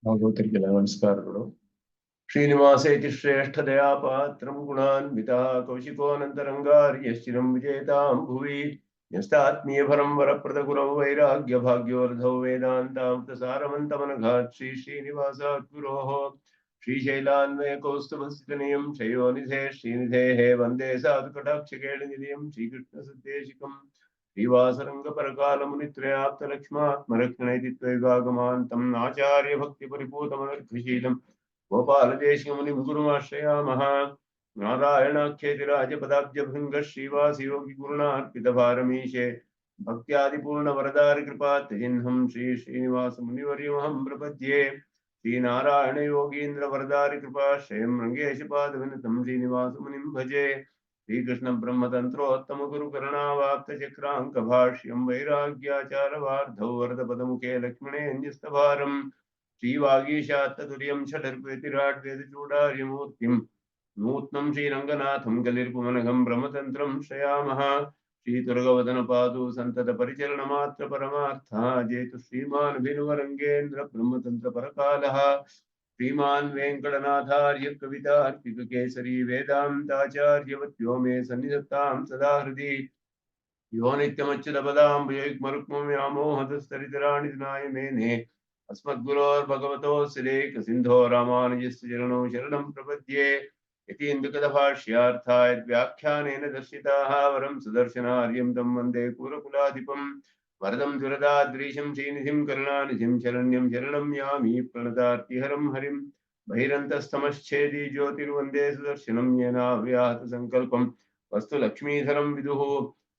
ಭಾಗವತರಿಗೆಲ್ಲ ನಮಸ್ಕಾರಗಳು. ಶ್ರೀನಿವಾಸೇತಿ ಶ್ರೇಷ್ಠ ದಯಾಪಾತ್ರಂ ಗುಣಾನ್ವಿತಾ ಕೌಶಿಕೋನಂತರಂಗಾರ್ಯಶ್ಚಿರಂ ವಿಜೇತಾಂ ಭುವಿ ನ್ಯಸ್ತಾತ್ಮೀಯಫಲಂ ವರಪ್ರದ ಗುರೌ ವೈರಾಗ್ಯ ಭಾಗ್ಯೋರ್ಧೌ ವೇದಾಂತಾಮೃತ ಸಾರವಂತಮನಘಾತ್ ಶ್ರೀ ಶ್ರೀನಿವಾಸಾತ್ ಗುರೋಃ ಶ್ರೀಶೈಲಾನ್ವಯ ಕೌಸ್ತುಭಸ್ಥಿತನಿಯಂ ಶಯೋನಿಧೇ ಶ್ರೀನಿಧೇಃ ವಂದೇ ಸಾಧುಕಟಾಕ್ಷಕೇಳನಿಧಿಯಂ ಶ್ರೀಕೃಷ್ಣ ಸದ್ದೇಶಿಕಂ ಶ್ರೀವಾಸರಂಗ ಪರಕಾಲ ಮುನಿತ್ರಯಾಪ್ತಲಕ್ಷ್ಮಾತ್ಮರಕ್ಷಣೈತಿ ತ್ವೈಗಾಗಮಾಂತಂ ಆಚಾರ್ಯ ಭಕ್ತಿ ಪರಿಪೂತಮನರ್ಘಶೀಲಂ ಗೋಪಾಲದೇಶಿಕಮುನಿಂ ಗುರುಮಾಶ್ರಯಾಮಃ ನಾರಾಯಣಾಖ್ಯೇತಿರಾಜಪದಾಬ್ಜಭೃಂಗ ಶ್ರೀವಾಸಯೋಗಿ ಗುರುಣಾರ್ಪಿತಭಾರಮೀಶೆ ಭಕ್ತ್ಯಾದಿಪೂರ್ಣವರದಾರಿ ಕೃಪಾತ್ಯಜಿಹ್ನಂ ಶ್ರೀ ಶ್ರೀನಿವಾಸ ಮುನಿವರ್ಯಮಹಂ ಪ್ರಪದ್ಯೆ ಶ್ರೀನಾರಾಯಣ ಯೋಗೀಂದ್ರ ವರದಾರಿ ಕೃಪಾಶ್ರಯಂ ರಂಗೇಶಪಾದವಿನತಂ ಶ್ರೀನಿವಾಸ ಮುನಿಂ ಭಜೆ ಶ್ರೀಕೃಷ್ಣ ಬ್ರಹ್ಮತಂತ್ರೋತ್ತಮ ಗುರು ಕರುಣಾವಾಪ್ತ ಚಕ್ರಾಂಕ ಭಾಷ್ಯಂ ವೈರಾಗ್ಯಾಚಾರವಾರ್ಧೌ ವರದ ಪದಮುಖೇ ಲಕ್ಷ್ಮಣೇಂಜಸ್ತಭಾರಂ ಶ್ರೀವಾಗೀಶಾತ್ತತುರ್ಯಂ ಷಡರ್ಪೇತಿರಾಡ್ವೇದಚೂಡಾರ್ಯಮೂರ್ತಿಂ ನೂತ್ನಂ ಶ್ರೀರಂಗನಾಥಂ ಕಲಿರ್ಪುಮನಘಂ ಬ್ರಹ್ಮತಂತ್ರಂ ಶ್ರಯಾಮಃ ಶ್ರೀದುರ್ಗವದನ ಪಾದು ಸಂತತ ಪರಿಚರಣ ಮಾತ್ರ ಪರಮಾರ್ಥ ಜೇತು ಶ್ರೀಮಾನ್ ಭಿನುವರಂಗೇಂದ್ರ ಬ್ರಹ್ಮತಂತ್ರ ಪರಕಾಲಃ श्रीमान् वेंकटनाथार्य कवितार्किक केसरी वेदांताचार्यवत्यो मे सन्निधत्तां सदा हृदि यो नित्यमच्युतपदाम्बुजयुग्मरुक्मव्यामोहतस्तरितराणि दिनाय मेने अस्मद्गुरोर्भगवतोऽस्य सिन्धो रामानुजस्य चरणौ शरणं प्रपद्ये यतीन्द्रकथभाष्यार्थाय व्याख्यानेन दर्शिताः वरं सुदर्शनार्यं तं वन्दे कुलकुलाधिपम् वरदं दुरदाद्रीशं श्रीनिधिं करुणानिधिं शरण्यं शरणं यामि प्रणतार्तिहरं हरिं बहिरन्तस्तमश्छेदी ज्योतिर्वन्दे सुदर्शनं येनाव्याहत संकल्पं वस्तु लक्ष्मीधरं विदुः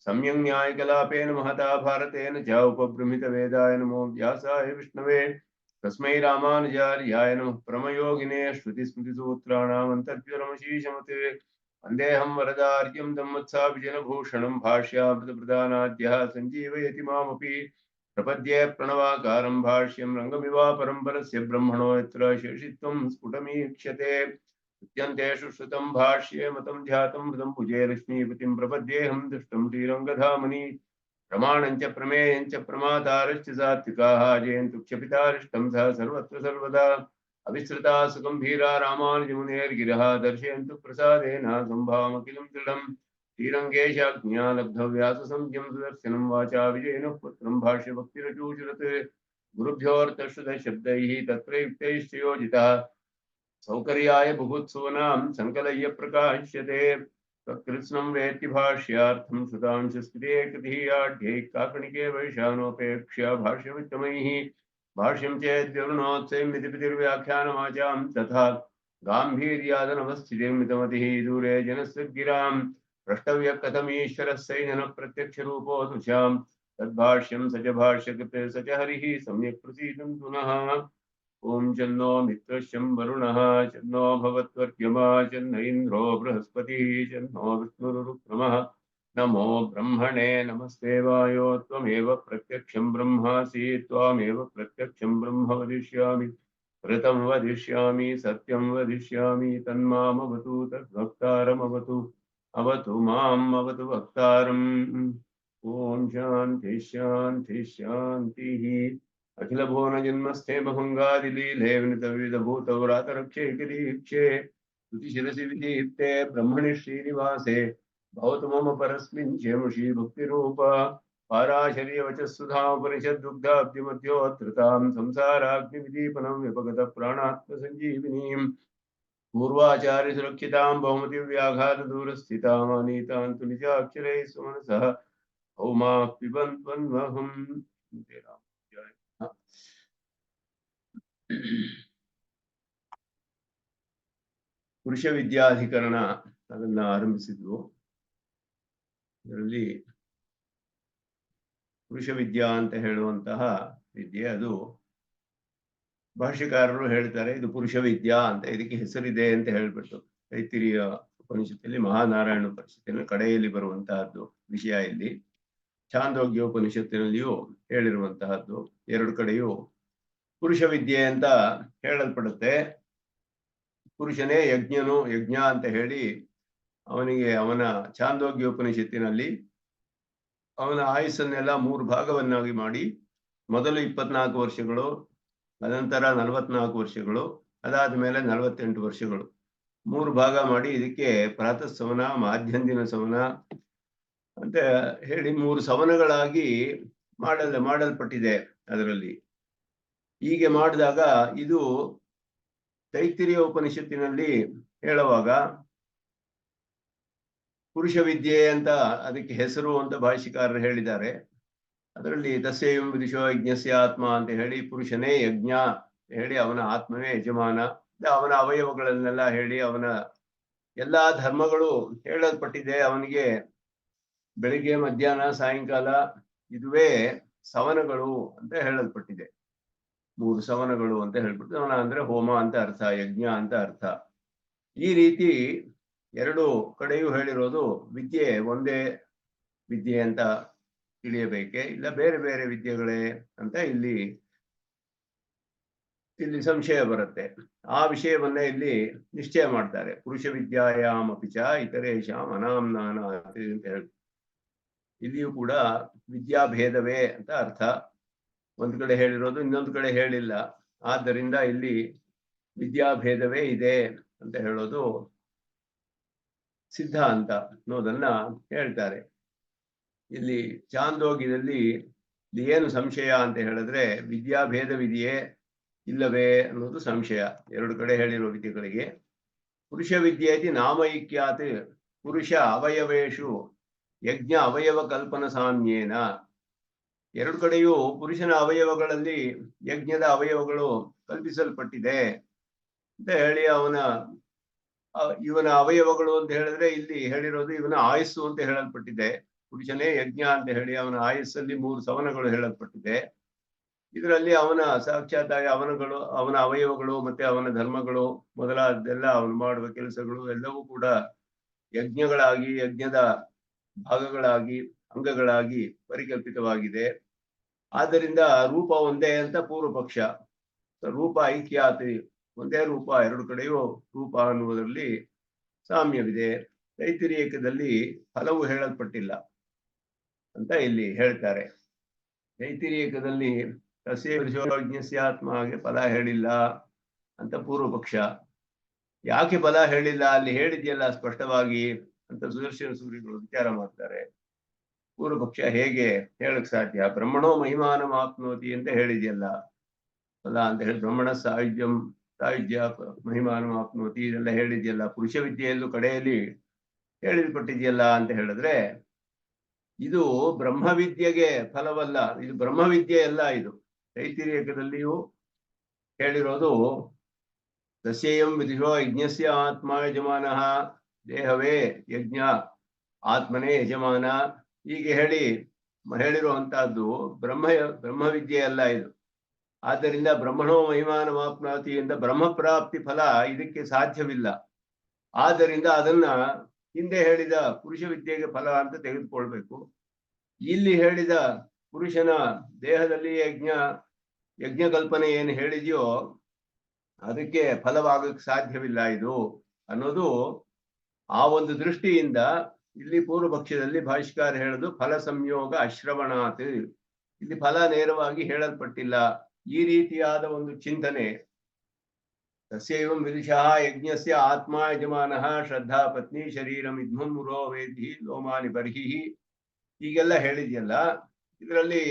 सम्यं न्यायकलापेन महता भारतेन च उपबृंहितवेदाय नमो व्यासाय विष्णवे तस्मै रामानुजार्याय नमः परमयोगिने श्रुतिस्मृतिसूत्राणामन्तर्ज्वरमशीशमते वन्देऽहं वरदार्यं दम्मत्साभिजनभूषणं भाष्यामृतप्रदानाद्यः सञ्जीवयति मामपि प्रपद्ये प्रणवाकारं भाष्यं रङ्गमिवापरं परस्य ब्रह्मणो यत्र शेषित्वं स्फुटमीक्ष्यते नित्यन्तेषु श्रुतं भाष्ये मतं ध्यातं हृदं भुजे लक्ष्मीपतिं प्रपद्येऽहं दृष्टं श्रीरङ्गधामनि प्रमाणं च प्रमेयं च प्रमातारश्च सात्विकाः जयन्तु क्षपितारिष्टं सह सर्वत्र सर्वदा अविस्मृता सुगंभीरा रामानुजमुनेर्गिरः दर्शयन्तु प्रसादेन संभावमखिलं दृढं श्रीरङ्गेशाज्ञा लब्धव्याससंज्ञं सुदर्शनं वाचा विजयिनः पुत्रं भाष्यभक्तिरचूचुरत् गुरुभ्योऽर्थश्रुतशब्दैः तत्प्रयुक्तैश्च योजितः सौकर्याय बुभुत्सुवनां सङ्कलय्य प्रकाश्यते तत्कृत्स्नं वेत्ति भाष्यार्थं श्रुतांशस्कृते कृतियाढ्यैः काकणिके वैशानोपेक्ष्य भाष्यमित्तमैः भाष्यं चेद्यरुणोत्सैमितिर्व्याख्यानमाचां तथा गाम्भीर्यादनवस्थितिर्मितमतिः दूरे जनस्य गिरां प्रष्टव्य कथमीश्वरः सैनः प्रत्यक्षरूपो दृशां तद्भाष्यं स च भाष्यकृत् स च हरिः सम्यक् प्रसीदन्तु नः। ॐ चन्नो मित्रश्चं वरुणः चन्नो भवत्वर्यमा चन्न इन्द्रो बृहस्पतिः चन्नो विष्णुरुक्रमः नमो ब्रह्मणे नमस्ते वायो त्वमेव प्रत्यक्षं ब्रह्मासि त्वामेव प्रत्यक्षं ब्रह्म वदिष्यामि ऋतं वदिष्यामि सत्यं वदिष्यामि तन्मामवतु तद्भक्तारमवतु अवतु माम् अवतु भक्तारम्। ॐ शान्ति शान्ति शान्तिः। अखिल भुवन जन्मस्थे भभंगादिलीले विनितविधभूतव्रातरक्षे किरीक्षे स्तुतिशिरसि विदीप्ते ब्रह्मणि श्रीनिवासे भवतु मम परस्मिन् चेमुषी भक्तिरूपा पाराशर्यवचः सुधामुपनिषद्दुग्धाब्धिमध्योत्थृतां संसाराग्निविदीपनं व्यपगत प्राणात्मसञ्जीविनीं पूर्वाचार्यसुरक्षितां बहुमतिव्याघातदूरस्थितामानीतां तु निजाक्षरैः सुमनसः औमा पिबन्त्वन्वहम्। ಪುರುಷ ವಿದ್ಯಾಧಿಕರಣ ಅದನ್ನ ಆರಂಭಿಸಿದ್ವು. ಇದರಲ್ಲಿ ಪುರುಷ ವಿದ್ಯಾ ಅಂತ ಹೇಳುವಂತಹ ವಿದ್ಯೆ, ಅದು ಭಾಷ್ಯಕಾರರು ಹೇಳ್ತಾರೆ ಇದು ಪುರುಷ ವಿದ್ಯಾ ಅಂತ, ಇದಕ್ಕೆ ಹೆಸರಿದೆ ಅಂತ ಹೇಳ್ಬಿಟ್ಟು ತೈತ್ತಿರಿಯ ಉಪನಿಷತ್ತಲ್ಲಿ, ಮಹಾನಾರಾಯಣ ಉಪನಿಷತ್ತಿನ ಕಡೆಯಲ್ಲಿ ಬರುವಂತಹದ್ದು ವಿಷಯ. ಇಲ್ಲಿ ಛಾಂದೋಗ್ಯ ಉಪನಿಷತ್ತಿನಲ್ಲಿಯೂ ಹೇಳಿರುವಂತಹದ್ದು. ಎರಡು ಕಡೆಯೂ ಪುರುಷ ವಿದ್ಯೆ ಅಂತ ಹೇಳಲ್ಪಡುತ್ತೆ. ಪುರುಷನೇ ಯಜ್ಞನು, ಯಜ್ಞ ಅಂತ ಹೇಳಿ ಅವನಿಗೆ ಅವನ ಛಾಂದೋಗ್ಯ ಉಪನಿಷತ್ತಿನಲ್ಲಿ ಅವನ ಆಯುಸ್ಸನ್ನೆಲ್ಲ 3 ಭಾಗವನ್ನಾಗಿ ಮಾಡಿ ಮೊದಲು 24 ವರ್ಷಗಳು ಅನಂತರ 44 ವರ್ಷಗಳು, ಅದಾದ ಮೇಲೆ 48 ವರ್ಷಗಳು. 3 ಭಾಗ ಮಾಡಿ ಇದಕ್ಕೆ ಪ್ರಾತಃ ಸವನ, ಮಾಧ್ಯಂದಿನ ಸವನ ಅಂತ ಹೇಳಿ 3 ಸವನಗಳಾಗಿ ಮಾಡಲ್ಪಟ್ಟಿದೆ ಅದರಲ್ಲಿ. ಹೀಗೆ ಮಾಡಿದಾಗ ಇದು ತೈತ್ತಿರೀಯ ಉಪನಿಷತ್ತಿನಲ್ಲಿ ಹೇಳುವಾಗ ಪುರುಷ ವಿದ್ಯೆ ಅಂತ ಅದಕ್ಕೆ ಹೆಸರು ಅಂತ ಭಾಷಿಕಾರರು ಹೇಳಿದ್ದಾರೆ. ಅದರಲ್ಲಿ ತಸ್ಯೈವಂ ವಿದುಷೋ ಯಜ್ಞಸ್ಯ ಆತ್ಮ ಅಂತ ಹೇಳಿ ಪುರುಷನೇ ಯಜ್ಞ ಹೇಳಿ ಅವನ ಆತ್ಮವೇ ಯಜಮಾನ, ಅವನ ಅವಯವಗಳನ್ನೆಲ್ಲ ಹೇಳಿ ಅವನ ಎಲ್ಲಾ ಧರ್ಮಗಳು ಹೇಳಲ್ಪಟ್ಟಿದೆ. ಅವನಿಗೆ ಬೆಳಿಗ್ಗೆ ಮಧ್ಯಾಹ್ನ ಸಾಯಂಕಾಲ ಇದುವೇ ಸವನಗಳು ಅಂತ ಹೇಳಲ್ಪಟ್ಟಿದೆ. 3 ಸವನಗಳು ಅಂತ ಹೇಳ್ಬಿಟ್ಟು, ಸವನ ಅಂದ್ರೆ ಹೋಮ ಅಂತ ಅರ್ಥ, ಯಜ್ಞ ಅಂತ ಅರ್ಥ. ಈ ರೀತಿ 2 ಕಡೆಯೂ ಹೇಳಿರೋದು ವಿದ್ಯೆ ಒಂದೇ ವಿದ್ಯೆ ಅಂತ ತಿಳಿಯಬೇಕೆ, ಇಲ್ಲ ಬೇರೆ ಬೇರೆ ವಿದ್ಯೆಗಳೇ ಅಂತ ಇಲ್ಲಿ ಸಂಶಯ ಬರುತ್ತೆ. ಆ ವಿಷಯವನ್ನ ಇಲ್ಲಿ ನಿಶ್ಚಯ ಮಾಡ್ತಾರೆ. ಪುರುಷ ವಿದ್ಯಾಯಾಮ್ ಅಪಿಚ ಇತರೇಶಾಂ ಅನಾಮ್ನಾನ ಅಂತ ಹೇಳಿ ಇಲ್ಲಿಯೂ ಕೂಡ ವಿದ್ಯಾಭೇದವೇ ಅಂತ ಅರ್ಥ. ಒಂದು ಕಡೆ ಹೇಳಿರೋದು ಇನ್ನೊಂದು ಕಡೆ ಹೇಳಿಲ್ಲ. ಆದ್ದರಿಂದ ಇಲ್ಲಿ ವಿದ್ಯಾಭೇದವೇ ಇದೆ ಅಂತ ಹೇಳೋದು ಸಿದ್ಧ ಅಂತ ಅನ್ನೋದನ್ನ ಹೇಳ್ತಾರೆ. ಇಲ್ಲಿ ಚಾಂದೋಗ್ಯದಲ್ಲಿ ಏನು ಸಂಶಯ ಅಂತ ಹೇಳಿದ್ರೆ ವಿದ್ಯಾಭೇದವಿದೆಯೇ ಇಲ್ಲವೇ ಅನ್ನೋದು ಸಂಶಯ. 2 ಕಡೆ ಹೇಳಿರೋ ವಿದ್ಯೆಗಳಿಗೆ ಪುರುಷ ವಿದ್ಯೇತಿ ನಾಮೈಕ್ಯಾತ್ ಪುರುಷ ಅವಯವೇಶು ಯಜ್ಞ ಅವಯವ ಕಲ್ಪನ ಸಾಮ್ಯೇನ. 2 ಕಡೆಯೂ ಪುರುಷನ ಅವಯವಗಳಲ್ಲಿ ಯಜ್ಞದ ಅವಯವಗಳು ಕಲ್ಪಿಸಲ್ಪಟ್ಟಿದೆ ಅಂತ ಹೇಳಿ ಇವನ ಅವಯವಗಳು ಅಂತ ಹೇಳಿದ್ರೆ ಇಲ್ಲಿ ಹೇಳಿರೋದು ಇವನ ಆಯಸ್ಸು ಅಂತ ಹೇಳಲ್ಪಟ್ಟಿದೆ. ಪುರುಷನೇ ಯಜ್ಞ ಅಂತ ಹೇಳಿ ಅವನ ಆಯಸ್ಸಲ್ಲಿ 3 ಸವನಗಳು ಹೇಳಲ್ಪಟ್ಟಿದೆ. ಇದರಲ್ಲಿ ಅವನ ಸಾಕ್ಷಾತ್ತಾಗಿ ಅವನ ಅವಯವಗಳು ಮತ್ತೆ ಅವನ ಧರ್ಮಗಳು ಮೊದಲಾದೆಲ್ಲ ಅವನು ಮಾಡುವ ಕೆಲಸಗಳು ಎಲ್ಲವೂ ಕೂಡ ಯಜ್ಞಗಳಾಗಿ, ಯಜ್ಞದ ಭಾಗಗಳಾಗಿ, ಅಂಗಗಳಾಗಿ ಪರಿಕಲ್ಪಿತವಾಗಿದೆ. ಆದ್ದರಿಂದ ರೂಪ ಒಂದೇ ಅಂತ ಪೂರ್ವ ಪಕ್ಷ. ರೂಪ ಐಕ್ಯಾತಿ, ಒಂದೇ ರೂಪ, 2 ಕಡೆಯೂ ರೂಪ ಅನ್ನುವುದರಲ್ಲಿ ಸಾಮ್ಯವಿದೆ. ತೈತ್ತಿರೀಯಕದಲ್ಲಿ ಫಲವು ಹೇಳಲ್ಪಟ್ಟಿಲ್ಲ ಅಂತ ಇಲ್ಲಿ ಹೇಳ್ತಾರೆ. ತೈತ್ತಿರೀಯಕದಲ್ಲಿ ತಸ್ಯ ಆತ್ಮಗೆ ಫಲ ಹೇಳಿಲ್ಲ ಅಂತ ಪೂರ್ವ ಪಕ್ಷ. ಯಾಕೆ ಫಲ ಹೇಳಿಲ್ಲ, ಅಲ್ಲಿ ಹೇಳಿದ್ಯಲ್ಲ ಸ್ಪಷ್ಟವಾಗಿ ಅಂತ ಸುದರ್ಶನ ಸೂರಿಗಳು ವಿಚಾರ ಮಾಡ್ತಾರೆ. ಪೂರ್ವ ಪಕ್ಷ ಹೇಗೆ ಹೇಳಕ್ ಸಾಧ್ಯ, ಬ್ರಹ್ಮಣೋ ಮಹಿಮಾನಂ ಆಪ್ನೋತಿ ಅಂತ ಹೇಳಿದ್ಯಲ್ಲ ಫಲ ಅಂತ ಹೇಳಿ, ಬ್ರಹ್ಮಣ ಸಾಯುಜ್ಯ ಮಹಿಮಾನಂ ಆಪ್ನೋತಿ ಇದೆಲ್ಲ ಹೇಳಿದ್ಯಲ್ಲ, ಪುರುಷ ವಿದ್ಯೆಯಲ್ಲೂ ಕಡೆಯಲ್ಲಿ ಹೇಳಿಕೊಟ್ಟಿದ್ಯಲ್ಲ ಅಂತ ಹೇಳಿದ್ರೆ ಇದು ಬ್ರಹ್ಮವಿದ್ಯೆಗೆ ಫಲವಲ್ಲ, ಇದು ಬ್ರಹ್ಮವಿದ್ಯೆ ಅಲ್ಲ. ಇದು ತೈತ್ತಿರೀಯಕದಲ್ಲಿಯೂ ಹೇಳಿರೋದು ತಸ್ಯೈವಂ ವಿದುಷೋ ಯಜ್ಞಸ್ಯ ಆತ್ಮ ಯಜಮಾನಃ, ದೇಹವೇ ಯಜ್ಞ, ಆತ್ಮನೇ ಯಜಮಾನ ಹೀಗೆ ಹೇಳಿರುವಂತಹದ್ದು ಬ್ರಹ್ಮವಿದ್ಯೆ ಅಲ್ಲ ಇದು. ಆದ್ದರಿಂದ ಬ್ರಹ್ಮಣೋ ಮಹಿಮಾನಮಾಪ್ನೋತಿ ಎಂದ ಬ್ರಹ್ಮಪ್ರಾಪ್ತಿ ಫಲ ಇದಕ್ಕೆ ಸಾಧ್ಯವಿಲ್ಲ. ಆದ್ದರಿಂದ ಅದನ್ನ ಹಿಂದೆ ಹೇಳಿದ ಪುರುಷ ವಿದ್ಯೆಗೆ ಫಲ ಅಂತ ತೆಗೆದುಕೊಳ್ಬೇಕು. ಇಲ್ಲಿ ಹೇಳಿದ ಪುರುಷನ ದೇಹದಲ್ಲಿ ಯಜ್ಞ ಕಲ್ಪನೆ ಏನು ಹೇಳಿದೆಯೋ ಅದಕ್ಕೆ ಫಲವಾಗಕ್ಕೆ ಸಾಧ್ಯವಿಲ್ಲ ಇದು ಅನ್ನೋದು ಆ ಒಂದು ದೃಷ್ಟಿಯಿಂದ ಇಲ್ಲಿ ಪೂರ್ವ ಪಕ್ಷದಲ್ಲಿ ಭಾಷ್ಯಕಾರ ಹೇಳೋದು ಫಲ ಸಂಯೋಗ ಅಶ್ರವಣಾತ್, ಇಲ್ಲಿ ಫಲ ನೇರವಾಗಿ ಹೇಳಲ್ಪಟ್ಟಿಲ್ಲ. ಈ ರೀತಿಯಾದ ಒಂದು ಚಿಂತನೆ ತಸ್ಯೈವಂ ವಿದುಷಃ ಯಜ್ಞಸ್ಯ ಆತ್ಮ ಯಜಮಾನಃ ಶ್ರದ್ಧಾ ಪತ್ನಿ ಶರೀರಂ ಇದ್ಮಂ ಮುರೋ ವೇದಿ ಲೋಮಾನಿ ಬರ್ಹಿಹಿ ಹೀಗೆಲ್ಲ ಹೇಳಿದ್ಯಲ್ಲ, ಇದರಲ್ಲಿ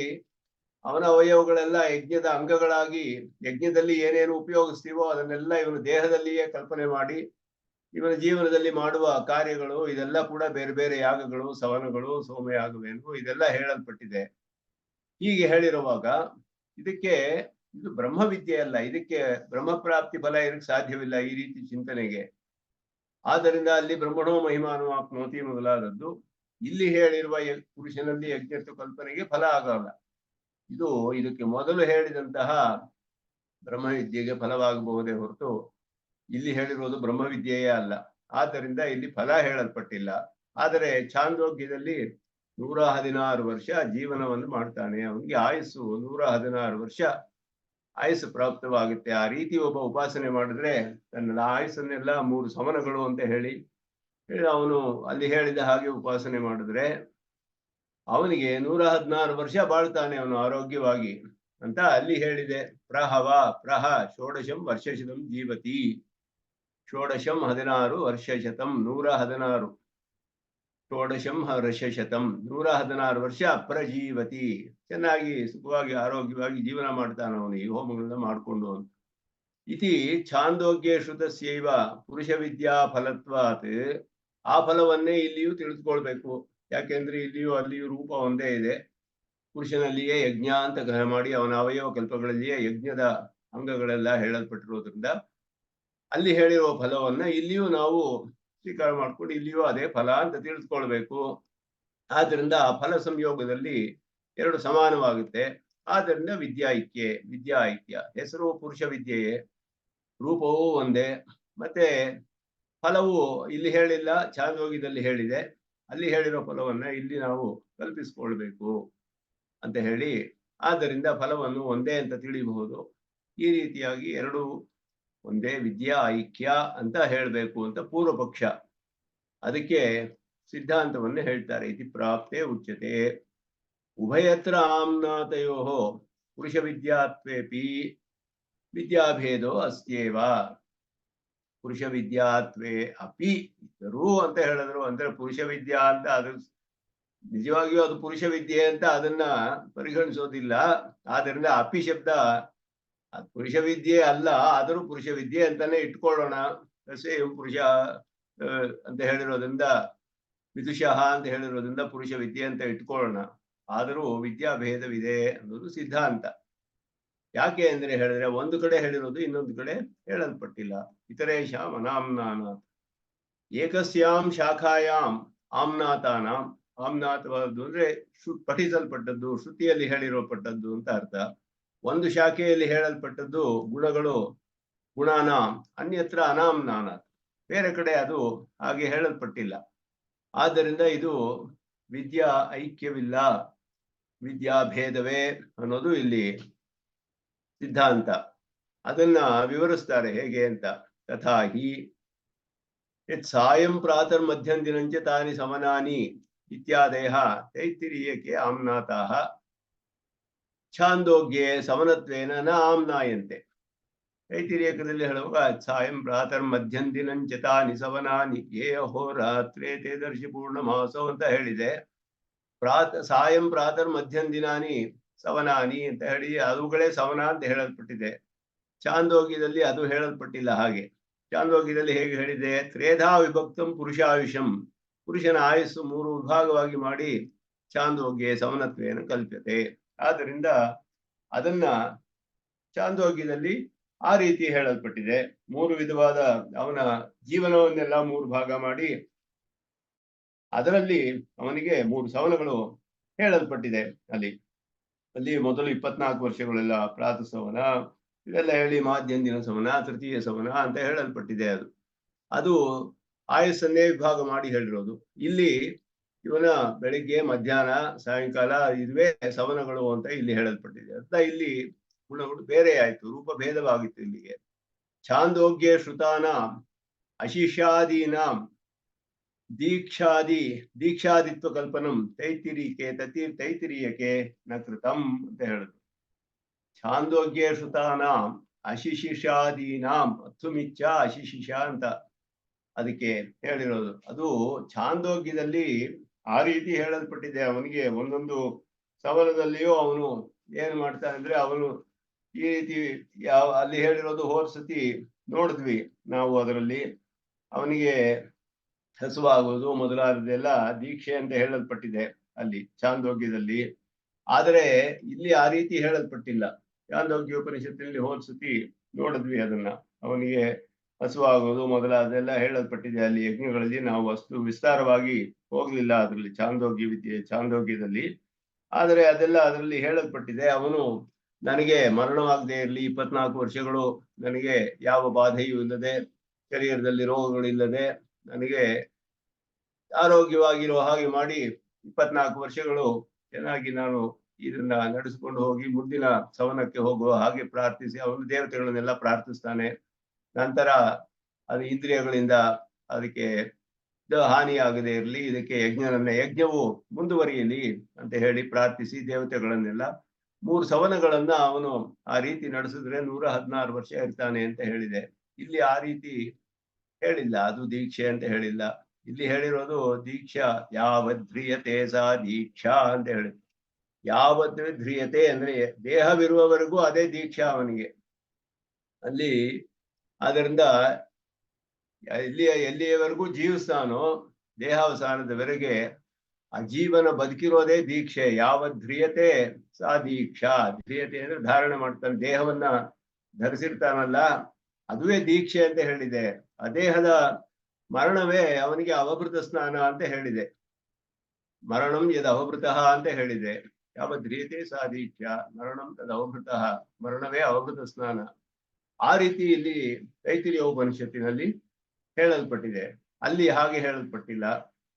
ಅವನ ಅವಯವಗಳೆಲ್ಲ ಯಜ್ಞದ ಅಂಗಗಳಾಗಿ ಯಜ್ಞದಲ್ಲಿ ಏನೇನು ಉಪಯೋಗಿಸ್ತೀವೋ ಅದನ್ನೆಲ್ಲ ಇವನ ದೇಹದಲ್ಲಿಯೇ ಕಲ್ಪನೆ ಮಾಡಿ ಇವನ ಜೀವನದಲ್ಲಿ ಮಾಡುವ ಕಾರ್ಯಗಳು ಇದೆಲ್ಲ ಕೂಡ ಬೇರೆ ಬೇರೆ ಯಾಗಗಳು, ಸವನಗಳು, ಸೋಮಯಾಗವೇನು ಇದೆಲ್ಲ ಹೇಳಲ್ಪಟ್ಟಿದೆ. ಹೀಗೆ ಹೇಳಿರುವಾಗ ಇದು ಬ್ರಹ್ಮವಿದ್ಯೆ ಅಲ್ಲ, ಇದಕ್ಕೆ ಬ್ರಹ್ಮಪ್ರಾಪ್ತಿ ಫಲ ಇರಕ್ಕೆ ಸಾಧ್ಯವಿಲ್ಲ ಈ ರೀತಿ ಚಿಂತನೆಗೆ. ಆದ್ದರಿಂದ ಅಲ್ಲಿ ಬ್ರಹ್ಮಣೋ ಮಹಿಮಾನೋ ಆಪ್ನೋತಿ ಮೊದಲಾದದ್ದು ಇಲ್ಲಿ ಹೇಳಿರುವ ಪುರುಷನಲ್ಲಿ ಯಜ್ಞತ್ವ ಕಲ್ಪನೆಗೆ ಫಲ ಆಗಲ್ಲ. ಇದಕ್ಕೆ ಮೊದಲು ಹೇಳಿದಂತಹ ಬ್ರಹ್ಮವಿದ್ಯೆಗೆ ಫಲವಾಗಬಹುದೇ ಹೊರತು ಇಲ್ಲಿ ಹೇಳಿರೋದು ಬ್ರಹ್ಮವಿದ್ಯೆಯೇ ಅಲ್ಲ. ಆದ್ದರಿಂದ ಇಲ್ಲಿ ಫಲ ಹೇಳಲ್ಪಟ್ಟಿಲ್ಲ. ಆದರೆ ಛಾಂದೋಗ್ಯದಲ್ಲಿ 116 ವರ್ಷ ಜೀವನವನ್ನು ಮಾಡ್ತಾನೆ. ಅವನಿಗೆ ಆಯಸ್ಸು 116 ವರ್ಷ ಆಯಸ್ಸು ಪ್ರಾಪ್ತವಾಗುತ್ತೆ. ಆ ರೀತಿ ಒಬ್ಬ ಉಪಾಸನೆ ಮಾಡಿದ್ರೆ ತನ್ನ ಆಯಸ್ಸನ್ನೆಲ್ಲ 3 ಸವನಗಳು ಅಂತ ಹೇಳಿ ಅವನು ಅಲ್ಲಿ ಹೇಳಿದ ಹಾಗೆ ಉಪಾಸನೆ ಮಾಡಿದ್ರೆ ಅವನಿಗೆ 116 ವರ್ಷ ಬಾಳ್ತಾನೆ ಅವನು ಆರೋಗ್ಯವಾಗಿ. ಅಂತ ಅಲ್ಲಿ ಹೇಳಿದೆ. ಪ್ರಹವ ಪ್ರಹ ಷೋಡಶಂ ವರ್ಷಶತಂ ಜೀವತಿ. ಷೋಡಶಂ 16 ವರ್ಷಶತಂ 116. ಷೋಡಶಂ ವರ್ಷಶತಂ 116 ವರ್ಷ ಪ್ರಜೀವತಿ. ಚೆನ್ನಾಗಿ ಸುಖವಾಗಿ ಆರೋಗ್ಯವಾಗಿ ಜೀವನ ಮಾಡ್ತಾನೆ ಅವನು ಈ ಹೋಮಗಳನ್ನ ಮಾಡಿಕೊಂಡು. ಇತಿ ಛಾಂದೋಗ್ಯ ಶ್ರುತಸ್ಯೈವ ಪುರುಷ ವಿದ್ಯಾ ಫಲತ್ವಾತ್. ಆ ಫಲವನ್ನೇ ಇಲ್ಲಿಯೂ ತಿಳಿದುಕೊಳ್ಬೇಕು. ಯಾಕೆಂದ್ರೆ ಇಲ್ಲಿಯೂ ಅಲ್ಲಿಯೂ ರೂಪ ಒಂದೇ ಇದೆ. ಪುರುಷನಲ್ಲಿಯೇ ಯಜ್ಞ ಅಂತ ಗ್ರಹ ಮಾಡಿ ಅವನ ಅವಯವ ಕಲ್ಪಗಳಲ್ಲಿಯೇ ಯಜ್ಞದ ಅಂಗಗಳೆಲ್ಲ ಹೇಳಲ್ಪಟ್ಟಿರೋದ್ರಿಂದ ಅಲ್ಲಿ ಹೇಳಿರುವ ಫಲವನ್ನ ಇಲ್ಲಿಯೂ ನಾವು ಸ್ವೀಕಾರ ಮಾಡ್ಕೊಂಡು ಇಲ್ಲಿಯೂ ಅದೇ ಫಲ ಅಂತ ತಿಳಿದುಕೊಳ್ಬೇಕು. ಆದ್ರಿಂದ ಆ ಫಲ ಸಂಯೋಗದಲ್ಲಿ ಎರಡು ಸಮಾನವಾಗುತ್ತೆ. ಆದ್ದರಿಂದ ವಿದ್ಯಾ ಐಕ್ಯ. ಹೆಸರು ಪುರುಷ ವಿದ್ಯೆಯೇ, ರೂಪವೂ ಒಂದೇ, ಮತ್ತೆ ಫಲವು ಇಲ್ಲಿ ಹೇಳಿಲ್ಲ, ಛಾಂದೋಗ್ಯದಲ್ಲಿ ಹೇಳಿದೆ. ಅಲ್ಲಿ ಹೇಳಿರೋ ಫಲವನ್ನ ಇಲ್ಲಿ ನಾವು ಕಲ್ಪಿಸಿಕೊಳ್ಬೇಕು ಅಂತ ಹೇಳಿ, ಆದ್ದರಿಂದ ಫಲವನ್ನು ಒಂದೇ ಅಂತ ತಿಳಿಯಬಹುದು. ಈ ರೀತಿಯಾಗಿ ಎರಡು ಒಂದೇ ವಿದ್ಯಾ ಐಕ್ಯ ಅಂತ ಹೇಳಬೇಕು ಅಂತ ಪೂರ್ವ ಪಕ್ಷ. ಅದಕ್ಕೆ ಸಿದ್ಧಾಂತವನ್ನೇ ಹೇಳ್ತಾರೆ. ಇತಿ ಪ್ರಾಪ್ತೆ ಉಚ್ಯತೆ ಉಭಯತ್ರ ಆಮ್ನಾತಯೋ ಪುರುಷ ವಿದ್ಯಾತ್ವೇಪಿ ವಿದ್ಯಾಭೇದೋ ಅಸ್ತ್ಯೇವ. ಪುರುಷ ವಿದ್ಯಾತ್ವೇ ಅಪಿ ಇದ್ದರೂ ಅಂತ ಹೇಳಿದ್ರು. ಅಂದ್ರೆ ಪುರುಷ ವಿದ್ಯಾ ಅಂತ ಅದು ನಿಜವಾಗಿಯೂ ಅದು ಪುರುಷ ವಿದ್ಯೆ ಅಂತ ಅದನ್ನ ಪರಿಗಣಿಸೋದಿಲ್ಲ. ಆದ್ದರಿಂದ ಅಪಿ ಶಬ್ದ ಪುರುಷ ವಿದ್ಯೆ ಅಲ್ಲ, ಆದರೂ ಪುರುಷ ವಿದ್ಯೆ ಅಂತಾನೆ ಇಟ್ಕೊಳ್ಳೋಣ. ಪುರುಷ ಅಂತ ಹೇಳಿರೋದ್ರಿಂದ, ವಿದುಷಃ ಅಂತ ಹೇಳಿರೋದ್ರಿಂದ ಪುರುಷ ವಿದ್ಯೆ ಅಂತ ಇಟ್ಕೊಳ್ಳೋಣ. ಆದರೂ ವಿದ್ಯಾಭೇದವಿದೆ ಅನ್ನೋದು ಸಿದ್ಧಾಂತ. ಯಾಕೆ ಅಂದ್ರೆ ಹೇಳಿದ್ರೆ ಒಂದು ಕಡೆ ಹೇಳಿರೋದು ಇನ್ನೊಂದು ಕಡೆ ಹೇಳಲ್ಪಟ್ಟಿಲ್ಲ. ಇತರೇಶಾಂ ಅನಾಮ್ನಾನ ಏಕಸ್ಯಾಂ ಶಾಖಾಯಾಂ ಆಮ್ನಾತಾನಾಂ. ಆಮ್ನಾತವಾದ್ದು ಅಂದ್ರೆ ಪಠಿಸಲ್ಪಟ್ಟದ್ದು, ಶ್ರುತಿಯಲ್ಲಿ ಹೇಳಿರೋಪಟ್ಟದ್ದು ಅಂತ ಅರ್ಥ. ಒಂದು ಶಾಖೆಯಲ್ಲಿ ಹೇಳಲ್ಪಟ್ಟದ್ದು ಗುಣಗಳು ಗುಣಾನಾಂ, ಅನ್ಯತ್ರ ಅನಾಮ್ನಾನ, ಬೇರೆ ಕಡೆ ಅದು ಹಾಗೆ ಹೇಳಲ್ಪಟ್ಟಿಲ್ಲ. ಆದ್ದರಿಂದ ಇದು ವಿದ್ಯಾ ಐಕ್ಯವಿಲ್ಲ, ವಿದ್ಯಾಭೇದವೇ ಅನ್ನೋದು ಇಲ್ಲಿ ಸಿದ್ಧಾಂತ. ಅದನ್ನ ವಿವರಿಸ್ತಾರೆ ಹೇಗೆ ಅಂತ. ತಥಾ ಹಿ ಯತ್ ಸಾಯಂ ಪ್ರಾತರ್ ಮಧ್ಯಂ ದಿನಂಚ ತಾನಿ ಸಮನಾನಿ ಇತ್ಯಾದಯಃ ತೈತ್ತಿರೀಯಕೆ ಆಮ್ನಾತಾಃ ಛಾಂದೋಗ್ಯೆ ಸಮನತ್ವೇನ ನ ಆಮ್ನಾಯಂತೆ. ತೈತ್ತಿರೀಯಕದಲ್ಲಿ ಹೇಳುವಾಗ ಸಾಯಂ ಪ್ರಾತರ್ ಮಧ್ಯಂ ದಿನಂಚ ತಾನಿ ಸಮನಾನಿ ಯೇ ಅಹೋರಾತ್ರೇ ತೇ ದರ್ಶಿ ಪೂರ್ಣಮಾಸೋ ಅಂತ ಹೇಳಿದೆ. ಸಾಯಂ ಪ್ರಾತರ್ ಮಧ್ಯಂ ದಿನಾನಿ ಸವನಾನಿ ಅಂತ ಹೇಳಿ ಅವುಗಳೇ ಸವನ ಅಂತ ಹೇಳಲ್ಪಟ್ಟಿದೆ. ಚಾಂದೋಗ್ಯದಲ್ಲಿ ಅದು ಹೇಳಲ್ಪಟ್ಟಿಲ್ಲ. ಹಾಗೆ ಚಾಂದೋಗ್ಯದಲ್ಲಿ ಹೇಗೆ ಹೇಳಿದೆ, ತ್ರೇಧಾ ವಿಭಕ್ತಂ ಪುರುಷಾಯುಷಂ, ಪುರುಷನ ಆಯುಸ್ಸು 3 ವಿಭಾಗವಾಗಿ ಮಾಡಿ ಚಾಂದೋಗ್ಯ ಸಮನತ್ವೇನ ಕಲ್ಪ್ಯತೆ. ಆದ್ದರಿಂದ ಅದನ್ನ ಚಾಂದೋಗ್ಯದಲ್ಲಿ ಆ ರೀತಿ ಹೇಳಲ್ಪಟ್ಟಿದೆ. 3 ವಿಧವಾದ ಅವನ ಜೀವನವನ್ನೆಲ್ಲ 3 ಭಾಗ ಮಾಡಿ ಅದರಲ್ಲಿ ಅವನಿಗೆ 3 ಸವನಗಳು ಹೇಳಲ್ಪಟ್ಟಿದೆ. ಅಲ್ಲಿ ಮೊದಲು 24 ವರ್ಷಗಳೆಲ್ಲ ಪ್ರಾತಃ ಸವನ ಇದೆಲ್ಲ ಹೇಳಿ ಮಾಧ್ಯಂದಿನ ಸವನ, ತೃತೀಯ ಸವನ ಅಂತ ಹೇಳಲ್ಪಟ್ಟಿದೆ. ಅದು ಆಯಸ್ಸನ್ನೇ ವಿಭಾಗ ಮಾಡಿ ಹೇಳಿರೋದು. ಇಲ್ಲಿ ಇವನ ಬೆಳಿಗ್ಗೆ ಮಧ್ಯಾಹ್ನ ಸಾಯಂಕಾಲ ಇದುವೇ ಸವನಗಳು ಅಂತ ಇಲ್ಲಿ ಹೇಳಲ್ಪಟ್ಟಿದೆ. ಅಂತ ಇಲ್ಲಿ ಗುಣಗಳು ಬೇರೆ ಆಯ್ತು, ರೂಪ ಭೇದವಾಗಿತ್ತು ಇಲ್ಲಿಗೆ. ಛಾಂದೋಗ್ಯ ಶ್ರುತಾನ ಅಶಿಷಾದೀನಾಂ ದೀಕ್ಷಾದಿತ್ವ ಕಲ್ಪನಂ ತೈತಿರೀಯಕೆ ನ ಕೃತಂ ಅಂತ ಹೇಳಿದ್ರು. ಛಾಂದೋಗ್ಯ ಶ್ರುತಾನಾಂ ಅಶಿಶಿಷಾದೀನಾಂ ಅಥುಮಿಚ್ಚ ಅಶಿಶಿಷ ಅಂತ ಅದಕ್ಕೆ ಹೇಳಿರೋದು. ಅದು ಛಾಂದೋಗ್ಯದಲ್ಲಿ ಆ ರೀತಿ ಹೇಳಲ್ಪಟ್ಟಿದೆ. ಅವನಿಗೆ ಒಂದೊಂದು ಸವನದಲ್ಲಿಯೂ ಅವನು ಏನ್ ಮಾಡ್ತಾನೆ ಅಂದ್ರೆ, ಅವನು ಈ ರೀತಿ ಅಲ್ಲಿ ಹೇಳಿರೋದು ಹೋರ್ಸತಿ ನೋಡಿದ್ವಿ ನಾವು. ಅದರಲ್ಲಿ ಅವನಿಗೆ ಹಸುವಾಗುವುದು ಮೊದಲಾದದೆಲ್ಲ ದೀಕ್ಷೆ ಅಂತ ಹೇಳಲ್ಪಟ್ಟಿದೆ ಅಲ್ಲಿ ಛಾಂದೋಗ್ಯದಲ್ಲಿ. ಆದರೆ ಇಲ್ಲಿ ಆ ರೀತಿ ಹೇಳಲ್ಪಟ್ಟಿಲ್ಲ. ಛಾಂದೋಗ್ಯ ಉಪನಿಷತ್ತಿನಲ್ಲಿ ಹೋಲ್ಸತಿ ನೋಡಿದ್ವಿ ಅದನ್ನ. ಅವನಿಗೆ ಹಸುವಾಗುವುದು ಮೊದಲಾದೆಲ್ಲ ಹೇಳಲ್ಪಟ್ಟಿದೆ ಅಲ್ಲಿ ಯಜ್ಞಗಳಲ್ಲಿ. ನಾವು ಅಷ್ಟು ವಿಸ್ತಾರವಾಗಿ ಹೋಗ್ಲಿಲ್ಲ ಅದರಲ್ಲಿ ಛಾಂದೋಗ್ಯದಲ್ಲಿ. ಆದರೆ ಅದೆಲ್ಲ ಅದರಲ್ಲಿ ಹೇಳಲ್ಪಟ್ಟಿದೆ. ಅವನು ನನಗೆ ಮರಣವಾಗದೇ ಇರಲಿ, 24 ವರ್ಷಗಳು ನನಗೆ ಯಾವ ಬಾಧೆಯೂ ಇಲ್ಲದೆ, ಶರೀರದಲ್ಲಿ ರೋಗಗಳಿಲ್ಲದೆ ನನಗೆ ಆರೋಗ್ಯವಾಗಿರುವ ಹಾಗೆ ಮಾಡಿ 24 ವರ್ಷಗಳು ಚೆನ್ನಾಗಿ ನಾನು ಇದನ್ನ ನಡೆಸಿಕೊಂಡು ಹೋಗಿ ಮುಂದಿನ ಸವನಕ್ಕೆ ಹೋಗುವ ಹಾಗೆ ಪ್ರಾರ್ಥಿಸಿ ಅವನು ದೇವತೆಗಳನ್ನೆಲ್ಲ ಪ್ರಾರ್ಥಿಸ್ತಾನೆ. ನಂತರ ಅದು ಇಂದ್ರಿಯಗಳಿಂದ ಅದಕ್ಕೆ ಹಾನಿಯಾಗದೇ ಇರಲಿ, ಇದಕ್ಕೆ ಯಜ್ಞವು ಮುಂದುವರಿಯಲಿ ಅಂತ ಹೇಳಿ ಪ್ರಾರ್ಥಿಸಿ ದೇವತೆಗಳನ್ನೆಲ್ಲ 3 ಸವನಗಳನ್ನ ಅವನು ಆ ರೀತಿ ನಡೆಸಿದ್ರೆ 116 ವರ್ಷ ಇರ್ತಾನೆ ಅಂತ ಹೇಳಿದೆ. ಇಲ್ಲಿ ಆ ರೀತಿ ಹೇಳಿಲ್ಲ, ಅದು ದೀಕ್ಷೆ ಅಂತ ಹೇಳಿಲ್ಲ. ಇಲ್ಲಿ ಹೇಳಿರೋದು ದೀಕ್ಷಾ ಯಾವದ್ರಿಯತೆ ಸಾ ದೀಕ್ಷಾ ಅಂತ ಹೇಳಿ. ಯಾವತ್ ಧ್ರಿಯತೆ ಅಂದ್ರೆ ದೇಹವಿರುವವರೆಗೂ ಅದೇ ದೀಕ್ಷಾ ಅವನಿಗೆ. ಅಲ್ಲಿ ಅದರಿಂದ ಎಲ್ಲಿಯವರೆಗೂ ಜೀವಿಸ್ತಾನೋ ದೇಹಾವಸಾನದವರೆಗೆ ಆ ಜೀವನ ಬದುಕಿರೋದೇ ದೀಕ್ಷೆ. ಯಾವ ಧ್ರಿಯತೆ ಸಾ ದೀಕ್ಷಾ. ಧ್ರಿಯತೆ ಅಂದ್ರೆ ಧಾರಣೆ ಮಾಡ್ತಾನೆ, ದೇಹವನ್ನ ಧರಿಸಿರ್ತಾನಲ್ಲ ಅದುವೇ ದೀಕ್ಷೆ ಅಂತ ಹೇಳಿದೆ. ಆ ದೇಹದ ಮರಣವೇ ಅವನಿಗೆ ಅವಭೃತ ಸ್ನಾನ ಅಂತ ಹೇಳಿದೆ. ಮರಣಂ ಯದ್ ಅವಭೃತಃ ಅಂತ ಹೇಳಿದೆ. ಯಾವ ಧ್ರಿಯತೆ ಸಾ ದೀಕ್ಷಾ ಮರಣಂ ತದ್ ಅವಭೃತಃ. ಮರಣವೇ ಅವಭೃತ ಸ್ನಾನ. ಆ ರೀತಿ ಇಲ್ಲಿ ತೈತ್ತಿರೀಯ ಉಪನಿಷತ್ತಿನಲ್ಲಿ ಹೇಳಲ್ಪಟ್ಟಿದೆ. ಅಲ್ಲಿ ಹಾಗೆ ಹೇಳಲ್ಪಟ್ಟಿಲ್ಲ.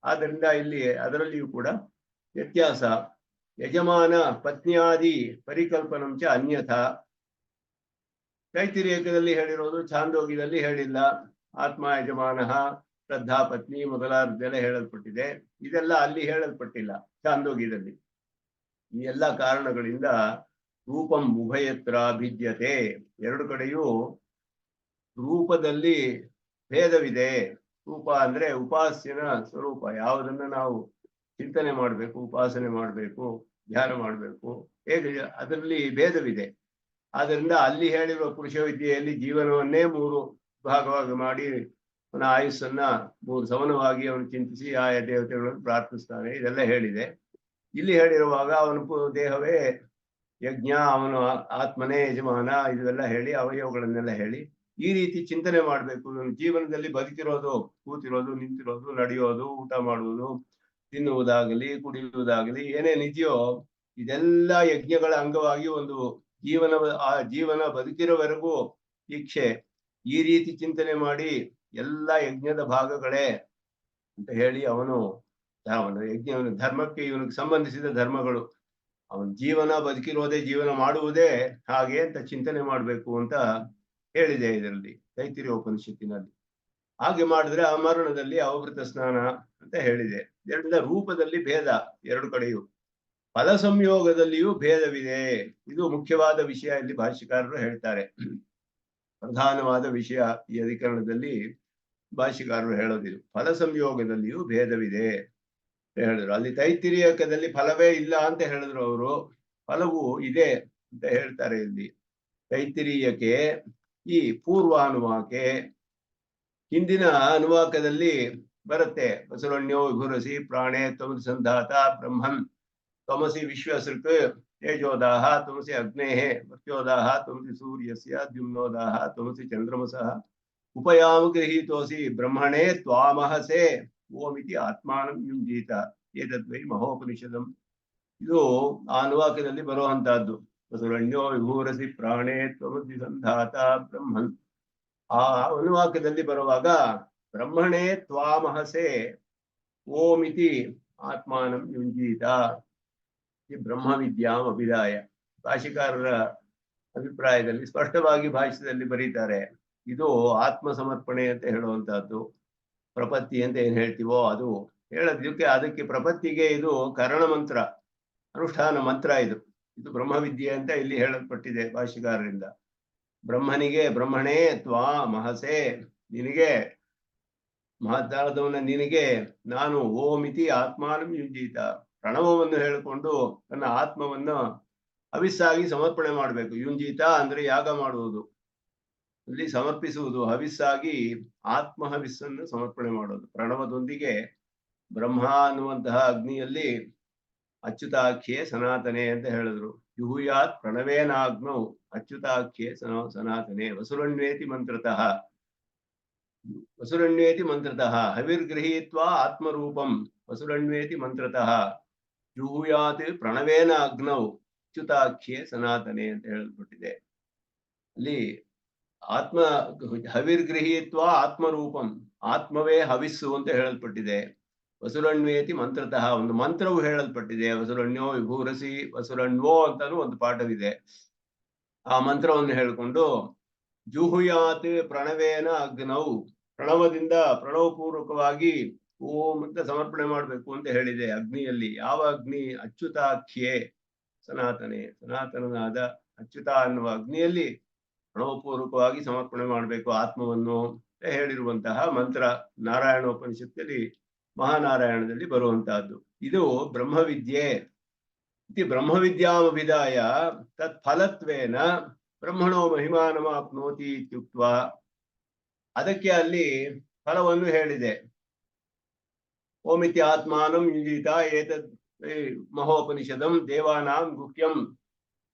ಆದ್ದರಿಂದ ಇಲ್ಲಿ ಅದರಲ್ಲಿಯೂ ಕೂಡ ವ್ಯತ್ಯಾಸ. ಯಜಮಾನ ಪತ್ನಿಯಾದಿ ಪರಿಕಲ್ಪನಂಚ ಅನ್ಯಥಾ. ತೈತ್ತಿರೀಯಕದಲ್ಲಿ ಹೇಳಿರೋದು ಛಾಂದೋಗ್ಯದಲ್ಲಿ ಹೇಳಿಲ್ಲ. ಆತ್ಮ ಯಜಮಾನ, ಶ್ರದ್ಧಾ ಪತ್ನಿ ಮೊದಲಾದೆಲ್ಲ ಹೇಳಲ್ಪಟ್ಟಿದೆ. ಇದೆಲ್ಲ ಅಲ್ಲಿ ಹೇಳಲ್ಪಟ್ಟಿಲ್ಲ ಛಾಂದೋಗ್ಯದಲ್ಲಿ. ಈ ಎಲ್ಲ ಕಾರಣಗಳಿಂದ ರೂಪಂ ಉಭಯತ್ರ ಭಿದ್ಯತೆ. ಎರಡು ಕಡೆಯೂ ರೂಪದಲ್ಲಿ ಭೇದವಿದೆ. ರೂಪ ಅಂದ್ರೆ ಉಪಾಸ್ಯನ ಸ್ವರೂಪ. ಯಾವುದನ್ನ ನಾವು ಚಿಂತನೆ ಮಾಡಬೇಕು, ಉಪಾಸನೆ ಮಾಡಬೇಕು, ಧ್ಯಾನ ಮಾಡಬೇಕು, ಹೇಗೆ ಅದರಲ್ಲಿ ಭೇದವಿದೆ. ಆದ್ದರಿಂದ ಅಲ್ಲಿ ಹೇಳಿರುವ ಪುರುಷ ವಿದ್ಯೆಯಲ್ಲಿ ಜೀವನವನ್ನೇ 3 ಭಾಗವಾಗಿ ಮಾಡಿ ಅವನ ಆಯುಸ್ಸನ್ನ 3 ಸವನವಾಗಿ ಅವನು ಚಿಂತಿಸಿ ಆಯಾ ದೇವತೆಗಳನ್ನು ಪ್ರಾರ್ಥಿಸ್ತಾನೆ. ಇದೆಲ್ಲ ಹೇಳಿದೆ. ಇಲ್ಲಿ ಹೇಳಿರುವಾಗ ಅವನ ದೇಹವೇ ಯಜ್ಞ, ಅವನು ಆತ್ಮನೇ ಯಜಮಾನ, ಇದೆಲ್ಲ ಹೇಳಿ ಅವಯವಗಳನ್ನೆಲ್ಲ ಹೇಳಿ ಈ ರೀತಿ ಚಿಂತನೆ ಮಾಡಬೇಕು. ಜೀವನದಲ್ಲಿ ಬದುಕಿರೋದು, ಕೂತಿರೋದು, ನಿಂತಿರೋದು, ನಡೆಯೋದು, ಊಟ ಮಾಡುವುದು, ತಿನ್ನುವುದಾಗಲಿ, ಕುಡಿಯುವುದಾಗಲಿ ಏನೇನಿದೆಯೋ ಇದೆಲ್ಲ ಯಜ್ಞಗಳ ಅಂಗವಾಗಿ ಒಂದು ಆ ಜೀವನ ಬದುಕಿರೋವರೆಗೂ ದೀಕ್ಷೆ. ಈ ರೀತಿ ಚಿಂತನೆ ಮಾಡಿ ಎಲ್ಲ ಯಜ್ಞದ ಭಾಗಗಳೇ ಅಂತ ಹೇಳಿ ಅವನು ಯಜ್ಞ ಧರ್ಮಕ್ಕೆ ಇವನಿಗೆ ಸಂಬಂಧಿಸಿದ ಧರ್ಮಗಳು. ಅವನ ಜೀವನ ಬದುಕಿರೋದೇ, ಜೀವನ ಮಾಡುವುದೇ ಹಾಗೆ ಅಂತ ಚಿಂತನೆ ಮಾಡಬೇಕು ಅಂತ ಹೇಳಿದೆ ಇದರಲ್ಲಿ ತೈತ್ತಿರೀಯ ಉಪನಿಷತ್ತಿನಲ್ಲಿ. ಹಾಗೆ ಮಾಡಿದ್ರೆ ಆ ಮರಣದಲ್ಲಿ ಅವಭೃತ ಸ್ನಾನ ಅಂತ ಹೇಳಿದೆ. ಎರಡನೇ ರೂಪದಲ್ಲಿ ಭೇದ ಎರಡು ಕಡೆಯೂ. ಫಲ ಸಂಯೋಗದಲ್ಲಿಯೂ ಭೇದವಿದೆ. ಇದು ಮುಖ್ಯವಾದ ವಿಷಯ ಇಲ್ಲಿ ಭಾಷ್ಯಕಾರರು ಹೇಳ್ತಾರೆ. ಪ್ರಧಾನವಾದ ವಿಷಯ ಈ ಅಧಿಕರಣದಲ್ಲಿ ಭಾಷ್ಯಕಾರರು ಹೇಳೋದಿದು. ಫಲ ಸಂಯೋಗದಲ್ಲಿಯೂ ಭೇದವಿದೆ ಹೇಳಿದ್ರು. ಅಲ್ಲಿ ತೈತ್ತಿರೀಯಕದಲ್ಲಿ ಫಲವೇ ಇಲ್ಲ ಅಂತ ಹೇಳಿದ್ರು ಅವರು. ಫಲವು ಇದೆ ಅಂತ ಹೇಳ್ತಾರೆ ಇಲ್ಲಿ. ತೈತ್ತಿರೀಯಕ್ಕೆ ಈ ಪೂರ್ವಾನುವಾಕೆ ಹಿಂದಿನ ಅನುವಾಕದಲ್ಲಿ ಬರುತ್ತೆ. ಬಸವಣ್ಯೋ ವಿಭುರಸಿ ಪ್ರಾಣೇ ತ್ವಮಸಿ ಸಂಧಾತ ಬ್ರಹ್ಮನ್ ತ್ವಮಸಿ ವಿಶ್ವಸೃಕ್ ತೇಜೋದಾಹ ತ್ವಮಸಿ ಅಗ್ನೇಃ ಮರ್ತ್ಯೋದಾಹ ತ್ವಮಸಿ ಸೂರ್ಯಸ್ಯ ದ್ಯುಮ್ನೋದಾಹ ತ್ವಮಸಿ ಚಂದ್ರಮಸಃ ಉಪಯಾಮ ಗೃಹೀತೋಸಿ ಬ್ರಹ್ಮಣೇ ತ್ವಾಮಹಸೆ ಓಮಿತಿ ಆತ್ಮಾನಂ ಯುಂಜೀತ ಏತದ್ವೈ ಮಹೋಪನಿಷದಂ. ಇದು ಆ ಅನುವಾಕದಲ್ಲಿ ಬರುವಂತಹದ್ದು. ಬಸವಣ್ಯೋ ವಿಭೂರಸಿ ಪ್ರಾಣೇ ತ್ವಮಸಿ ಸಂಧಾತ ಬ್ರಹ್ಮನ್. ಆ ಅನುವಾಕದಲ್ಲಿ ಬರುವಾಗ ಬ್ರಹ್ಮಣೇ ತ್ವಾಮಹಸೆ ಓಮಿತಿ ಆತ್ಮಾನಂ ಯುಂಜೀತ. ಈ ಬ್ರಹ್ಮವಿದ್ಯಾಂ ಅಭಿದಾಯ. ಭಾಷಿಕಾರರ ಅಭಿಪ್ರಾಯದಲ್ಲಿ ಸ್ಪಷ್ಟವಾಗಿ ಭಾಷ್ಯದಲ್ಲಿ ಬರೀತಾರೆ. ಇದು ಆತ್ಮ ಸಮರ್ಪಣೆ ಅಂತ ಹೇಳುವಂತಹದ್ದು. ಪ್ರಪತ್ತಿ ಅಂತ ಏನ್ ಹೇಳ್ತೀವೋ ಅದು ಹೇಳೋದಕ್ಕೆ, ಅದಕ್ಕೆ ಪ್ರಪತ್ತಿಗೆ ಇದು ಕರಣ ಮಂತ್ರ, ಅನುಷ್ಠಾನ ಮಂತ್ರ. ಇದು ಬ್ರಹ್ಮವಿದ್ಯೆ ಅಂತ ಇಲ್ಲಿ ಹೇಳಲ್ಪಟ್ಟಿದೆ ಭಾಷಿಕಾರರಿಂದ. ಬ್ರಹ್ಮನಿಗೆ ಬ್ರಹ್ಮಣೇ ತ್ವಾ ಮಹಸೆ, ನಿನಗೆ ಮಹತ್ತಾದವನ ನಿನಗೆ ನಾನು ಓಮಿತಿ ಆತ್ಮಾನಂ ಯುಂಜೀತ. ಪ್ರಣವವನ್ನು ಹೇಳಿಕೊಂಡು ತನ್ನ ಆತ್ಮವನ್ನು ಹವಿಸ್ಸಾಗಿ ಸಮರ್ಪಣೆ ಮಾಡಬೇಕು. ಯುಂಜೀತ ಅಂದ್ರೆ ಯಾಗ ಮಾಡುವುದು, ಅಲ್ಲಿ ಸಮರ್ಪಿಸುವುದು. ಹವಿಸ್ಸಾಗಿ ಆತ್ಮ ಹವಿಸ್ಸನ್ನು ಸಮರ್ಪಣೆ ಮಾಡೋದು. ಪ್ರಣವದೊಂದಿಗೆ ಬ್ರಹ್ಮ ಅನ್ನುವಂತಹ ಅಗ್ನಿಯಲ್ಲಿ ಅಚ್ಯುತಾಖ್ಯೆ ಸನಾತನೆ ಅಂತ ಹೇಳಿದ್ರು. ಜುಹುಯಾತ್ ಪ್ರಣವೇನಾಗ್ನೌ ಅಚ್ಯುತಾಖ್ಯೆ ಸನಾತನೆ ವಸುರಣ್ವೇತಿ ಮಂತ್ರತಃ. ವಸುರಣ್ವೇತಿ ಮಂತ್ರತಃ ಹವಿರ್ಗೃಹೀತ್ವಾ ಆತ್ಮರೂಪಂ ವಸುರಣ್ವೇತಿ ಮಂತ್ರತಃ ಜುಹುಯಾತ್ ಪ್ರಣವೇನ ಅಗ್ನೌ ಅಚ್ಯುತಾಖ್ಯೆ ಸನಾತನೆ ಅಂತ ಹೇಳಲ್ಪಟ್ಟಿದೆ. ಅಲ್ಲಿ ಆತ್ಮ ಹವಿರ್ಗೃಹೀತ್ವ ಆತ್ಮರೂಪಂ, ಆತ್ಮವೇ ಹವಿಸ್ಸು ಅಂತ ಹೇಳಲ್ಪಟ್ಟಿದೆ. ವಸುರಣ್ವೇತಿ ಮಂತ್ರತಃ ಒಂದು ಮಂತ್ರವು ಹೇಳಲ್ಪಟ್ಟಿದೆ. ವಸುರಣ್ಯೋ ವಿಭೂರಸಿ ವಸುರಣ್ವೋ ಅಂತಾನು ಒಂದು ಪಾಠವಿದೆ. ಆ ಮಂತ್ರವನ್ನು ಹೇಳಿಕೊಂಡು ಜುಹುಯಾತ್ ಪ್ರಣವೇನ ಅಗ್ನೌ, ಪ್ರಣವದಿಂದ ಪ್ರಣವಪೂರ್ವಕವಾಗಿ ಓಂ ಅಂತ ಸಮರ್ಪಣೆ ಮಾಡಬೇಕು ಅಂತ ಹೇಳಿದೆ. ಅಗ್ನಿಯಲ್ಲಿ ಯಾವ ಅಗ್ನಿ? ಅಚ್ಯುತಾಖ್ಯೆ ಸನಾತನೆ, ಸನಾತನನಾದ ಅಚ್ಯುತ ಅನ್ನುವ ಅಗ್ನಿಯಲ್ಲಿ ಪ್ರಣವಪೂರ್ವಕವಾಗಿ ಸಮರ್ಪಣೆ ಮಾಡಬೇಕು ಆತ್ಮವನ್ನು ಹೇಳಿರುವಂತಹ ಮಂತ್ರ ನಾರಾಯಣೋಪನಿಷತ್ತಲ್ಲಿ ಮಹಾನಾರಾಯಣದಲ್ಲಿ ಬರುವಂತಹದ್ದು. ಇದು ಬ್ರಹ್ಮವಿದ್ಯೆ. ಇತಿ ಬ್ರಹ್ಮವಿದ್ಯಾಮಭಿಧಾಯ ತತ್ ಫಲತ್ವೇನ ಬ್ರಹ್ಮಣೋ ಮಹಿಮಾನಮಾಪ್ನೋತಿ ಇತ್ಯುಕ್ತ್ವಾ, ಅದಕ್ಕೆ ಅಲ್ಲಿ ಫಲವನ್ನು ಹೇಳಿದೆ. ಓಮಿತಿ ಆತ್ಮಾನಂ ಯುಂಜಿತ ಏತದ್ ಮಹೋಪನಿಷದಂ ದೇವಾನಾಂ ಗುಹ್ಯಂ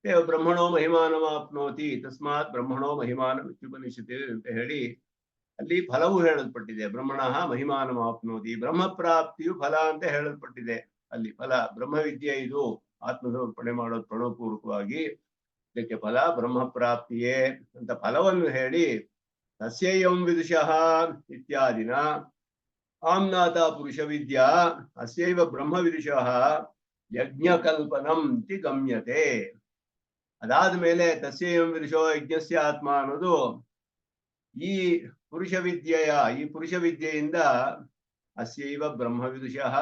ದೇವ ಬ್ರಹ್ಮಣೋ ಮಹಿಮಾನಮಾಪ್ನೋತಿ ತಸ್ಮಾತ್ ಬ್ರಹ್ಮಣೋ ಮಹಿಮಾನಂ ಇತ್ಯುಪನಿಷತ್ ಅಂತ ಹೇಳಿ ಅಲ್ಲಿ ಫಲವು ಹೇಳಲ್ಪಟ್ಟಿದೆ. ಬ್ರಹ್ಮಣಃ ಮಹಿಮಾನಮಾಪ್ನೋತಿ, ಬ್ರಹ್ಮ ಪ್ರಾಪ್ತಿಯು ಫಲ ಅಂತ ಹೇಳಲ್ಪಟ್ಟಿದೆ. ಅಲ್ಲಿ ಫಲ ಬ್ರಹ್ಮವಿದ್ಯೆ, ಇದು ಆತ್ಮಸಮರ್ಪಣೆ ಮಾಡೋದು ಪ್ರಣವಪೂರ್ವಕವಾಗಿ, ಇದಕ್ಕೆ ಫಲ ಬ್ರಹ್ಮ ಪ್ರಾಪ್ತಿಯೇ ಅಂತ ಫಲವನ್ನು ಹೇಳಿ ತಸ್ಯೈಯಂ ವಿದುಷಃ ಇತ್ಯಾದಿನ ಆಮ್ನಾಥ ಪುರುಷ ವಿದ್ಯಾ ಅಸ್ಯೈವ ಬ್ರಹ್ಮ ವಿದುಷಃ ಯಜ್ಞಕಲ್ಪನಂ ಇತಿ ಗಮ್ಯತೆ. ಅದಾದ ಮೇಲೆ ತಸ್ಯೈವಂ ವಿದುಷೋ ಯಜ್ಞಸ್ಯ ಆತ್ಮ ಅನ್ನೋದು ಈ ಪುರುಷ ವಿದ್ಯೆಯಿಂದ ಅಸ್ಯೈವ ಬ್ರಹ್ಮವಿದುಷಃ,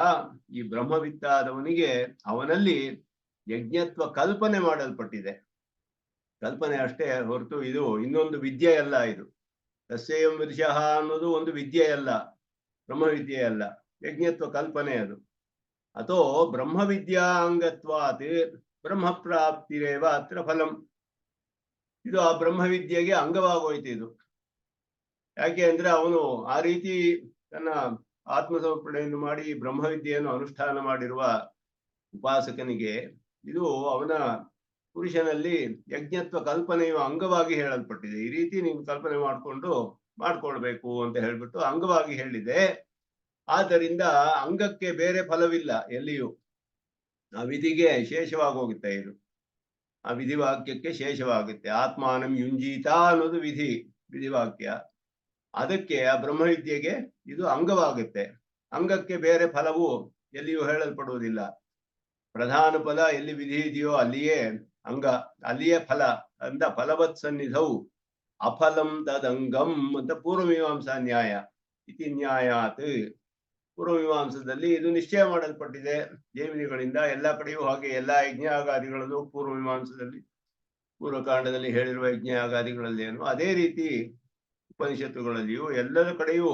ಈ ಬ್ರಹ್ಮವಿತ್ತಾದವನಿಗೆ ಅವನಲ್ಲಿ ಯಜ್ಞತ್ವ ಕಲ್ಪನೆ ಮಾಡಲ್ಪಟ್ಟಿದೆ. ಕಲ್ಪನೆ ಅಷ್ಟೇ ಹೊರತು ಇದು ಇನ್ನೊಂದು ವಿದ್ಯೆ ಅಲ್ಲ. ಇದು ತಸ್ಯೈವಂ ವಿದುಷಃ ಅನ್ನೋದು ಒಂದು ವಿದ್ಯೆ ಅಲ್ಲ, ಬ್ರಹ್ಮವಿದ್ಯೆ ಅಲ್ಲ, ಯಜ್ಞತ್ವ ಕಲ್ಪನೆ ಅದು. ಅಥೋ ಬ್ರಹ್ಮವಿದ್ಯಾ ಅಂಗತ್ವಾತ್ ಬ್ರಹ್ಮ ಪ್ರಾಪ್ತಿರೇವ ಅತ್ರ ಫಲಂ. ಇದು ಆ ಬ್ರಹ್ಮವಿದ್ಯೆಗೆ ಅಂಗವಾಗೋಯ್ತು ಇದು. ಯಾಕೆ ಅಂದ್ರೆ ಅವನು ಆ ರೀತಿ ತನ್ನ ಆತ್ಮಸಮರ್ಪಣೆಯನ್ನು ಮಾಡಿ ಬ್ರಹ್ಮವಿದ್ಯೆಯನ್ನು ಅನುಷ್ಠಾನ ಮಾಡಿರುವ ಉಪಾಸಕನಿಗೆ ಇದು ಅವನ ಪುರುಷನಲ್ಲಿ ಯಜ್ಞತ್ವ ಕಲ್ಪನೆಯು ಅಂಗವಾಗಿ ಹೇಳಲ್ಪಟ್ಟಿದೆ. ಈ ರೀತಿ ನೀನು ಕಲ್ಪನೆ ಮಾಡ್ಕೊಳ್ಬೇಕು ಅಂತ ಹೇಳ್ಬಿಟ್ಟು ಅಂಗವಾಗಿ ಹೇಳಿದೆ. ಆದ್ದರಿಂದ ಅಂಗಕ್ಕೆ ಬೇರೆ ಫಲವಿಲ್ಲ ಎಲ್ಲಿಯೂ. ಆ ವಿಧಿಗೆ ಶೇಷವಾಗಿ ಹೋಗುತ್ತೆ ಇದು, ಆ ವಿಧಿವಾಕ್ಯಕ್ಕೆ ಶೇಷವಾಗುತ್ತೆ. ಆತ್ಮಾನಂ ಯುಂಜೀತ ಅನ್ನೋದು ವಿಧಿವಾಕ್ಯ. ಅದಕ್ಕೆ ಆ ಬ್ರಹ್ಮವಿದ್ಯೆಗೆ ಇದು ಅಂಗವಾಗುತ್ತೆ. ಅಂಗಕ್ಕೆ ಬೇರೆ ಫಲವು ಎಲ್ಲಿಯೂ ಹೇಳಲ್ಪಡುವುದಿಲ್ಲ. ಪ್ರಧಾನ ಫಲ ಎಲ್ಲಿ ವಿಧಿ ಇದೆಯೋ ಅಲ್ಲಿಯೇ ಅಂಗ, ಅಲ್ಲಿಯೇ ಫಲ ಅಂತ ಫಲವತ್ ಸನ್ನಿಧವು ಅಫಲಂ ತದಂಗಂ ಅಂತ ಪೂರ್ವಮೀಮಾಂಸಾ ನ್ಯಾಯ. ಇತಿ ನ್ಯಾಯಾತ್, ಪೂರ್ವಮೀಮಾಂಸದಲ್ಲಿ ಇದು ನಿಶ್ಚಯ ಮಾಡಲ್ಪಟ್ಟಿದೆ ಜೈಮಿನಿಗಳಿಂದ. ಎಲ್ಲ ಕಡೆಯೂ ಹಾಗೆ, ಎಲ್ಲ ಯಜ್ಞಯಾಗಾದಿಗಳಲ್ಲೂ ಪೂರ್ವಮೀಮಾಂಸದಲ್ಲಿ ಪೂರ್ವಕಾಂಡದಲ್ಲಿ ಹೇಳಿರುವ ಯಜ್ಞಯಾಗಾದಿಗಳಲ್ಲಿ ಏನು ಅದೇ ರೀತಿ ಉಪನಿಷತ್ತುಗಳಲ್ಲಿಯೂ ಎಲ್ಲರ ಕಡೆಯೂ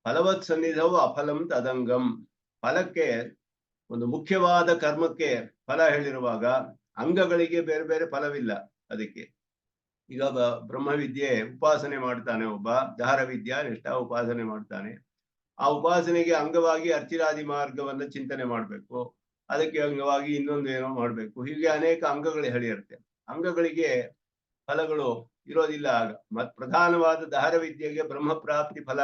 ಫಲವತ್ ಸನ್ನಿಧವು ಅಫಲಂ ತದಂಗಂ. ಫಲಕ್ಕೆ, ಒಂದು ಮುಖ್ಯವಾದ ಕರ್ಮಕ್ಕೆ ಫಲ ಹೇಳಿರುವಾಗ ಅಂಗಗಳಿಗೆ ಬೇರೆ ಬೇರೆ ಫಲವಿಲ್ಲ. ಅದಕ್ಕೆ ಈಗ ಬ್ರಹ್ಮವಿದ್ಯೆ ಉಪಾಸನೆ ಮಾಡ್ತಾನೆ ಒಬ್ಬ, ದಹರ ವಿದ್ಯಾ ನಿಷ್ಠಾ ಉಪಾಸನೆ ಮಾಡ್ತಾನೆ. ಆ ಉಪಾಸನೆಗೆ ಅಂಗವಾಗಿ ಅರ್ಚಿರಾದಿ ಮಾರ್ಗವನ್ನ ಚಿಂತನೆ ಮಾಡಬೇಕು, ಅದಕ್ಕೆ ಅಂಗವಾಗಿ ಇನ್ನೊಂದು ಏನೋ ಮಾಡಬೇಕು. ಹೀಗೆ ಅನೇಕ ಅಂಗಗಳು ಹೇಳಿರುತ್ತೆ. ಅಂಗಗಳಿಗೆ ಫಲಗಳು ಇರೋದಿಲ್ಲ. ಆಗ ಪ್ರಧಾನವಾದ ದಹರ ವಿದ್ಯೆಗೆ ಬ್ರಹ್ಮ ಪ್ರಾಪ್ತಿ ಫಲ,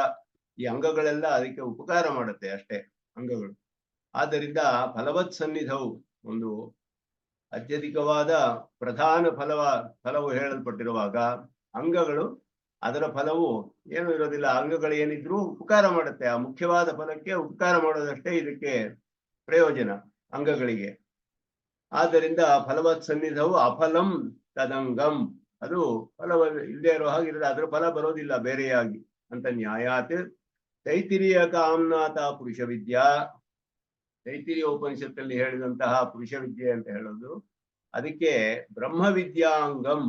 ಈ ಅಂಗಗಳೆಲ್ಲ ಅದಕ್ಕೆ ಉಪಕಾರ ಮಾಡುತ್ತೆ ಅಷ್ಟೇ ಅಂಗಗಳು. ಆದ್ದರಿಂದ ಫಲವತ್ ಸನ್ನಿಧವು, ಒಂದು ಅತ್ಯಧಿಕವಾದ ಪ್ರಧಾನ ಫಲವು ಹೇಳಲ್ಪಟ್ಟಿರುವಾಗ ಅಂಗಗಳು ಅದರ ಫಲವು ಏನು ಇರೋದಿಲ್ಲ. ಅಂಗಗಳು ಏನಿದ್ರು ಉಪಕಾರ ಮಾಡುತ್ತೆ, ಆ ಮುಖ್ಯವಾದ ಫಲಕ್ಕೆ ಉಪಕಾರ ಮಾಡೋದಷ್ಟೇ ಇದಕ್ಕೆ ಪ್ರಯೋಜನ ಅಂಗಗಳಿಗೆ. ಆದ್ದರಿಂದ ಫಲವತ್ ಸನ್ನಿಧವು ಅಫಲಂ ತದಂಗಂ, ಅದು ಫಲವ ಇಲ್ಲದೆ ಇರೋ ಹಾಗಿರಲ್ಲ, ಅದರ ಫಲ ಬರೋದಿಲ್ಲ ಬೇರೆಯಾಗಿ ಅಂತ ನ್ಯಾಯಾತ್. ತೈತಿರಿಯ ಕಾಮ್ನಾಥ ಪುರುಷ ವಿದ್ಯಾ, ತೈತಿರಿಯ ಉಪನಿಷತ್ತಲ್ಲಿ ಹೇಳಿದಂತಹ ಪುರುಷ ವಿದ್ಯೆ ಅಂತ ಹೇಳೋದು, ಅದಕ್ಕೆ ಬ್ರಹ್ಮವಿದ್ಯಾಂಗಂ,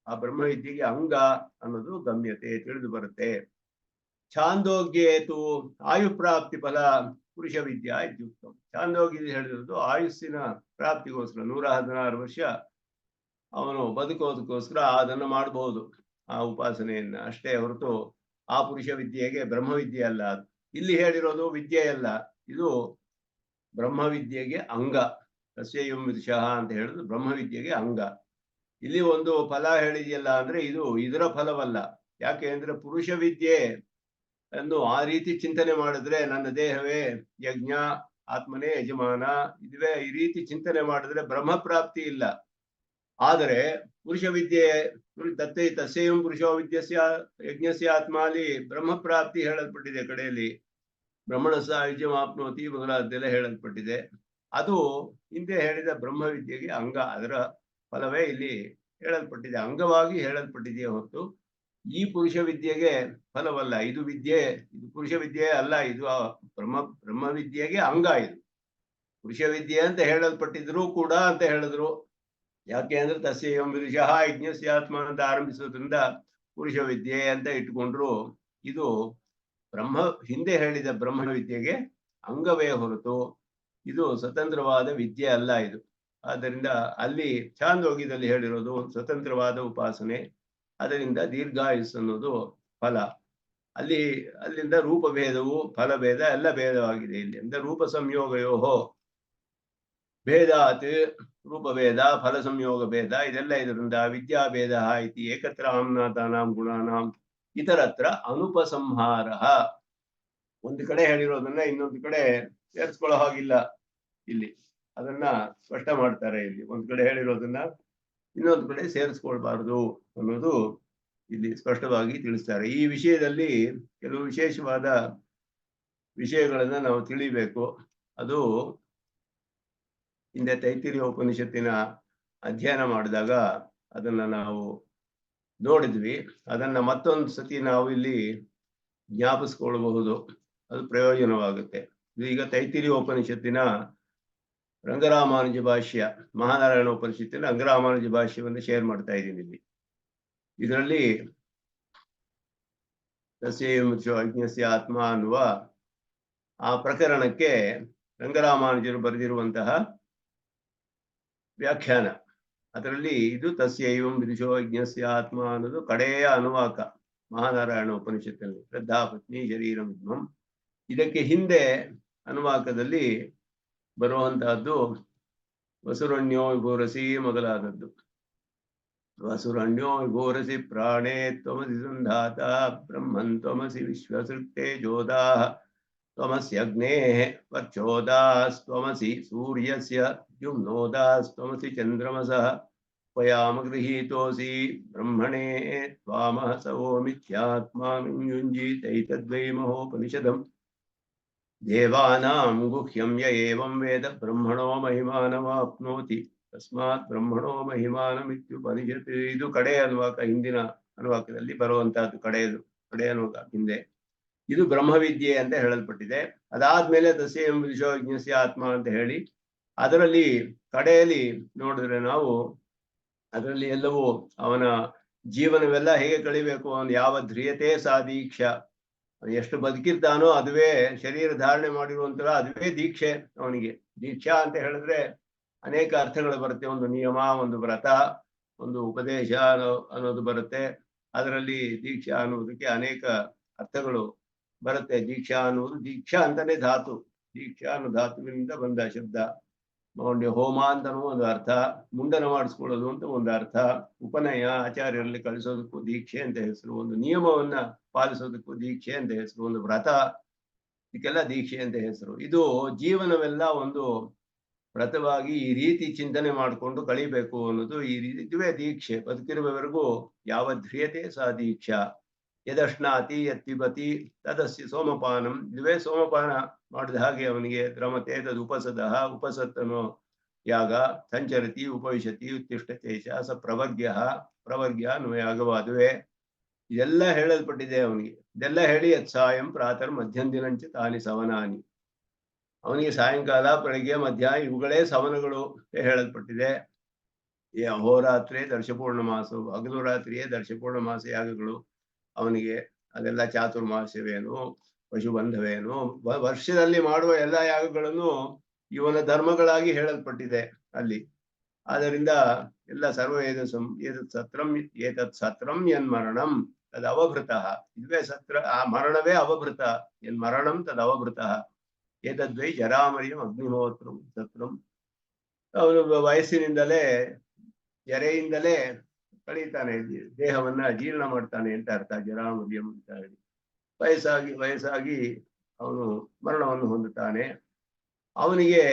ಆ ಬ್ರಹ್ಮವಿದ್ಯೆಗೆ ಅಂಗ ಅನ್ನೋದು ಗಮ್ಯತೆ ತಿಳಿದು ಬರುತ್ತೆ. ಛಾಂದೋಗ್ಯೇತು ಆಯುಪ್ರಾಪ್ತಿ ಫಲ ಪುರುಷ ವಿದ್ಯಾ ಇತ್ಯುಕ್ತಂ. ಛಾಂದೋಗ್ಯ ಹೇಳಿರೋದು ಆಯುಸ್ಸಿನ ಪ್ರಾಪ್ತಿಗೋಸ್ಕರ, 116 ವರ್ಷ ಅವನು ಬದುಕೋದಕ್ಕೋಸ್ಕರ ಅದನ್ನು ಮಾಡಬಹುದು ಆ ಉಪಾಸನೆಯನ್ನ ಅಷ್ಟೇ ಹೊರತು ಆ ಪುರುಷ ವಿದ್ಯೆಗೆ ಬ್ರಹ್ಮವಿದ್ಯೆ ಅಲ್ಲ. ಇಲ್ಲಿ ಹೇಳಿರೋದು ವಿದ್ಯೆ ಅಲ್ಲ, ಇದು ಬ್ರಹ್ಮವಿದ್ಯೆಗೆ ಅಂಗ. ತಸ್ಯೈವಂ ವಿದುಷಃ ಅಂತ ಹೇಳುದು ಬ್ರಹ್ಮವಿದ್ಯೆಗೆ ಅಂಗ. ಇಲ್ಲಿ ಒಂದು ಫಲ ಹೇಳಿದೆಯಲ್ಲ ಅಂದ್ರೆ ಇದು ಇದರ ಫಲವಲ್ಲ. ಯಾಕೆ ಅಂದ್ರೆ ಪುರುಷ ವಿದ್ಯೆ ಅನ್ನು ಆ ರೀತಿ ಚಿಂತನೆ ಮಾಡಿದ್ರೆ ನನ್ನ ದೇಹವೇ ಯಜ್ಞ, ಆತ್ಮನೇ ಯಜಮಾನ, ಇದುವೇ ಈ ರೀತಿ ಚಿಂತನೆ ಮಾಡಿದ್ರೆ ಬ್ರಹ್ಮ ಪ್ರಾಪ್ತಿ ಇಲ್ಲ. ಆದರೆ ಪುರುಷ ವಿದ್ಯೆ ತಸ್ಯೈವಂ ಪುರುಷೋ ವಿದ್ಯಸ್ಯ ಯಜ್ಞಸ್ಯ ಆತ್ಮಾಲಿ ಬ್ರಹ್ಮ ಪ್ರಾಪ್ತಿ ಹೇಳಲ್ಪಟ್ಟಿದೆ. ಕಡೆಯಲ್ಲಿ ಬ್ರಹ್ಮಣ ಸಾಯುಜ್ಯಮಾಪ್ನೋತಿ ಮೊದಲಾದ್ದೆಲ್ಲ ಹೇಳಲ್ಪಟ್ಟಿದೆ. ಅದು ಹಿಂದೆ ಹೇಳಿದ ಬ್ರಹ್ಮವಿದ್ಯೆಗೆ ಅಂಗ, ಅದರ ಫಲವೇ ಇಲ್ಲಿ ಹೇಳಲ್ಪಟ್ಟಿದೆ, ಅಂಗವಾಗಿ ಹೇಳಲ್ಪಟ್ಟಿದೆಯೇ ಹೊರತು ಈ ಪುರುಷ ವಿದ್ಯೆಗೆ ಫಲವಲ್ಲ. ಇದು ಪುರುಷ ವಿದ್ಯೆ ಅಲ್ಲ, ಇದು ಬ್ರಹ್ಮವಿದ್ಯೆಗೆ ಅಂಗ. ಇದು ಪುರುಷ ವಿದ್ಯೆ ಅಂತ ಹೇಳಲ್ಪಟ್ಟಿದ್ರು ಕೂಡ ಅಂತ ಹೇಳಿದ್ರು, ಯಾಕೆ ಅಂದ್ರೆ ತಸ್ಯ ವಿದುಷಃ ಯಜ್ಞಸ್ಯ ಆತ್ಮ ಅಂತ ಆರಂಭಿಸೋದ್ರಿಂದ ಪುರುಷ ವಿದ್ಯೆ ಅಂತ ಇಟ್ಕೊಂಡ್ರು ಇದು ಹಿಂದೆ ಹೇಳಿದ ಬ್ರಹ್ಮ ವಿದ್ಯೆಗೆ ಅಂಗವೇ ಹೊರತು ಇದು ಸ್ವತಂತ್ರವಾದ ವಿದ್ಯೆ ಅಲ್ಲ ಇದು. ಆದ್ದರಿಂದ ಅಲ್ಲಿ ಛಾಂದೋಗ್ಯದಲ್ಲಿ ಹೇಳಿರೋದು ಸ್ವತಂತ್ರವಾದ ಉಪಾಸನೆ, ಅದರಿಂದ ದೀರ್ಘಾಯುಸ್ ಅನ್ನೋದು ಫಲ. ಅಲ್ಲಿಂದ ರೂಪಭೇದವು ಫಲಭೇದ ಎಲ್ಲ ಭೇದವಾಗಿದೆ ಇಲ್ಲಿ. ಅಂದ್ರೆ ರೂಪ ಸಂಯೋಗಯೋಹೋ ಭೇದಾತ್ ರೂಪಭೇದ ಫಲ ಸಂಯೋಗ ಭೇದ ಇದೆಲ್ಲ ಇದರಿಂದ ವಿದ್ಯಾಭೇದ ಇತಿ ಏಕತ್ರ ಆಮ್ನಾತಾನಾಂ ಗುಣಾನಾಂ ಇತರತ್ರ ಅನುಪಸಂಹಾರ. ಒಂದು ಕಡೆ ಹೇಳಿರೋದನ್ನ ಇನ್ನೊಂದು ಕಡೆ ಸೇರಿಸ್ಕೊಳ್ಳೋ ಹಾಗಿಲ್ಲ ಇಲ್ಲಿ, ಅದನ್ನ ಸ್ಪಷ್ಟ ಮಾಡ್ತಾರೆ ಇಲ್ಲಿ. ಒಂದ್ ಕಡೆ ಹೇಳಿರೋದನ್ನ ಇನ್ನೊಂದು ಕಡೆ ಸೇರಿಸ್ಕೊಳ್ಬಾರ್ದು ಅನ್ನೋದು ಇಲ್ಲಿ ಸ್ಪಷ್ಟವಾಗಿ ತಿಳಿಸ್ತಾರೆ. ಈ ವಿಷಯದಲ್ಲಿ ಕೆಲವು ವಿಶೇಷವಾದ ವಿಷಯಗಳನ್ನ ನಾವು ತಿಳಿಬೇಕು. ಅದು ಹಿಂದೆ ತೈತ್ತಿರೀಯ ಉಪನಿಷತ್ತಿನ ಅಧ್ಯಯನ ಮಾಡಿದಾಗ ಅದನ್ನ ನಾವು ನೋಡಿದ್ವಿ. ಅದನ್ನ ಮತ್ತೊಂದು ಸತಿ ನಾವು ಇಲ್ಲಿ ಜ್ಞಾಪಿಸ್ಕೊಳ್ಬಹುದು, ಅದು ಪ್ರಯೋಜನವಾಗುತ್ತೆ. ಈಗ ತೈತ್ತಿರೀಯ ಉಪನಿಷತ್ತಿನ ರಂಗರಾಮಾನುಜ ಭಾಷ್ಯ, ಮಹಾನಾರಾಯಣ ಉಪನಿಷತ್ತಿನ ರಂಗರಾಮಾನುಜ ಭಾಷ್ಯವನ್ನು ಶೇರ್ ಮಾಡ್ತಾ ಇದ್ದೀನಿ ಇಲ್ಲಿ. ಇದರಲ್ಲಿ ಯಜ್ಞಸ್ಯ ಆತ್ಮ ಅನ್ನುವ ಆ ಪ್ರಕರಣಕ್ಕೆ ರಂಗರಾಮಾನುಜರು ಬರೆದಿರುವಂತಹ ವ್ಯಾಖ್ಯಾನ, ಅದರಲ್ಲಿ ಇದು ತಸ್ಯೈವಂ ವಿದುಷೋ ಯಜ್ಞಸ್ಯ ಆತ್ಮ ಅನ್ನೋದು ಕಡೆಯ ಅನುವಾಕ ಮಹಾನಾರಾಯಣ ಉಪನಿಷತ್ತಿನಲ್ಲಿ, ಶ್ರದ್ಧಾ ಪತ್ನಿ ಶರೀರಂ ಇದ್ಮಂ. ಇದಕ್ಕೆ ಹಿಂದೆ ಅನುವಾಕದಲ್ಲಿ ಬರುವಂತಹದ್ದು ವಸುರಣ್ಯೋ ವಿಭೂರಸಿ ಮೊದಲಾದದ್ದು. ವಸುರಣ್ಯೋ ವಿಭೂರಸಿ ಪ್ರಾಣೇ ತ್ವಮಸಿ ಸಂಧಾತ ಬ್ರಹ್ಮನ್ ತ್ವಮಸಿ ವಿಶ್ವಸೃಕ್ತೆ ಜೋದಾಃ ತ್ವಮಸ್ಯಗ್ನೇಃ ವರ್ಚೋದಾಸ್ತ್ವಮಸಿ ಸೂರ್ಯಸ್ಯ ದ್ಯುಮ್ನೋದಾಸ್ತ್ವಮಸಿ ಚಂದ್ರಮಸಃ ತ್ವಯಾಮ ಗೃಹೀತೋಸಿ ಬ್ರಹ್ಮಣೇ ತ್ವಾಮಃ ಸವೋಮಿತ್ಯಾತ್ಮಾ ಯುಂಜೀತೈತದ್ವೈ ಮಹೋಪನಿಷದಂ. ದೇವಾನಾಂ ಗುಹ್ಯಂ ಯ ಏವಂ ವೇದ ಬ್ರಹ್ಮಣೋ ಮಹಿಮಾನಮಾಪ್ನೋತಿ ತಸ್ಮಾತ್ ಬ್ರಹ್ಮಣೋ ಮಹಿಮಾನಮಿತ್ಯುಪನಿಷತ್. ಇದು ಕಡೆ ಅನುವಾಕ, ಹಿಂದಿನ ಅನುವಾಕದಲ್ಲಿ ಬರುವಂತಹದ್ದು ಕಡೆ ಅನುವಾಕ ಹಿಂದೆ. ಇದು ಬ್ರಹ್ಮವಿದ್ಯೆ ಅಂತ ಹೇಳಲ್ಪಟ್ಟಿದೆ. ಅದಾದ್ಮೇಲೆ ತಸ್ಯ ವಿದುಷೋ ಯಜ್ಞಸ್ಯ ಆತ್ಮ ಅಂತ ಹೇಳಿ ಅದರಲ್ಲಿ ಕಡೆಯಲ್ಲಿ ನೋಡಿದ್ರೆ ನಾವು ಅದರಲ್ಲಿ ಎಲ್ಲವೂ ಅವನ ಜೀವನವೆಲ್ಲ ಹೇಗೆ ಕಳಿಬೇಕು, ಅವನು ಯಾವ ಧ್ರಿಯತೆ ಸಾದೀಕ್ಷಾ, ಎಷ್ಟು ಬದುಕಿರ್ತಾನೋ ಅದುವೇ ಶರೀರ ಧಾರಣೆ ಮಾಡಿರುವಂತಹ ಅದುವೇ ದೀಕ್ಷೆ ಅವನಿಗೆ. ದೀಕ್ಷಾ ಅಂತ ಹೇಳಿದ್ರೆ ಅನೇಕ ಅರ್ಥಗಳು ಬರುತ್ತೆ. ಒಂದು ನಿಯಮ, ಒಂದು ವ್ರತ, ಒಂದು ಉಪದೇಶ ಅನ್ನೋದು ಬರುತ್ತೆ. ಅದರಲ್ಲಿ ದೀಕ್ಷಾ ಅನ್ನೋದಕ್ಕೆ ಅನೇಕ ಅರ್ಥಗಳು ಬರುತ್ತೆ. ದೀಕ್ಷಾ ಅನ್ನೋದು ದೀಕ್ಷಾ ಅಂತಾನೆ ಧಾತು, ದೀಕ್ಷಾ ಅನ್ನೋ ಧಾತುವಿನಿಂದ ಬಂದ ಶಬ್ದ. ಹೋಮ ಅಂತನೂ ಒಂದು ಅರ್ಥ, ಮುಂಡನ ಮಾಡಿಸ್ಕೊಳ್ಳೋದು ಅಂತ ಒಂದು ಅರ್ಥ, ಉಪನಯ ಆಚಾರ್ಯರಲ್ಲಿ ಕಳಿಸೋದಕ್ಕೂ ದೀಕ್ಷೆ ಅಂತ ಹೆಸರು, ಒಂದು ನಿಯಮವನ್ನ ಪಾಲಿಸೋದಕ್ಕೂ ದೀಕ್ಷೆ ಅಂತ ಹೆಸರು, ಒಂದು ವ್ರತ, ಇದಕ್ಕೆಲ್ಲ ದೀಕ್ಷೆ ಅಂತ ಹೆಸರು. ಇದು ಜೀವನವೆಲ್ಲ ಒಂದು ವ್ರತವಾಗಿ ಈ ರೀತಿ ಚಿಂತನೆ ಮಾಡಿಕೊಂಡು ಕಳಿಬೇಕು ಅನ್ನೋದು ಇದುವೇ ದೀಕ್ಷೆ. ಬದುಕಿರುವವರೆಗೂ ಯಾವ ಧ್ರಿಯತೆ ಸಾ ದೀಕ್ಷಾ, ಯದಶ್ನಾತಿ ಯತ್ಪಿಬತಿ ತದಸ್ಯ ಸೋಮಪಾನಂ. ಇದುವೇ ಸೋಮಪಾನ ಮಾಡಿದ ಹಾಗೆ ಅವನಿಗೆ ರಮತೆ ತದ್ ಉಪಸದಃ, ಉಪಸತ್ತನೋ ಯಾಗ, ಸಂಚರತಿ ಉಪವಿಶತಿ ಉತ್ತಿಷ್ಠತೆ ಸ ಪ್ರವರ್ಗ್ಯ, ಪ್ರವರ್ಗ್ಯ ಅನ್ನುವ ಯಾಗವಾದುವೆ. ಇದೆಲ್ಲ ಹೇಳಲ್ಪಟ್ಟಿದೆ ಅವನಿಗೆ. ಇದೆಲ್ಲ ಹೇಳಿ ಯತ್ಸಾಯಂ ಪ್ರಾತರ್ ಮಧ್ಯಂದಿನಂಚ ತಾನಿ ಸವನಾನಿ, ಅವನಿಗೆ ಸಾಯಂಕಾಲ ಬೆಳಗ್ಗೆ ಮಧ್ಯಾಹ್ನ ಇವುಗಳೇ ಸವನಗಳು ಹೇಳಲ್ಪಟ್ಟಿದೆ. ಈ ಅಹೋರಾತ್ರಿ ದರ್ಶಪೂರ್ಣ ಮಾಸ, ಹಗಲು ರಾತ್ರಿಯೇ ದರ್ಶಪೂರ್ಣ ಮಾಸ ಯಾಗಗಳು ಅವನಿಗೆ. ಅದೆಲ್ಲ ಚಾತುರ್ಮಾಸ್ಯವೇನು, ಪಶುಬಂಧವೇನು, ವರ್ಷದಲ್ಲಿ ಮಾಡುವ ಎಲ್ಲ ಯಾಗಗಳನ್ನು ಇವನ ಧರ್ಮಗಳಾಗಿ ಹೇಳಲ್ಪಟ್ಟಿದೆ ಅಲ್ಲಿ. ಆದ್ದರಿಂದ ಎಲ್ಲ ಸರ್ವೇದ ಏತತ್ ಸತ್ರಂ ಯನ್ ಮರಣಂ ತದ್ ಅವಭೃತಃ. ಇದುವೇ ಸತ್ರ, ಆ ಮರಣವೇ ಅವಭೃತ. ಯನ್ ಮರಣಂ ತದ್ ಅವಭೃತಃ. ಏತದ್ವೈ ಜರಾಮರಿಯಂ ಅಗ್ನಿಹೋತ್ರಂ ಸತ್ರಂ. ಅವನು ವಯಸ್ಸಿನಿಂದಲೇ ಜರೆಯಿಂದಲೇ ಕಳೀತಾನೆ, ದೇಹವನ್ನ ಜೀರ್ಣ ಮಾಡ್ತಾನೆ ಅಂತ ಅರ್ಥ ಜರಾಮರಿಯಂ ಅಂತ ಹೇಳಿ. ವಯಸ್ಸಾಗಿ ಅವನು ಮರಣವನ್ನು ಹೊಂದುತ್ತಾನೆ. ಅವನಿಗೆ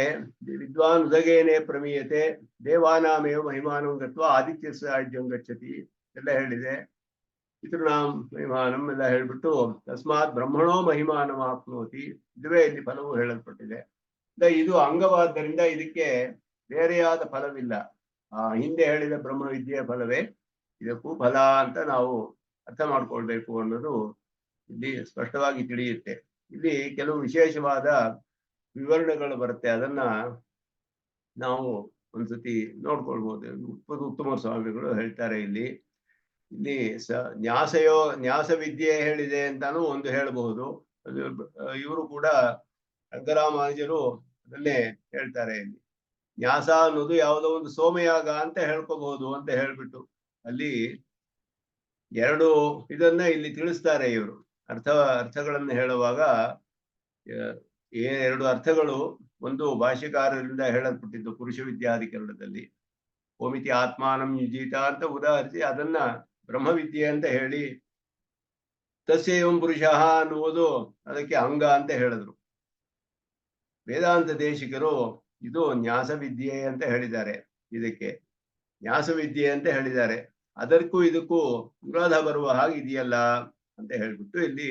ವಿದ್ವಾನ್ ಉದಗೇನೆ ಪ್ರಮೀಯತೆ ದೇವಾನಾಮೇವ ಮಹಿಮಾನಂ ಗತ್ವಾ ಆದಿತ್ಯ ಸಾಯುಜ್ಯಂ ಗಚ್ಚತಿ ಎಲ್ಲ ಹೇಳಿದೆ. ಪಿತೃನಾಂ ಮಹಿಮಾನಂ ಎಲ್ಲ ಹೇಳ್ಬಿಟ್ಟು ತಸ್ಮಾತ್ ಬ್ರಹ್ಮಣೋ ಮಹಿಮಾನಂ ಆಪ್ನೋತಿ, ಇದುವೇ ಇಲ್ಲಿ ಫಲವು ಹೇಳಲ್ಪಟ್ಟಿದೆ. ಇದು ಅಂಗವಾದ್ದರಿಂದ ಇದಕ್ಕೆ ಬೇರೆಯಾದ ಫಲವಿಲ್ಲ. ಹಿಂದೆ ಹೇಳಿದ ಬ್ರಹ್ಮವಿದ್ಯೆಯ ಫಲವೇ ಇದಕ್ಕೂ ಫಲ ಅಂತ ನಾವು ಅರ್ಥ ಮಾಡ್ಕೊಳ್ಬೇಕು ಅನ್ನೋದು ಇಲ್ಲಿ ಸ್ಪಷ್ಟವಾಗಿ ತಿಳಿಯುತ್ತೆ. ಇಲ್ಲಿ ಕೆಲವು ವಿಶೇಷವಾದ ವಿವರಣೆಗಳು ಬರುತ್ತೆ, ಅದನ್ನ ನಾವು ಒಂದ್ಸತಿ ನೋಡ್ಕೊಳ್ಬಹುದು. ಉತ್ತಮ ಸ್ವಾಮಿಗಳು ಹೇಳ್ತಾರೆ ಇಲ್ಲಿ ಇಲ್ಲಿ ನ್ಯಾಸ ವಿದ್ಯೆ ಹೇಳಿದೆ ಅಂತಾನು ಒಂದು ಹೇಳಬಹುದು. ಇವರು ಕೂಡ ರಂಗರಾಮಾನುಜರು ಅದನ್ನೇ ಹೇಳ್ತಾರೆ. ಇಲ್ಲಿ ನ್ಯಾಸ ಅನ್ನೋದು ಯಾವುದೋ ಒಂದು ಸೋಮಯಾಗ ಅಂತ ಹೇಳ್ಕೋಬಹುದು ಅಂತ ಅಲ್ಲಿ ಎರಡು ಇದನ್ನ ಇಲ್ಲಿ ತಿಳಿಸ್ತಾರೆ ಇವರು. ಅರ್ಥಗಳನ್ನು ಹೇಳುವಾಗ ಎರಡು ಅರ್ಥಗಳು. ಒಂದು ಭಾಷ್ಯಕಾರರಿಂದ ಹೇಳಲ್ಪಟ್ಟಿದ್ದು ಪುರುಷ ವಿದ್ಯಾಧಿಕರಣದಲ್ಲಿ ಓಮಿತಿ ಆತ್ಮಾನಂ ಯುಜಿತ ಅಂತ ಉದಾಹರಿಸಿ ಅದನ್ನ ಬ್ರಹ್ಮವಿದ್ಯೆ ಅಂತ ಹೇಳಿ ತಸ್ಯಂ ಪುರುಷ ಅನ್ನುವುದು ಅದಕ್ಕೆ ಅಂಗ ಅಂತ ಹೇಳಿದ್ರು. ವೇದಾಂತ ದೇಶಿಕರು ಇದು ನ್ಯಾಸ ವಿದ್ಯೆ ಅಂತ ಹೇಳಿದ್ದಾರೆ. ಇದಕ್ಕೆ ನ್ಯಾಸ ವಿದ್ಯೆ ಅಂತ ಹೇಳಿದ್ದಾರೆ. ಅದಕ್ಕೂ ಇದಕ್ಕೂ ವಿರೋಧ ಬರುವ ಹಾಗೆ ಇದೆಯಲ್ಲ ಅಂತ ಹೇಳ್ಬಿಟ್ಟು ಇಲ್ಲಿ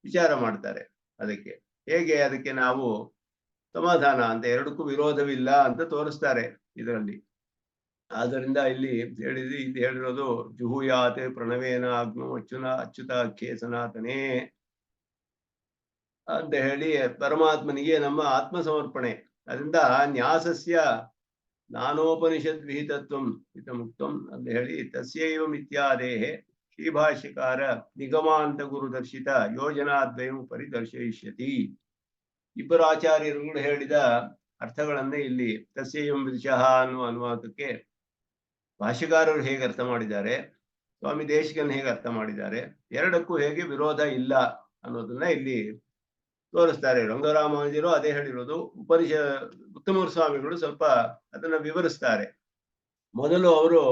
ವಿಚಾರ ಮಾಡ್ತಾರೆ. ಅದಕ್ಕೆ ನಾವು ಸಮಾಧಾನ ಅಂತ ಎರಡಕ್ಕೂ ವಿರೋಧವಿಲ್ಲ ಅಂತ ತೋರಿಸ್ತಾರೆ ಇದರಲ್ಲಿ. ಆದ್ದರಿಂದ ಇಲ್ಲಿ ಹೇಳಿರೋದು ಜುಹುಯಾತೆ ಪ್ರಣವೇನ ಅಗ್ನೋ ಅಚ್ಯುತ ಅಖ್ಯೇ ಸನಾತನೇ ಅಂತ ಹೇಳಿ ಪರಮಾತ್ಮನಿಗೆ ನಮ್ಮ ಆತ್ಮ ಸಮರ್ಪಣೆ. ಅದರಿಂದ ನ್ಯಾಸಸ್ಯ ನಾನೋಪನಿಷದ್ ವಿಹಿತತ್ವಂ ಮುಕ್ತಂ ಅಂತ ಹೇಳಿ ತಸ್ಯೈವ ಮಿಥ್ಯಾದೇಹೆ ಶ್ರೀಭಾಷ್ಯಕಾರ ನಿಗಮಾಂತ ಗುರುದರ್ಶಿತ ಯೋಜನಾದ್ವಯಂ ಪರಿದರ್ಶಯಿಷ್ಯತಿ. ಇಬ್ಬರು ಆಚಾರ್ಯರುಗಳು ಹೇಳಿದ ಅರ್ಥಗಳನ್ನೇ ಇಲ್ಲಿ ತಸ್ಯೈವಂ ವಿದುಷಃ ಅನ್ನುವ ಅನುವಾದಕ್ಕೆ ಭಾಷ್ಯಕಾರರು ಹೇಗೆ ಅರ್ಥ ಮಾಡಿದ್ದಾರೆ, ಸ್ವಾಮಿ ದೇಶಿಕನ್ ಹೇಗೆ ಅರ್ಥ ಮಾಡಿದ್ದಾರೆ, ಎರಡಕ್ಕೂ ಹೇಗೆ ವಿರೋಧ ಇಲ್ಲ ಅನ್ನೋದನ್ನ ಇಲ್ಲಿ ತೋರಿಸ್ತಾರೆ. ರಂಗರಾಮಾನುಜರು ಅದೇ ಹೇಳಿರೋದು. ಉತ್ತಮ ಸ್ವಾಮಿಗಳು ಸ್ವಲ್ಪ ಅದನ್ನ ವಿವರಿಸ್ತಾರೆ. ಮೊದಲು ಅವರು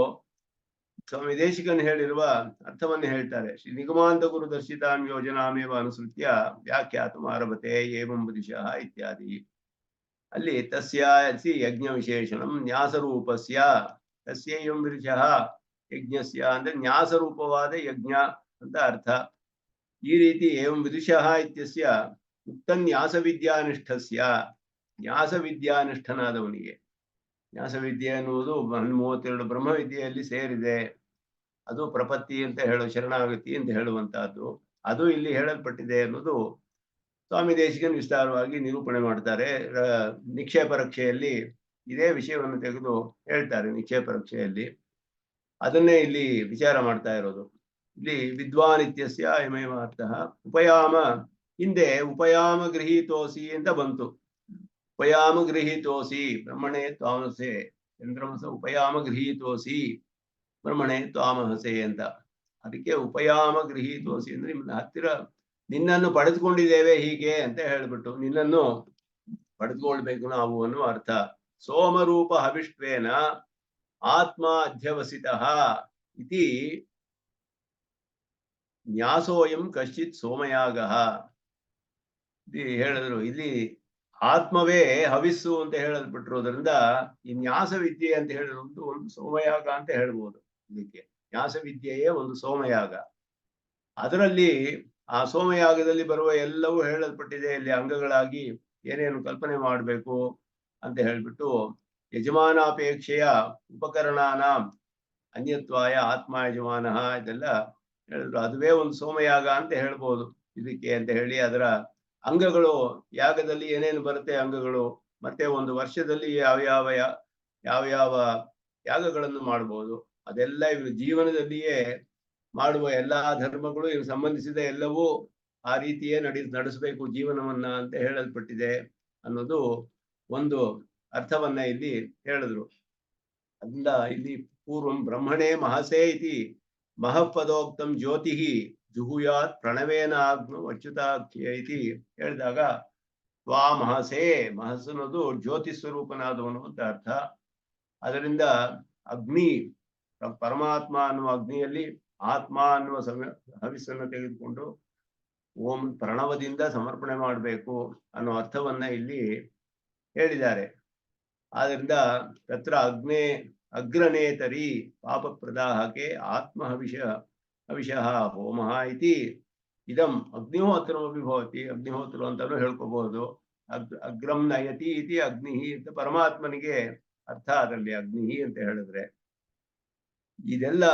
ಸ್ವಾಮಿ ದೇಶಿಕನ್ ಹೇಳಿರುವ ಅರ್ಥವನ್ನು ಹೇಳ್ತಾರೆ. ಶ್ರೀ ನಿಗಮಾಂತ ಗುರು ದರ್ಶಿತಾಂ ಯೋಜನಾಮೇವ ಅನುಸೃತ್ಯ ವ್ಯಾಖ್ಯಾತಂ ಆರಭತೆ ಏವಂ ಬುಧಿಶಃ ಇತ್ಯಾದಿ. ಅಲ್ಲಿ ತಸ್ಯಾಸಿ ಯಜ್ಞ ವಿಶೇಷಣಂ ನ್ಯಾಸರೂಪಸ್ಯ ತಸ್ಯೈವಂ ವಿದುಷಃ ಯಜ್ಞಸ್ಯ ಅಂದ್ರೆ ನ್ಯಾಸರೂಪವಾದ ಯಜ್ಞ ಅಂತ ಅರ್ಥ. ಈ ರೀತಿ ಏವಂ ವಿದುಷಃ ಇತ್ಯಸ್ಯ ಉಕ್ತ ನ್ಯಾಸ ವಿದ್ಯಾನಿಷ್ಠಸ್ಯ ನ್ಯಾಸ ವಿದ್ಯಾನಿಷ್ಠನಾದವನಿಗೆ. ನ್ಯಾಸವಿದ್ಯೆ ಅನ್ನುವುದು 32 ಬ್ರಹ್ಮವಿದ್ಯೆಯಲ್ಲಿ ಸೇರಿದೆ. ಅದು ಪ್ರಪತ್ತಿ ಅಂತ ಶರಣಾಗತಿ ಅಂತ ಹೇಳುವಂತಹದ್ದು. ಅದು ಇಲ್ಲಿ ಹೇಳಲ್ಪಟ್ಟಿದೆ ಅನ್ನೋದು ಸ್ವಾಮಿ ದೇಶಿಕನ್ ವಿಸ್ತಾರವಾಗಿ ನಿರೂಪಣೆ ಮಾಡ್ತಾರೆ. ನಿಕ್ಷೇಪ ರಕ್ಷೆಯಲ್ಲಿ ಇದೇ ವಿಷಯವನ್ನು ತೆಗೆದು ಹೇಳ್ತಾರೆ. ನಿಕ್ಷೇಪ ರಕ್ಷೆಯಲ್ಲಿ ಅದನ್ನೇ ಇಲ್ಲಿ ವಿಚಾರ ಮಾಡ್ತಾ ಇರೋದು. ಇಲ್ಲಿ ವಿದ್ವಾನ್ ಇತ್ಯಸ್ಯ ಅಯಮೇವ ಅರ್ಥಃ. ಉಪಯಾಮ ಹಿಂದೆ ಉಪಯಾಮ ಗೃಹೀತೋಸಿ ಅಂತ ಬಂತು. ಉಪಯಾಮ ಗೃಹೀತೋಸಿ ಬ್ರಹ್ಮಣೇ ತ್ವಾಮಸೆ ಚಂದ್ರಮಸ ಉಪಯಾಮ ಗೃಹೀತೋಸಿ ಬ್ರಹ್ಮಣೇ ತ್ವಾಮಹಸೆ ಅಂತ. ಅದಕ್ಕೆ ಉಪಯಾಮ ಗೃಹೀತೋಸಿ ಅಂದ್ರೆ ನಿಮ್ಮನ್ನ ಹತ್ತಿರ ನಿನ್ನನ್ನು ಪಡೆದುಕೊಂಡಿದ್ದೇವೆ ಹೀಗೆ ಅಂತ ಹೇಳ್ಬಿಟ್ಟು ನಿನ್ನನ್ನು ಪಡೆದುಕೊಳ್ಬೇಕು ನಾವು ಅನ್ನುವ ಅರ್ಥ. ಸೋಮರೂಪ ಹವಿಷ್ಟ್ವೇನ ಆತ್ಮ ಅಧ್ಯವಸಿತಃ ಇತಿ ನ್ಯಾಸೋಯಂ ಕಶ್ಚಿತ್ ಸೋಮಯಾಗಃ ಹೇಳಿದ್ರು. ಇಲ್ಲಿ ಆತ್ಮವೇ ಹವಿಸ್ಸು ಅಂತ ಹೇಳಲ್ಪಟ್ಟಿರೋದ್ರಿಂದ ಈ ನ್ಯಾಸ ವಿದ್ಯೆ ಅಂತ ಹೇಳಿರೋದು ಒಂದು ಸೋಮಯಾಗ ಅಂತ ಹೇಳ್ಬೋದು. ಇದಕ್ಕೆ ನ್ಯಾಸ ವಿದ್ಯೆಯೇ ಒಂದು ಸೋಮಯಾಗ. ಅದರಲ್ಲಿ ಆ ಸೋಮಯಾಗದಲ್ಲಿ ಬರುವ ಎಲ್ಲವೂ ಹೇಳಲ್ಪಟ್ಟಿದೆ. ಇಲ್ಲಿ ಅಂಗಗಳಾಗಿ ಏನೇನು ಕಲ್ಪನೆ ಮಾಡಬೇಕು ಅಂತ ಹೇಳ್ಬಿಟ್ಟು ಯಜಮಾನಾಪೇಕ್ಷೆಯ ಉಪಕರಣಾನ ಅನ್ಯತ್ವಾಯ ಆತ್ಮ ಯಜಮಾನ ಇದೆಲ್ಲ ಹೇಳಿದ್ರು. ಅದುವೇ ಒಂದು ಸೋಮಯಾಗ ಅಂತ ಹೇಳ್ಬೋದು ಇದಕ್ಕೆ ಅಂತ ಹೇಳಿ ಅದರ ಅಂಗಗಳು ಯಾಗದಲ್ಲಿ ಏನೇನು ಬರುತ್ತೆ ಅಂಗಗಳು, ಮತ್ತೆ ಒಂದು ವರ್ಷದಲ್ಲಿ ಯಾವ ಯಾಗಗಳನ್ನು ಮಾಡಬಹುದು ಅದೆಲ್ಲ ಇವರು ಜೀವನದಲ್ಲಿಯೇ ಮಾಡುವ ಎಲ್ಲಾ ಧರ್ಮಗಳು ಇವು ಸಂಬಂಧಿಸಿದ ಎಲ್ಲವೂ ಆ ರೀತಿಯೇ ನಡೆಸಬೇಕು ಜೀವನವನ್ನ ಅಂತ ಹೇಳಲ್ಪಟ್ಟಿದೆ ಅನ್ನೋದು ಒಂದು ಅರ್ಥವನ್ನ ಇಲ್ಲಿ ಹೇಳಿದ್ರು. ಅದರಿಂದ ಇಲ್ಲಿ ಪೂರ್ವಂ ಬ್ರಹ್ಮಣೇ ಮಹಸೇ ಇತಿ ಮಹಪದೋಕ್ತಂ ಜ್ಯೋತಿ ಜುಹುಯಾತ್ ಪ್ರಣವೇನ ಆಗ್ನು ಅಚ್ಯುತಾಖ್ಯ ಇತಿ ಹೇಳಿದಾಗ ಮಹಸೇ ಮಹಸ್ ಅನ್ನೋದು ಜ್ಯೋತಿ ಸ್ವರೂಪನಾದವನು ಅಂತ ಅರ್ಥ. ಅದರಿಂದ ಅಗ್ನಿ ಪರಮಾತ್ಮ ಅನ್ನುವ ಅಗ್ನಿಯಲ್ಲಿ ಆತ್ಮ ಅನ್ನುವ ಹವಿಸ್ಸನ್ನು ತೆಗೆದುಕೊಂಡು ಓಂ ಪ್ರಣವದಿಂದ ಸಮರ್ಪಣೆ ಮಾಡಬೇಕು ಅನ್ನೋ ಅರ್ಥವನ್ನ ಇಲ್ಲಿ ಹೇಳಿದ್ದಾರೆ. ಆದ್ರಿಂದ ತತ್ರ ಅಗ್ರನೇತರಿ ಪಾಪ ಪ್ರದಾಹಕ್ಕೆ ಆತ್ಮ ಹವಿಷಃ ಹೋಮಃ ಇತಿ ಇದಂ ಅಗ್ನಿಹೋತ್ರಮಪಿ ಭವತಿ. ಅಗ್ನಿಹೋತ್ರ ಅಂತಾನು ಹೇಳ್ಕೋಬಹುದು. ಅಗ್ರಂ ನಯತಿ ಇತಿ ಅಗ್ನಿ ಅಂತ ಪರಮಾತ್ಮನಿಗೆ ಅರ್ಥ ಅದರಲ್ಲಿ ಅಗ್ನಿ ಅಂತ ಹೇಳಿದ್ರೆ. ಇದೆಲ್ಲ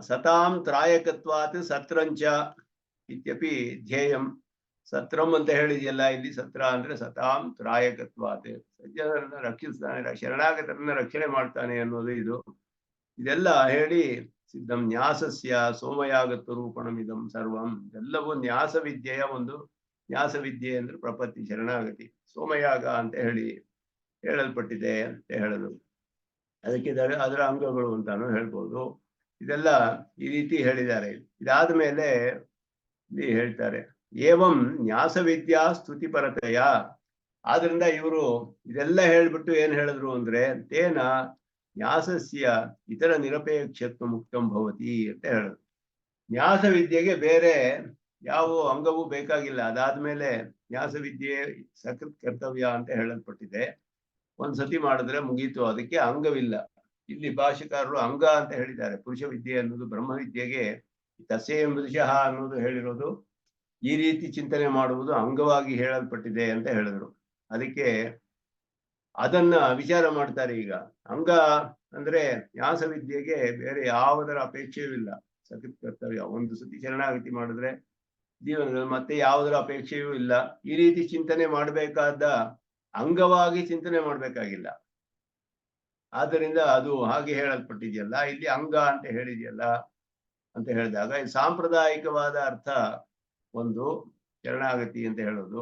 ಸತಾಂ ತ್ರಾಯಕತ್ವಾತ್ ಸತ್ರಂಚ ಇತ್ಯಪಿ ಧ್ಯೇಯಂ ಸತ್ರಂ ಅಂತ ಹೇಳಿದೆಯಲ್ಲ, ಇಲ್ಲಿ ಸತ್ರ ಅಂದ್ರೆ ಸತಾಂ ತ್ರಾಯಕತ್ವಾತೆ, ಸಜ್ಜನರನ್ನ ರಕ್ಷಿಸ್ತಾನೆ, ಶರಣಾಗತರನ್ನ ರಕ್ಷಣೆ ಮಾಡ್ತಾನೆ ಅನ್ನೋದು ಇದು. ಇದೆಲ್ಲ ಹೇಳಿ ಸಿದ್ಧಂ ನ್ಯಾಸಸ್ಯ ಸೋಮಯಾಗತ್ವ ರೂಪಣಮಿದಂ ಸರ್ವಂ, ಎಲ್ಲವೂ ನ್ಯಾಸ ವಿದ್ಯೆಯ ಒಂದು, ನ್ಯಾಸ ವಿದ್ಯೆ ಅಂದ್ರೆ ಪ್ರಪತ್ತಿ ಶರಣಾಗತಿ, ಸೋಮಯಾಗ ಅಂತ ಹೇಳಲ್ಪಟ್ಟಿದೆ ಅಂತ ಹೇಳಲು, ಅದಕ್ಕೆ ಅದರ ಅಂಗಗಳು ಅಂತಾನು ಹೇಳ್ಬೋದು. ಇದೆಲ್ಲ ಈ ರೀತಿ ಹೇಳಿದ್ದಾರೆ. ಇದಾದ ಮೇಲೆ ಇಲ್ಲಿ ಹೇಳ್ತಾರೆ ಏವಂ ನ್ಯಾಸ ವಿದ್ಯಾ ಸ್ತುತಿ ಪರತೆಯ, ಆದ್ರಿಂದ ಇವರು ಇದೆಲ್ಲ ಹೇಳ್ಬಿಟ್ಟು ಏನ್ ಹೇಳಿದ್ರು ಅಂದ್ರೆ ತೇನ ನ್ಯಾಸಸ್ಯ ಇತರ ನಿರಪೇಕ್ಷತ್ವ ಮುಕ್ತಂ ಭವತಿ ಅಂತ ಹೇಳಿದ್ರು. ನ್ಯಾಸ ವಿದ್ಯೆಗೆ ಬೇರೆ ಯಾವ ಅಂಗವೂ ಬೇಕಾಗಿಲ್ಲ. ಅದಾದ್ಮೇಲೆ ನ್ಯಾಸ ವಿದ್ಯೆ ಸಕೃತ್ ಕರ್ತವ್ಯ ಅಂತ ಹೇಳಲ್ಪಟ್ಟಿದೆ. ಒಂದ್ಸತಿ ಮಾಡಿದ್ರೆ ಮುಗೀತು, ಅದಕ್ಕೆ ಅಂಗವಿಲ್ಲ. ಇಲ್ಲಿ ಭಾಷೆಕಾರರು ಅಂಗ ಅಂತ ಹೇಳಿದ್ದಾರೆ. ಪುರುಷ ವಿದ್ಯೆ ಅನ್ನೋದು ಬ್ರಹ್ಮವಿದ್ಯೆಗೆ ತಸ್ಯೇಂ ಪುರುಷಃ ಅನ್ನೋದು ಹೇಳಿರೋದು ಈ ರೀತಿ ಚಿಂತನೆ ಮಾಡುವುದು ಅಂಗವಾಗಿ ಹೇಳಲ್ಪಟ್ಟಿದೆ ಅಂತ ಹೇಳಿದ್ರು. ಅದಕ್ಕೆ ಅದನ್ನ ವಿಚಾರ ಮಾಡ್ತಾರೆ. ಈಗ ಅಂಗ ಅಂದ್ರೆ ನ್ಯಾಸ ವಿದ್ಯೆಗೆ ಬೇರೆ ಯಾವುದರ ಅಪೇಕ್ಷೆಯೂ ಇಲ್ಲ. ಸಕೃತ್ ಕರ್ತವ್ಯ, ಒಂದು ಸತಿ ಶರಣಾಗತಿ ಮಾಡಿದ್ರೆ ಜೀವನದಲ್ಲಿ ಮತ್ತೆ ಯಾವುದರ ಅಪೇಕ್ಷೆಯೂ ಇಲ್ಲ. ಈ ರೀತಿ ಚಿಂತನೆ ಮಾಡಬೇಕಾದ ಅಂಗವಾಗಿ ಚಿಂತನೆ ಮಾಡ್ಬೇಕಾಗಿಲ್ಲ. ಆದ್ದರಿಂದ ಅದು ಹಾಗೆ ಹೇಳಲ್ಪಟ್ಟಿದೆಯಲ್ಲ, ಇಲ್ಲಿ ಅಂಗ ಅಂತ ಹೇಳಿದೆಯಲ್ಲ ಅಂತ ಹೇಳಿದಾಗ ಈ ಸಾಂಪ್ರದಾಯಿಕವಾದ ಅರ್ಥ ಒಂದು ಶರಣಾಗತಿ ಅಂತ ಹೇಳೋದು.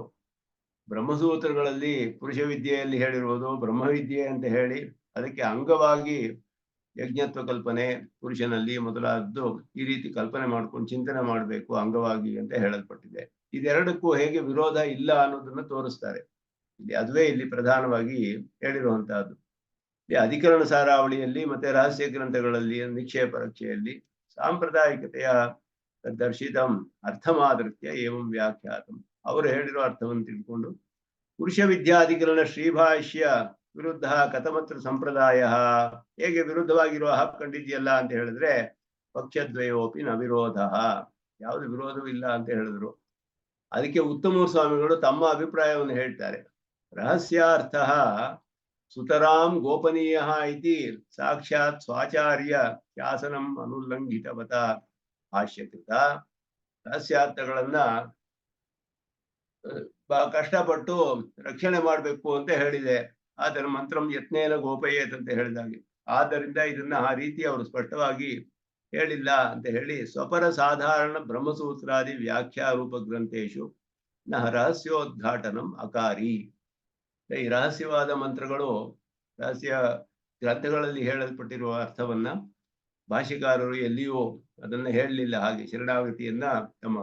ಬ್ರಹ್ಮಸೂತ್ರಗಳಲ್ಲಿ ಪುರುಷ ವಿದ್ಯೆಯಲ್ಲಿ ಹೇಳಿರುವುದು ಬ್ರಹ್ಮವಿದ್ಯೆ ಅಂತ ಹೇಳಿ ಅದಕ್ಕೆ ಅಂಗವಾಗಿ ಯಜ್ಞತ್ವ ಕಲ್ಪನೆ ಪುರುಷನಲ್ಲಿ ಮೊದಲಾದ್ದು ಈ ರೀತಿ ಕಲ್ಪನೆ ಮಾಡ್ಕೊಂಡು ಚಿಂತನೆ ಮಾಡಬೇಕು ಅಂಗವಾಗಿ ಅಂತ ಹೇಳಲ್ಪಟ್ಟಿದೆ. ಇದೆರಡಕ್ಕೂ ಹೇಗೆ ವಿರೋಧ ಇಲ್ಲ ಅನ್ನೋದನ್ನ ತೋರಿಸ್ತಾರೆ ಇಲ್ಲಿ. ಅದುವೇ ಇಲ್ಲಿ ಪ್ರಧಾನವಾಗಿ ಹೇಳಿರುವಂತಹದ್ದು. ಈ ಅಧಿಕರಣ ಸಾರಾವಳಿಯಲ್ಲಿ ಮತ್ತೆ ರಹಸ್ಯ ಗ್ರಂಥಗಳಲ್ಲಿ ನಿಕ್ಷೇಪ ರಕ್ಷೆಯಲ್ಲಿ ಸಾಂಪ್ರದಾಯಿಕತೆಯ ದರ್ಶಿತಂ ಅರ್ಥಮಾದೃತ್ಯ ಏವಂ ವ್ಯಾಖ್ಯಾತಂ, ಅವರು ಹೇಳಿರೋ ಅರ್ಥವನ್ನು ತಿಳ್ಕೊಂಡು ಪುರುಷ ವಿದ್ಯಾಧಿಕರಣ ಶ್ರೀಭಾಷ್ಯ ವಿರುದ್ಧ ಕಥಮತ್ರ ಸಂಪ್ರದಾಯ, ಹೇಗೆ ವಿರುದ್ಧವಾಗಿರುವ ಹಾಕೊಂಡಿದೆಯಲ್ಲ ಅಂತ ಹೇಳಿದ್ರೆ ಪಕ್ಷದ್ವಯೋಪಿ ನ ವಿರೋಧ, ಯಾವುದು ವಿರೋಧವೂ ಇಲ್ಲ ಅಂತ ಹೇಳಿದ್ರು. ಅದಕ್ಕೆ ಉತ್ತಮ ಸ್ವಾಮಿಗಳು ತಮ್ಮ ಅಭಿಪ್ರಾಯವನ್ನು ಹೇಳ್ತಾರೆ. ರಹಸ್ಯಾರ್ಥ ಸುತರಾಂ ಗೋಪನೀಯ ಇತಿ ಸಾಕ್ಷಾತ್ ಸ್ವಾಚಾರ್ಯ ಶಾಸನಂ ಅನುಲ್ಲಂಘಿತವತ ಭಾಷ್ಯಕೃತ. ರಹಸ್ಯಾರ್ಥಗಳನ್ನ ಕಷ್ಟಪಟ್ಟು ರಕ್ಷಣೆ ಮಾಡಬೇಕು ಅಂತ ಹೇಳಿದೆ. ಆದರೆ ಮಂತ್ರಂ ಯತ್ನೇನ ಗೋಪಯೇತ್ ಅಂತ ಹೇಳಿದಾಗೆ, ಆದ್ದರಿಂದ ಇದನ್ನ ಆ ರೀತಿ ಅವರು ಸ್ಪಷ್ಟವಾಗಿ ಹೇಳಿಲ್ಲ ಅಂತ ಹೇಳಿ ಸ್ವಪರ ಸಾಧಾರಣ ಬ್ರಹ್ಮಸೂತ್ರಾದಿ ವ್ಯಾಖ್ಯಾರೂಪ ಗ್ರಂಥೇಶು ನ ರಹಸ್ಯೋದ್ಘಾಟನಂ ಅಕಾರಿ. ಈ ರಹಸ್ಯವಾದ ಮಂತ್ರಗಳು ರಹಸ್ಯ ಗ್ರಂಥಗಳಲ್ಲಿ ಹೇಳಲ್ಪಟ್ಟಿರುವ ಅರ್ಥವನ್ನ ಭಾಷೆಕಾರರು ಎಲ್ಲಿಯೂ ಅದನ್ನ ಹೇಳಲಿಲ್ಲ. ಹಾಗೆ ಶರಣಾಗತಿಯನ್ನ ತಮ್ಮ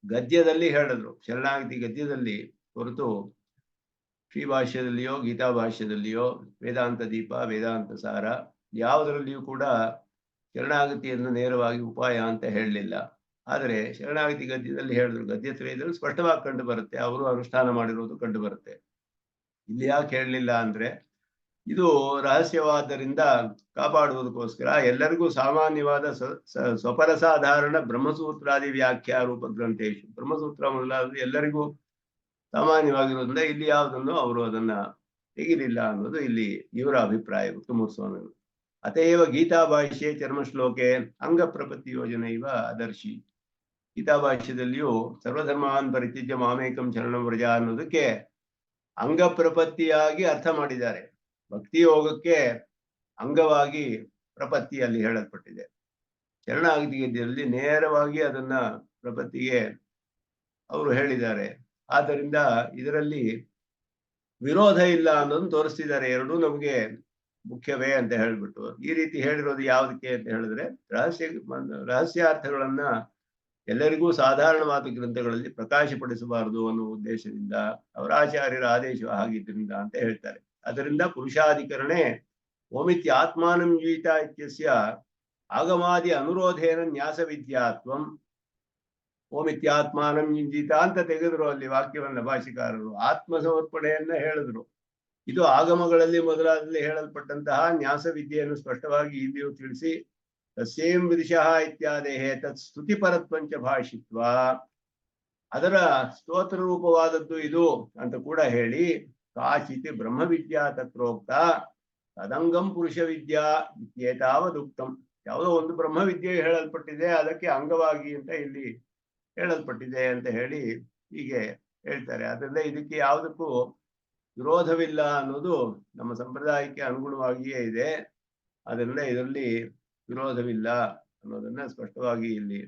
ಗದ್ಯದಲ್ಲಿ ಹೇಳಿದ್ರು, ಶರಣಾಗತಿ ಗದ್ಯದಲ್ಲಿ ಹೊರತು ಶ್ರೀಭಾಷ್ಯದಲ್ಲಿಯೋ ಗೀತಾ ಭಾಷ್ಯದಲ್ಲಿಯೋ ವೇದಾಂತ ದೀಪ ವೇದಾಂತ ಸಾರ ಯಾವುದರಲ್ಲಿಯೂ ಕೂಡ ಶರಣಾಗತಿಯನ್ನು ನೇರವಾಗಿ ಉಪಾಯ ಅಂತ ಹೇಳಲಿಲ್ಲ. ಆದರೆ ಶರಣಾಗತಿ ಗದ್ಯದಲ್ಲಿ ಹೇಳಿದ್ರು, ಗದ್ಯತ್ರಯದಲ್ಲಿ ಸ್ಪಷ್ಟವಾಗಿ ಕಂಡು ಬರುತ್ತೆ, ಅವರು ಅನುಷ್ಠಾನ ಮಾಡಿರೋದು ಕಂಡು ಬರುತ್ತೆ. ಇಲ್ಲಿ ಯಾಕೆ ಹೇಳಲಿಲ್ಲ ಅಂದ್ರೆ ಇದು ರಹಸ್ಯವಾದ್ದರಿಂದ ಕಾಪಾಡುವುದಕ್ಕೋಸ್ಕರ ಎಲ್ಲರಿಗೂ ಸಾಮಾನ್ಯವಾದ ಸ್ವಪರ ಸಾಧಾರಣ ಬ್ರಹ್ಮಸೂತ್ರಾದಿ ವ್ಯಾಖ್ಯಾ ರೂಪ ಗ್ರಂಥೇಶು, ಬ್ರಹ್ಮಸೂತ್ರ ಮೊದಲಾದ ಎಲ್ಲರಿಗೂ ಸಾಮಾನ್ಯವಾಗಿರೋದ್ರಿಂದ ಇಲ್ಲಿ ಯಾವುದನ್ನು ಅವರು ಅದನ್ನ ತೆಗಿಲಿಲ್ಲ ಅನ್ನೋದು ಇಲ್ಲಿ ಇವರ ಅಭಿಪ್ರಾಯ ಉತ್ತಮ ಸ್ವಾಮಿಗಳು. ಅತೇವ ಗೀತಾ ಭಾಷ್ಯೆ ಚರ್ಮ ಶ್ಲೋಕೆ ಅಂಗ ಪ್ರಪತ್ತಿ ಯೋಜನೆ ಇವ ಅದರ್ಶಿ. ಗೀತಾ ಭಾಷ್ಯದಲ್ಲಿಯೂ ಸರ್ವಧರ್ಮಾನ್ ಪರಿತ್ಯಜ್ಯ ಮಾಮೇಕಂ ಶರಣಂ ವ್ರಜ ಅನ್ನೋದಕ್ಕೆ ಅಂಗ ಪ್ರಪತ್ತಿಯಾಗಿ ಅರ್ಥ ಮಾಡಿದ್ದಾರೆ. ಭಕ್ತಿ ಯೋಗಕ್ಕೆ ಅಂಗವಾಗಿ ಪ್ರಪತ್ತಿಯಲ್ಲಿ ಹೇಳಲ್ಪಟ್ಟಿದೆ. ಶರಣಾಗತಿ ಗದ್ಯದಲ್ಲಿ ನೇರವಾಗಿ ಅದನ್ನ ಪ್ರಪತ್ತಿಗೆ ಅವರು ಹೇಳಿದ್ದಾರೆ. ಆದ್ದರಿಂದ ಇದರಲ್ಲಿ ವಿರೋಧ ಇಲ್ಲ ಅನ್ನೋದನ್ನು ತೋರಿಸ್ತಿದ್ದಾರೆ. ಎರಡೂ ನಮಗೆ ಮುಖ್ಯವೇ ಅಂತ ಹೇಳ್ಬಿಟ್ಟು ಈ ರೀತಿ ಹೇಳಿರೋದು ಯಾವುದಕ್ಕೆ ಅಂತ ಹೇಳಿದ್ರೆ ರಹಸ್ಯಾರ್ಥಗಳನ್ನ ಎಲ್ಲರಿಗೂ ಸಾಧಾರಣವಾದ ಗ್ರಂಥಗಳಲ್ಲಿ ಪ್ರಕಾಶಪಡಿಸಬಾರದು ಅನ್ನೋ ಉದ್ದೇಶದಿಂದ ಅವರ ಆಚಾರ್ಯರ ಆದೇಶ ಆಗಿದ್ದರಿಂದ ಅಂತ ಹೇಳ್ತಾರೆ. ಅದರಿಂದ ಪುರುಷಾಧಿಕರಣೆ ಓಮಿತ್ಯ ಆತ್ಮಾನಂ ಜೀತ ಇತ್ಯಸ್ಯ ಆಗಮಾದಿ ಅನುರೋಧೇನ ನ್ಯಾಸ ವಿದ್ಯಾತ್ವಂ, ಓಮಿತ್ಯಾತ್ಮಾನಂ ಇಂಜಿತ ಅಂತ ತೆಗೆದ್ರು ಅಲ್ಲಿ ವಾಕ್ಯವನ್ನ ಭಾಷಿಕಾರರು. ಆತ್ಮ ಸಮರ್ಪಣೆಯನ್ನ ಹೇಳಿದ್ರು. ಇದು ಆಗಮಗಳಲ್ಲಿ ಮೊದಲಾದಲ್ಲಿ ಹೇಳಲ್ಪಟ್ಟಂತಹ ನ್ಯಾಸ ವಿದ್ಯೆಯನ್ನು ಸ್ಪಷ್ಟವಾಗಿ ಇಲ್ಲಿಯೂ ತಿಳಿಸಿ ತಸ್ಯೇಂ ವಿದುಷಃ ಇತ್ಯಾದೇಹೇ ತತ್ ಸ್ತುತಿ ಪರತ್ವಂಚ ಭಾಷಿತ್ವ, ಅದರ ಸ್ತೋತ್ರ ರೂಪವಾದದ್ದು ಇದು ಅಂತ ಕೂಡ ಹೇಳಿ ಕಾಚಿತ್ ಬ್ರಹ್ಮವಿದ್ಯಾ ತತ್ರೋಕ್ತ ತದಂಗಂ ಪುರುಷ ವಿದ್ಯಾ ಇತ್ಯೇತಾವದುಕ್ತಂ, ಯಾವುದೋ ಒಂದು ಬ್ರಹ್ಮವಿದ್ಯೆ ಹೇಳಲ್ಪಟ್ಟಿದೆ ಅದಕ್ಕೆ ಅಂಗವಾಗಿ ಅಂತ ಇಲ್ಲಿ ಹೇಳಲ್ಪಟ್ಟಿದೆ ಅಂತ ಹೇಳಿ ಹೀಗೆ ಹೇಳ್ತಾರೆ. ಅದರಿಂದ ಇದಕ್ಕೆ ಯಾವುದಕ್ಕೂ ವಿರೋಧವಿಲ್ಲ ಅನ್ನೋದು ನಮ್ಮ ಸಂಪ್ರದಾಯಕ್ಕೆ ಅನುಗುಣವಾಗಿಯೇ ಇದೆ. ಅದರಿಂದ ಇದರಲ್ಲಿ ವಿರೋಧವಿಲ್ಲ ಅನ್ನೋದನ್ನ ಸ್ಪಷ್ಟವಾಗಿ ಇಲ್ಲಿ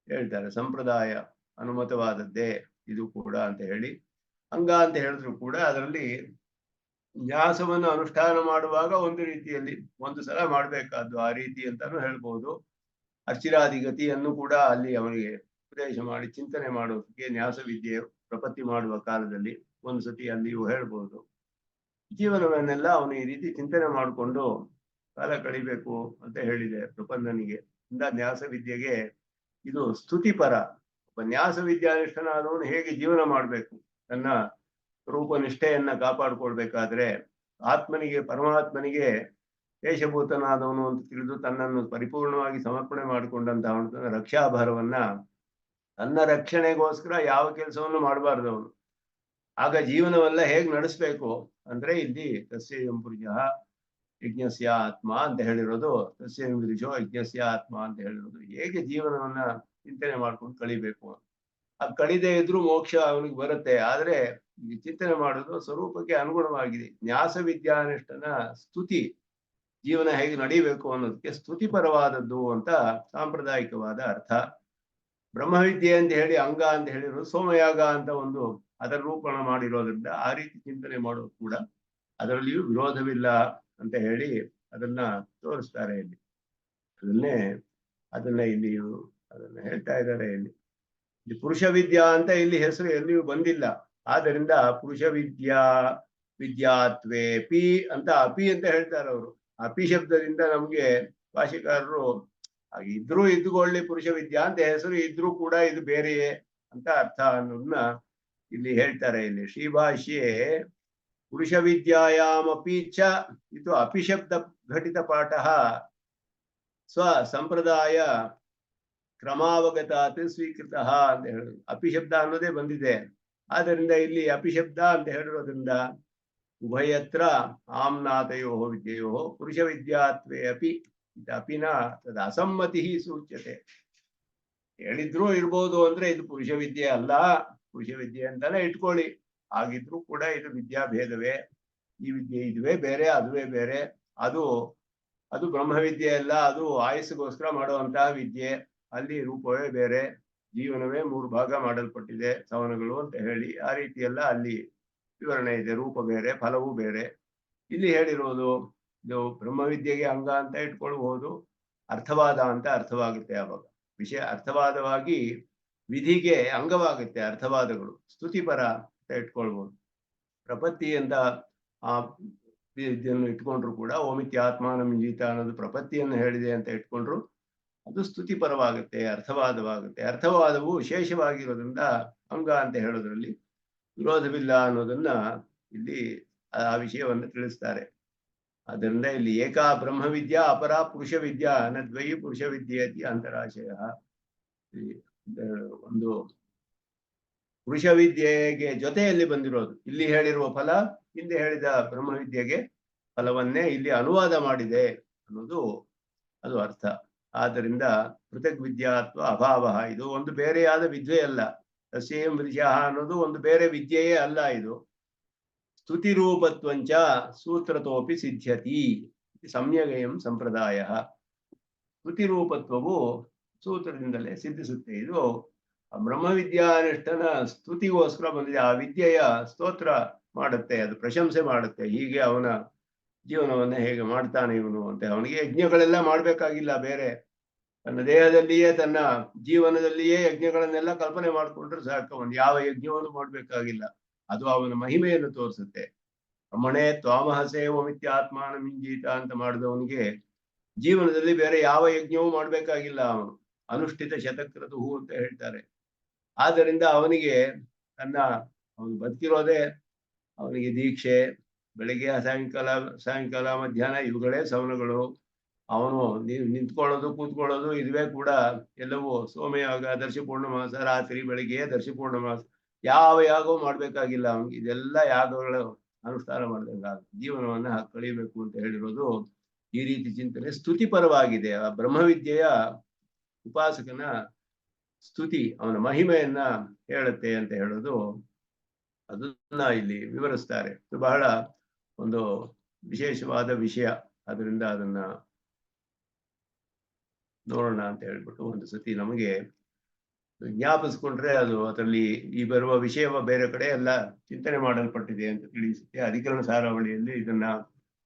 ಹೇಳ್ತಾರೆ. ಸಂಪ್ರದಾಯ ಅನುಮತವಾದದ್ದೇ ಇದು ಕೂಡ ಅಂತ ಹೇಳಿ, ಅಂಗ ಅಂತ ಹೇಳಿದ್ರು ಕೂಡ ಅದರಲ್ಲಿ ನ್ಯಾಸವನ್ನು ಅನುಷ್ಠಾನ ಮಾಡುವಾಗ ಒಂದು ರೀತಿಯಲ್ಲಿ ಒಂದು ಸಲ ಮಾಡ್ಬೇಕಾದ್ದು ಆ ರೀತಿ ಅಂತಾನು ಹೇಳ್ಬೋದು. ಅರ್ಚಿರಾದಿ ಗತಿಯನ್ನು ಕೂಡ ಅಲ್ಲಿ ಅವನಿಗೆ ಉಪದೇಶ ಮಾಡಿ ಚಿಂತನೆ ಮಾಡೋದಕ್ಕೆ ನ್ಯಾಸ ವಿದ್ಯೆ ಪ್ರಪತ್ತಿ ಮಾಡುವ ಕಾಲದಲ್ಲಿ ಒಂದು ಸತಿ ಅಲ್ಲಿಯೂ ಹೇಳ್ಬೋದು. ಜೀವನವನ್ನೆಲ್ಲ ಅವನು ಈ ರೀತಿ ಚಿಂತನೆ ಮಾಡಿಕೊಂಡು ಕಾಲ ಕಳಿಬೇಕು ಅಂತ ಹೇಳಿದೆ ಪ್ರಪನ್ನನಿಗೆ. ಇಂದ ನ್ಯಾಸ ವಿದ್ಯೆಗೆ ಇದು ಸ್ತುತಿಪರ. ಒಬ್ಬ ನ್ಯಾಸ ವಿದ್ಯಾನಿಷ್ಠನಾದವನು ಹೇಗೆ ಜೀವನ ಮಾಡಬೇಕು, ತನ್ನ ರೂಪನಿಷ್ಠೆಯನ್ನ ಕಾಪಾಡಿಕೊಳ್ಬೇಕಾದ್ರೆ ಆತ್ಮನಿಗೆ ಪರಮಾತ್ಮನಿಗೆ ದೇಶಭೂತನಾದವನು ಅಂತ ತಿಳಿದು ತನ್ನನ್ನು ಪರಿಪೂರ್ಣವಾಗಿ ಸಮರ್ಪಣೆ ಮಾಡಿಕೊಂಡಂತಹ ರಕ್ಷಾಭಾರವನ್ನ ತನ್ನ ರಕ್ಷಣೆಗೋಸ್ಕರ ಯಾವ ಕೆಲಸವನ್ನು ಮಾಡಬಾರ್ದು ಅವನು. ಆಗ ಜೀವನವೆಲ್ಲ ಹೇಗೆ ನಡೆಸ್ಬೇಕು ಅಂದ್ರೆ ಇಲ್ಲಿ ತಸ್ಯಂ ಪುರುಷ ಯಜ್ಞಸ್ಯ ಆತ್ಮ ಅಂತ ಹೇಳಿರೋದು, ತಸ್ಯಂ ವಿರುಷೋ ಯಜ್ಞಸ್ಯ ಆತ್ಮ ಅಂತ ಹೇಳಿರೋದು ಹೇಗೆ ಜೀವನವನ್ನ ಚಿಂತನೆ ಮಾಡ್ಕೊಂಡು ಕಳಿಬೇಕು. ಅದು ಕಳಿದೇ ಇದ್ರೂ ಮೋಕ್ಷ ಅವನಿಗೆ ಬರುತ್ತೆ. ಆದ್ರೆ ಈ ಚಿಂತನೆ ಮಾಡೋದು ಸ್ವರೂಪಕ್ಕೆ ಅನುಗುಣವಾಗಿದೆ. ನ್ಯಾಸ ವಿದ್ಯಾನಿಷ್ಠನ ಸ್ತುತಿ ಜೀವನ ಹೇಗೆ ನಡೀಬೇಕು ಅನ್ನೋದಕ್ಕೆ ಸ್ತುತಿಪರವಾದದ್ದು ಅಂತ ಸಾಂಪ್ರದಾಯಿಕವಾದ ಅರ್ಥ. ಬ್ರಹ್ಮವಿದ್ಯೆ ಅಂತ ಹೇಳಿ ಅಂಗ ಅಂತ ಹೇಳಿರೋದು ಸೋಮಯಾಗ ಅಂತ ಒಂದು ಅದರ ರೂಪಣ ಮಾಡಿರೋದ್ರಿಂದ ಆ ರೀತಿ ಚಿಂತನೆ ಮಾಡೋದು ಕೂಡ ಅದರಲ್ಲಿಯೂ ವಿರೋಧವಿಲ್ಲ ಅಂತ ಹೇಳಿ ಅದನ್ನ ತೋರಿಸ್ತಾರೆ ಇಲ್ಲಿ. ಅದನ್ನ ಇಲ್ಲಿಯೂ ಅದನ್ನ ಹೇಳ್ತಾ ಇದ್ದಾರೆ. ಇಲ್ಲಿ ಪುರುಷ ವಿದ್ಯಾ ಅಂತ ಇಲ್ಲಿ ಹೆಸರು ಎಲ್ಲಿಯೂ ಬಂದಿಲ್ಲ. ಆದ್ದರಿಂದ ಪುರುಷ ವಿದ್ಯಾತ್ವೇ ಪಿ ಅಂತ ಅಪಿ ಅಂತ ಹೇಳ್ತಾರೆ ಅವರು. ಅಪಿ ಶಬ್ದದಿಂದ ನಮ್ಗೆ ಭಾಷೆಕಾರರು ಇದ್ರೂ ಇದ್ದುಕೊಳ್ಳಿ ಪುರುಷ ವಿದ್ಯಾ ಅಂತ ಹೆಸರು ಇದ್ರೂ ಕೂಡ ಇದು ಬೇರೆಯೇ ಅಂತ ಅರ್ಥ ಅನ್ನೋದನ್ನ ಇಲ್ಲಿ ಹೇಳ್ತಾರೆ. ಇಲ್ಲಿ ಶ್ರೀಭಾಷ್ಯೆ ಪುರುಷ ವಿದ್ಯಾಯಾಮಪಿ ಚ ಇದು ಅಪಿಶಬ್ದ ಘಟಿತ ಪಾಠ ಸ್ವ ಸಂಪ್ರದಾಯ ಕ್ರಮಾವಗತಾತ್ ಸ್ವೀಕೃತ ಅಂತ ಹೇಳುದು. ಅಪಿಶಬ್ದ ಅನ್ನೋದೇ ಬಂದಿದೆ. ಆದ್ದರಿಂದ ಇಲ್ಲಿ ಅಪಿಶಬ್ದ ಅಂತ ಹೇಳಿರೋದ್ರಿಂದ ಉಭಯತ್ರ ಆಮ್ನಾತಯೋ ವಿದ್ಯೆಯೋ ಪುರುಷ ವಿದ್ಯಾತ್ವೇ ಅಪಿ ಅಪಿನ ತದ ಅಸಮ್ಮತಿ ಸೂಚ್ಯತೆ. ಹೇಳಿದ್ರು ಇರ್ಬೋದು ಅಂದ್ರೆ ಇದು ಪುರುಷ ವಿದ್ಯೆ ಅಲ್ಲ, ಪುರುಷ ವಿದ್ಯೆ ಅಂತಾನೆ ಇಟ್ಕೊಳ್ಳಿ. ಆಗಿದ್ರು ಕೂಡ ಇದು ವಿದ್ಯಾಭೇದವೇ. ಈ ವಿದ್ಯೆ ಇದುವೇ ಬೇರೆ, ಅದುವೇ ಬೇರೆ. ಅದು ಬ್ರಹ್ಮವಿದ್ಯೆ ಅಲ್ಲ, ಅದು ಆಯಸ್ಸಿಗೋಸ್ಕರ ಮಾಡುವಂತಹ ವಿದ್ಯೆ. ಅಲ್ಲಿ ರೂಪವೇ ಬೇರೆ, ಜೀವನವೇ 3 ಭಾಗ ಮಾಡಲ್ಪಟ್ಟಿದೆ ಸವನಗಳು ಅಂತ ಹೇಳಿ ಆ ರೀತಿ ಎಲ್ಲ ಅಲ್ಲಿ ವಿವರಣೆ ಇದೆ. ರೂಪ ಬೇರೆ, ಫಲವೂ ಬೇರೆ. ಇಲ್ಲಿ ಹೇಳಿರೋದು ಇದು ಬ್ರಹ್ಮವಿದ್ಯೆಗೆ ಅಂಗ ಅಂತ ಇಟ್ಕೊಳ್ಬಹುದು, ಅರ್ಥವಾದ ಅಂತ ಅರ್ಥವಾಗುತ್ತೆ. ಆವಾಗ ವಿಷಯ ಅರ್ಥವಾದವಾಗಿ ವಿಧಿಗೆ ಅಂಗವಾಗುತ್ತೆ ಅರ್ಥವಾದಗಳು. ಸ್ತುತಿಪರ ಅಂತ ಇಟ್ಕೊಳ್ಬಹುದು. ಪ್ರಪತ್ತಿ ಅಂತ ಆ ಇದನ್ನು ಇಟ್ಕೊಂಡ್ರು ಕೂಡ ಓಮಿತ್ಯಾತ್ಮಾನ ಮಿಂಜಿತ ಅನ್ನೋದು ಪ್ರಪತ್ತಿಯನ್ನು ಹೇಳಿದೆ ಅಂತ ಇಟ್ಕೊಂಡ್ರು ಅದು ಸ್ತುತಿಪರವಾಗುತ್ತೆ, ಅರ್ಥವಾದವಾಗುತ್ತೆ. ಅರ್ಥವಾದವು ವಿಶೇಷವಾಗಿರೋದ್ರಿಂದ ಅಂಗ ಅಂತ ಹೇಳೋದ್ರಲ್ಲಿ ವಿರೋಧವಿಲ್ಲ ಅನ್ನೋದನ್ನ ಇಲ್ಲಿ ಆ ವಿಷಯವನ್ನು ತಿಳಿಸ್ತಾರೆ. ಅದರಿಂದ ಇಲ್ಲಿ ಏಕಾ ಬ್ರಹ್ಮವಿದ್ಯಾ ಅಪರ ಪುರುಷ ವಿದ್ಯಾ ನ ದ್ವಯಿ ಪುರುಷ ವಿದ್ಯೆಯತಿ ಅಂತರಾಶಯ. ಒಂದು ಪುರುಷ ವಿದ್ಯೆಗೆ ಜೊತೆಯಲ್ಲಿ ಬಂದಿರೋದು ಇಲ್ಲಿ ಹೇಳಿರುವ ಫಲ ಹಿಂದೆ ಹೇಳಿದ ಬ್ರಹ್ಮವಿದ್ಯೆಗೆ ಫಲವನ್ನೇ ಇಲ್ಲಿ ಅನುವಾದ ಮಾಡಿದೆ ಅನ್ನೋದು ಅದು ಅರ್ಥ. ಆದ್ದರಿಂದ ಪೃಥಕ್ ವಿದ್ಯಾತ್ವ ಅಭಾವ, ಇದು ಒಂದು ಬೇರೆಯಾದ ವಿದ್ಯೆ ಅಲ್ಲ. ತಸ್ಯಂ ವಿಷಯ ಅನ್ನೋದು ಒಂದು ಬೇರೆ ವಿದ್ಯೆಯೇ ಅಲ್ಲ. ಇದು ಸ್ತುತಿ ರೂಪತ್ವಂಚ ಸೂತ್ರತೋಪಿ ಸಿದ್ಧ್ಯತಿ ಸಮ್ಯಗಯಂ ಸಂಪ್ರದಾಯ. ಸ್ತುತಿ ರೂಪತ್ವವು ಸೂತ್ರದಿಂದಲೇ ಸಿದ್ಧಿಸುತ್ತೆ. ಇದು ಬ್ರಹ್ಮವಿದ್ಯಾನಿಷ್ಠನ ಸ್ತುತಿಗೋಸ್ಕರ ಬಂದಿದೆ. ಆ ವಿದ್ಯೆಯ ಸ್ತೋತ್ರ ಮಾಡುತ್ತೆ, ಅದು ಪ್ರಶಂಸೆ ಮಾಡುತ್ತೆ. ಹೀಗೆ ಅವನ ಜೀವನವನ್ನ ಹೇಗೆ ಮಾಡ್ತಾನೆ ಇವನು ಅಂತ. ಅವನಿಗೆ ಯಜ್ಞಗಳೆಲ್ಲ ಮಾಡ್ಬೇಕಾಗಿಲ್ಲ. ಬೇರೆ ತನ್ನ ದೇಹದಲ್ಲಿಯೇ ತನ್ನ ಜೀವನದಲ್ಲಿಯೇ ಯಜ್ಞಗಳನ್ನೆಲ್ಲ ಕಲ್ಪನೆ ಮಾಡ್ಕೊಂಡ್ರೆ ಸಾಕು. ಅವನು ಯಾವ ಯಜ್ಞವನ್ನು ಮಾಡ್ಬೇಕಾಗಿಲ್ಲ. ಅದು ಅವನ ಮಹಿಮೆಯನ್ನು ತೋರಿಸುತ್ತೆ. ಬ್ರಹ್ಮಣೇ ತ್ವಾಮಹಸೇ ಓಮಿತ್ಯಾತ್ಮಾನ ಮಿಂಜೀತ ಅಂತ ಮಾಡಿದವನಿಗೆ ಜೀವನದಲ್ಲಿ ಬೇರೆ ಯಾವ ಯಜ್ಞವೂ ಮಾಡ್ಬೇಕಾಗಿಲ್ಲ. ಅನುಷ್ಠಿತ ಶತಕ್ರತು ಅಂತ ಹೇಳ್ತಾರೆ. ಆದ್ದರಿಂದ ಅವನಿಗೆ ಅವನು ಬದುಕಿರೋದೇ ಅವನಿಗೆ ದೀಕ್ಷೆ, ಬೆಳಿಗ್ಗೆ ಸಾಯಂಕಾಲ ಮಧ್ಯಾಹ್ನ ಇವುಗಳೇ ಸವನಗಳು. ಅವನು ನಿಂತ್ಕೊಳ್ಳೋದು ಕೂತ್ಕೊಳ್ಳೋದು ಇದುವೇ ಕೂಡ ಎಲ್ಲವೂ ಸೋಮಯಾಗ, ದರ್ಶಪೂರ್ಣಮಾಸ, ರಾತ್ರಿ ಬೆಳಿಗ್ಗೆ ದರ್ಶಪೂರ್ಣಮಾಸ, ಯಾವ ಯಾಗವೂ ಮಾಡ್ಬೇಕಾಗಿಲ್ಲ ಅವನಿಗೆ. ಇದೆಲ್ಲ ಯಾಗಗಳು ಅನುಷ್ಠಾನ ಮಾಡಿದಾಗ ಜೀವನವನ್ನ ಕಳೀಬೇಕು ಅಂತ ಹೇಳಿರೋದು ಈ ರೀತಿ ಚಿಂತನೆ ಸ್ತುತಿಪರವಾಗಿದೆ. ಆ ಬ್ರಹ್ಮವಿದ್ಯೆಯ ಉಪಾಸಕನ ಸ್ತುತಿ ಅವನ ಮಹಿಮೆಯನ್ನ ಹೇಳುತ್ತೆ ಅಂತ ಹೇಳೋದು ಅದನ್ನ ಇಲ್ಲಿ ವಿವರಿಸ್ತಾರೆ. ಇದು ಬಹಳ ಒಂದು ವಿಶೇಷವಾದ ವಿಷಯ. ಅದರಿಂದ ಅದನ್ನ ನೋಡೋಣ ಅಂತ ಹೇಳ್ಬಿಟ್ಟು ಒಂದು ಸತಿ ನಮಗೆ ಜ್ಞಾಪಿಸ್ಕೊಂಡ್ರೆ ಅದು ಅದರಲ್ಲಿ ಈ ಬರುವ ವಿಷಯವ ಬೇರೆ ಕಡೆ ಎಲ್ಲ ಚಿಂತನೆ ಮಾಡಲ್ಪಟ್ಟಿದೆ ಅಂತ ತಿಳಿಸುತ್ತೆ. ಅಧಿಕರಣ ಸಾರಾವಳಿಯಲ್ಲಿ ಇದನ್ನ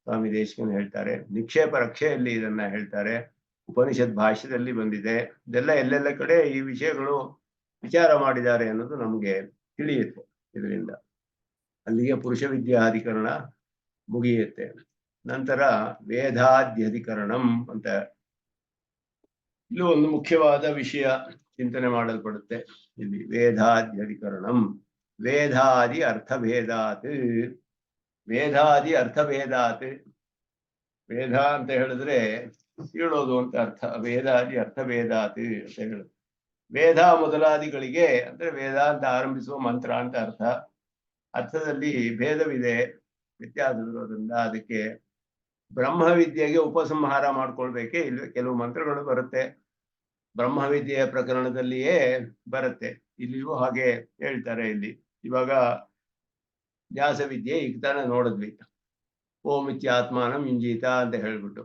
ಸ್ವಾಮಿ ದೇಶಿಕನ್ ಹೇಳ್ತಾರೆ. ನಿಕ್ಷೇಪ ರಕ್ಷೆಯಲ್ಲಿ ಇದನ್ನ ಹೇಳ್ತಾರೆ. ಉಪನಿಷತ್ ಭಾಷ್ಯದಲ್ಲಿ ಬಂದಿದೆ. ಇದೆಲ್ಲ ಎಲ್ಲೆಲ್ಲ ಕಡೆ ಈ ವಿಷಯಗಳು ವಿಚಾರ ಮಾಡಿದ್ದಾರೆ ಅನ್ನೋದು ನಮಗೆ ತಿಳಿಯುತ್ತೆ. ಇದರಿಂದ ಅಲ್ಲಿಗೆ ಪುರುಷ ವಿದ್ಯಾಧಿಕರಣ ಮುಗಿಯುತ್ತೆ. ನಂತರ ವೇದಾಧ್ಯಧಿಕರಣಂ ಅಂತ ಇಲ್ಲೂ ಒಂದು ಮುಖ್ಯವಾದ ವಿಷಯ ಚಿಂತನೆ ಮಾಡಲ್ಪಡುತ್ತೆ. ಇಲ್ಲಿ ವೇದಾಧ್ಯಧಿಕರಣಂ ವೇದಾದಿ ಅರ್ಥಭೇದಾತ್. ವೇದಾದಿ ಅರ್ಥಭೇದಾತ್. ವೇದ ಅಂತ ಹೇಳಿದ್ರೆ ಹೇಳೋದು ಅಂತ ಅರ್ಥ. ವೇದಾದಿ ಅರ್ಥಭೇದಾತ್ ಅಂತ ಹೇಳುದು. ವೇದ ಮೊದಲಾದಿಗಳಿಗೆ ಅಂದ್ರೆ ವೇದ ಅಂತ ಆರಂಭಿಸುವ ಮಂತ್ರ ಅಂತ ಅರ್ಥ. ಅರ್ಥದಲ್ಲಿ ಭೇದವಿದೆ, ವ್ಯತ್ಯಾಸವಿರೋದ್ರಿಂದ ಅದಕ್ಕೆ ಬ್ರಹ್ಮವಿದ್ಯೆಗೆ ಉಪಸಂಹಾರ ಮಾಡ್ಕೊಳ್ಬೇಕೆ ಇಲ್ಲ ಕೆಲವು ಮಂತ್ರಗಳು ಬರುತ್ತೆ. ಬ್ರಹ್ಮವಿದ್ಯೆಯ ಪ್ರಕರಣದಲ್ಲಿಯೇ ಬರುತ್ತೆ. ಇಲ್ಲಿಯೂ ಹಾಗೆ ಹೇಳ್ತಾರೆ. ಇಲ್ಲಿ ಇವಾಗ ನ್ಯಾಸವಿದ್ಯೆ ಈಗ ತಾನೇ ನೋಡಿದ್ವಿ. ಓಂ ಇತ್ಯಾತ್ಮಾನಂ ಇಂಜೀತ ಅಂತ ಹೇಳ್ಬಿಟ್ಟು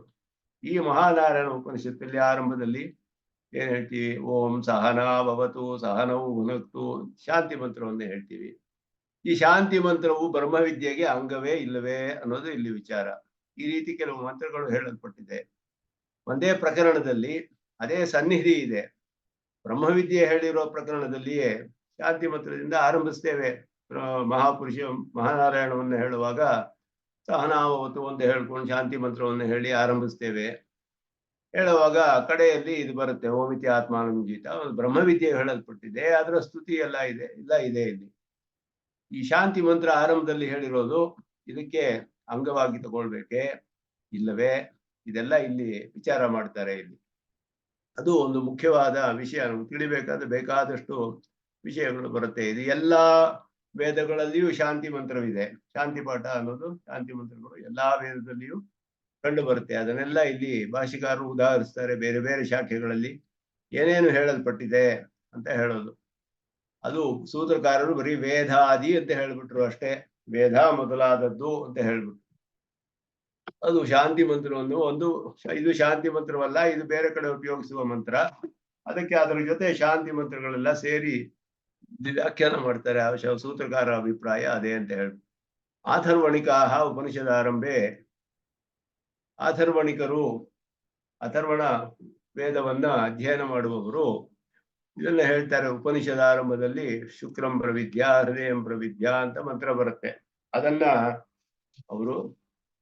ಈ ಮಹಾನಾರಾಯಣ ಉಪನಿಷತ್ತಲ್ಲಿ ಆರಂಭದಲ್ಲಿ ಏನ್ ಹೇಳ್ತೀವಿ? ಓಂ ಸಹನಾ ಭವತು ಸಹನೌ ಭುನಕ್ತು ಶಾಂತಿ ಮಂತ್ರವನ್ನೇ ಹೇಳ್ತೀವಿ. ಈ ಶಾಂತಿ ಮಂತ್ರವು ಬ್ರಹ್ಮವಿದ್ಯೆಗೆ ಅಂಗವೇ ಇಲ್ಲವೇ ಅನ್ನೋದು ಇಲ್ಲಿ ವಿಚಾರ. ಈ ರೀತಿ ಕೆಲವು ಮಂತ್ರಗಳು ಹೇಳಲ್ಪಟ್ಟಿದೆ. ಒಂದೇ ಪ್ರಕರಣದಲ್ಲಿ ಅದೇ ಸನ್ನಿಧಿ ಇದೆ. ಬ್ರಹ್ಮವಿದ್ಯೆ ಹೇಳಿರೋ ಪ್ರಕರಣದಲ್ಲಿಯೇ ಶಾಂತಿ ಮಂತ್ರದಿಂದ ಆರಂಭಿಸ್ತೇವೆ. ಮಹಾಪುರುಷ ಮಹಾನಾರಾಯಣವನ್ನು ಹೇಳುವಾಗ ಸಹನಾವತು ಅಂತ ಹೇಳ್ಕೊಂಡು ಶಾಂತಿ ಮಂತ್ರವನ್ನು ಹೇಳಿ ಆರಂಭಿಸ್ತೇವೆ. ಹೇಳುವಾಗ ಕಡೆಯಲ್ಲಿ ಇದು ಬರುತ್ತೆ, ಓಮಿತಿ ಆತ್ಮಾನಂಜಿತ. ಬ್ರಹ್ಮವಿದ್ಯೆ ಹೇಳಲ್ಪಟ್ಟಿದೆ, ಅದರ ಸ್ತುತಿ ಎಲ್ಲ ಇದೆ ಇಲ್ಲಿ. ಈ ಶಾಂತಿ ಮಂತ್ರ ಆರಂಭದಲ್ಲಿ ಹೇಳಿರೋದು ಇದಕ್ಕೆ ಅಂಗವಾಗಿ ತಗೊಳ್ಬೇಕೆ ಇಲ್ಲವೇ? ಇದೆಲ್ಲ ಇಲ್ಲಿ ವಿಚಾರ ಮಾಡ್ತಾರೆ. ಇಲ್ಲಿ ಅದು ಒಂದು ಮುಖ್ಯವಾದ ವಿಷಯ. ನಮ್ಗೆ ತಿಳಿಬೇಕಾದ ಬೇಕಾದಷ್ಟು ವಿಷಯಗಳು ಬರುತ್ತೆ. ಇದು ಎಲ್ಲಾ ವೇದಗಳಲ್ಲಿಯೂ ಶಾಂತಿ ಮಂತ್ರವಿದೆ. ಶಾಂತಿ ಪಾಠ ಅನ್ನೋದು ಶಾಂತಿ ಮಂತ್ರಗಳು ಎಲ್ಲಾ ವೇದದಲ್ಲಿಯೂ ಕಂಡು ಬರುತ್ತೆ. ಅದನ್ನೆಲ್ಲ ಇಲ್ಲಿ ಭಾಷಿಕಾರರು ಉದಾಹರಿಸ್ತಾರೆ. ಬೇರೆ ಬೇರೆ ಶಾಖೆಗಳಲ್ಲಿ ಏನೇನು ಹೇಳಲ್ಪಟ್ಟಿದೆ ಅಂತ ಹೇಳೋದು. ಅದು ಸೂತ್ರಕಾರರು ಬರೀ ವೇದಾದಿ ಅಂತ ಹೇಳ್ಬಿಟ್ರು ಅಷ್ಟೇ. ವೇದ ಮೊದಲಾದದ್ದು ಅಂತ ಹೇಳ್ಬಿಟ್ರು. ಅದು ಶಾಂತಿ ಮಂತ್ರವನ್ನು ಇದು ಶಾಂತಿ ಮಂತ್ರವಲ್ಲ, ಇದು ಬೇರೆ ಕಡೆ ಉಪಯೋಗಿಸುವ ಮಂತ್ರ. ಅದಕ್ಕೆ ಅದರ ಜೊತೆ ಶಾಂತಿ ಮಂತ್ರಗಳೆಲ್ಲ ಸೇರಿ ವ್ಯಾಖ್ಯಾನ ಮಾಡ್ತಾರೆ. ಸೂತ್ರಕಾರ ಅಭಿಪ್ರಾಯ ಅದೇ ಅಂತ ಹೇಳಿ. ಆಥರ್ವಣಿಕಾಹ ಉಪನಿಷದಾರಂಭೆ. ಆಥರ್ವಣಿಕರು ಅಥರ್ವಣ ವೇದವನ್ನ ಅಧ್ಯಯನ ಮಾಡುವವರು ಇದನ್ನ ಹೇಳ್ತಾರೆ. ಉಪನಿಷದಾರಂಭದಲ್ಲಿ ಶುಕ್ರಂ ಪ್ರವಿದ್ಯಾ ಹೃದಯಂ ಪ್ರವಿದ್ಯಾ ಅಂತ ಮಂತ್ರ ಬರುತ್ತೆ. ಅದನ್ನ ಅವರು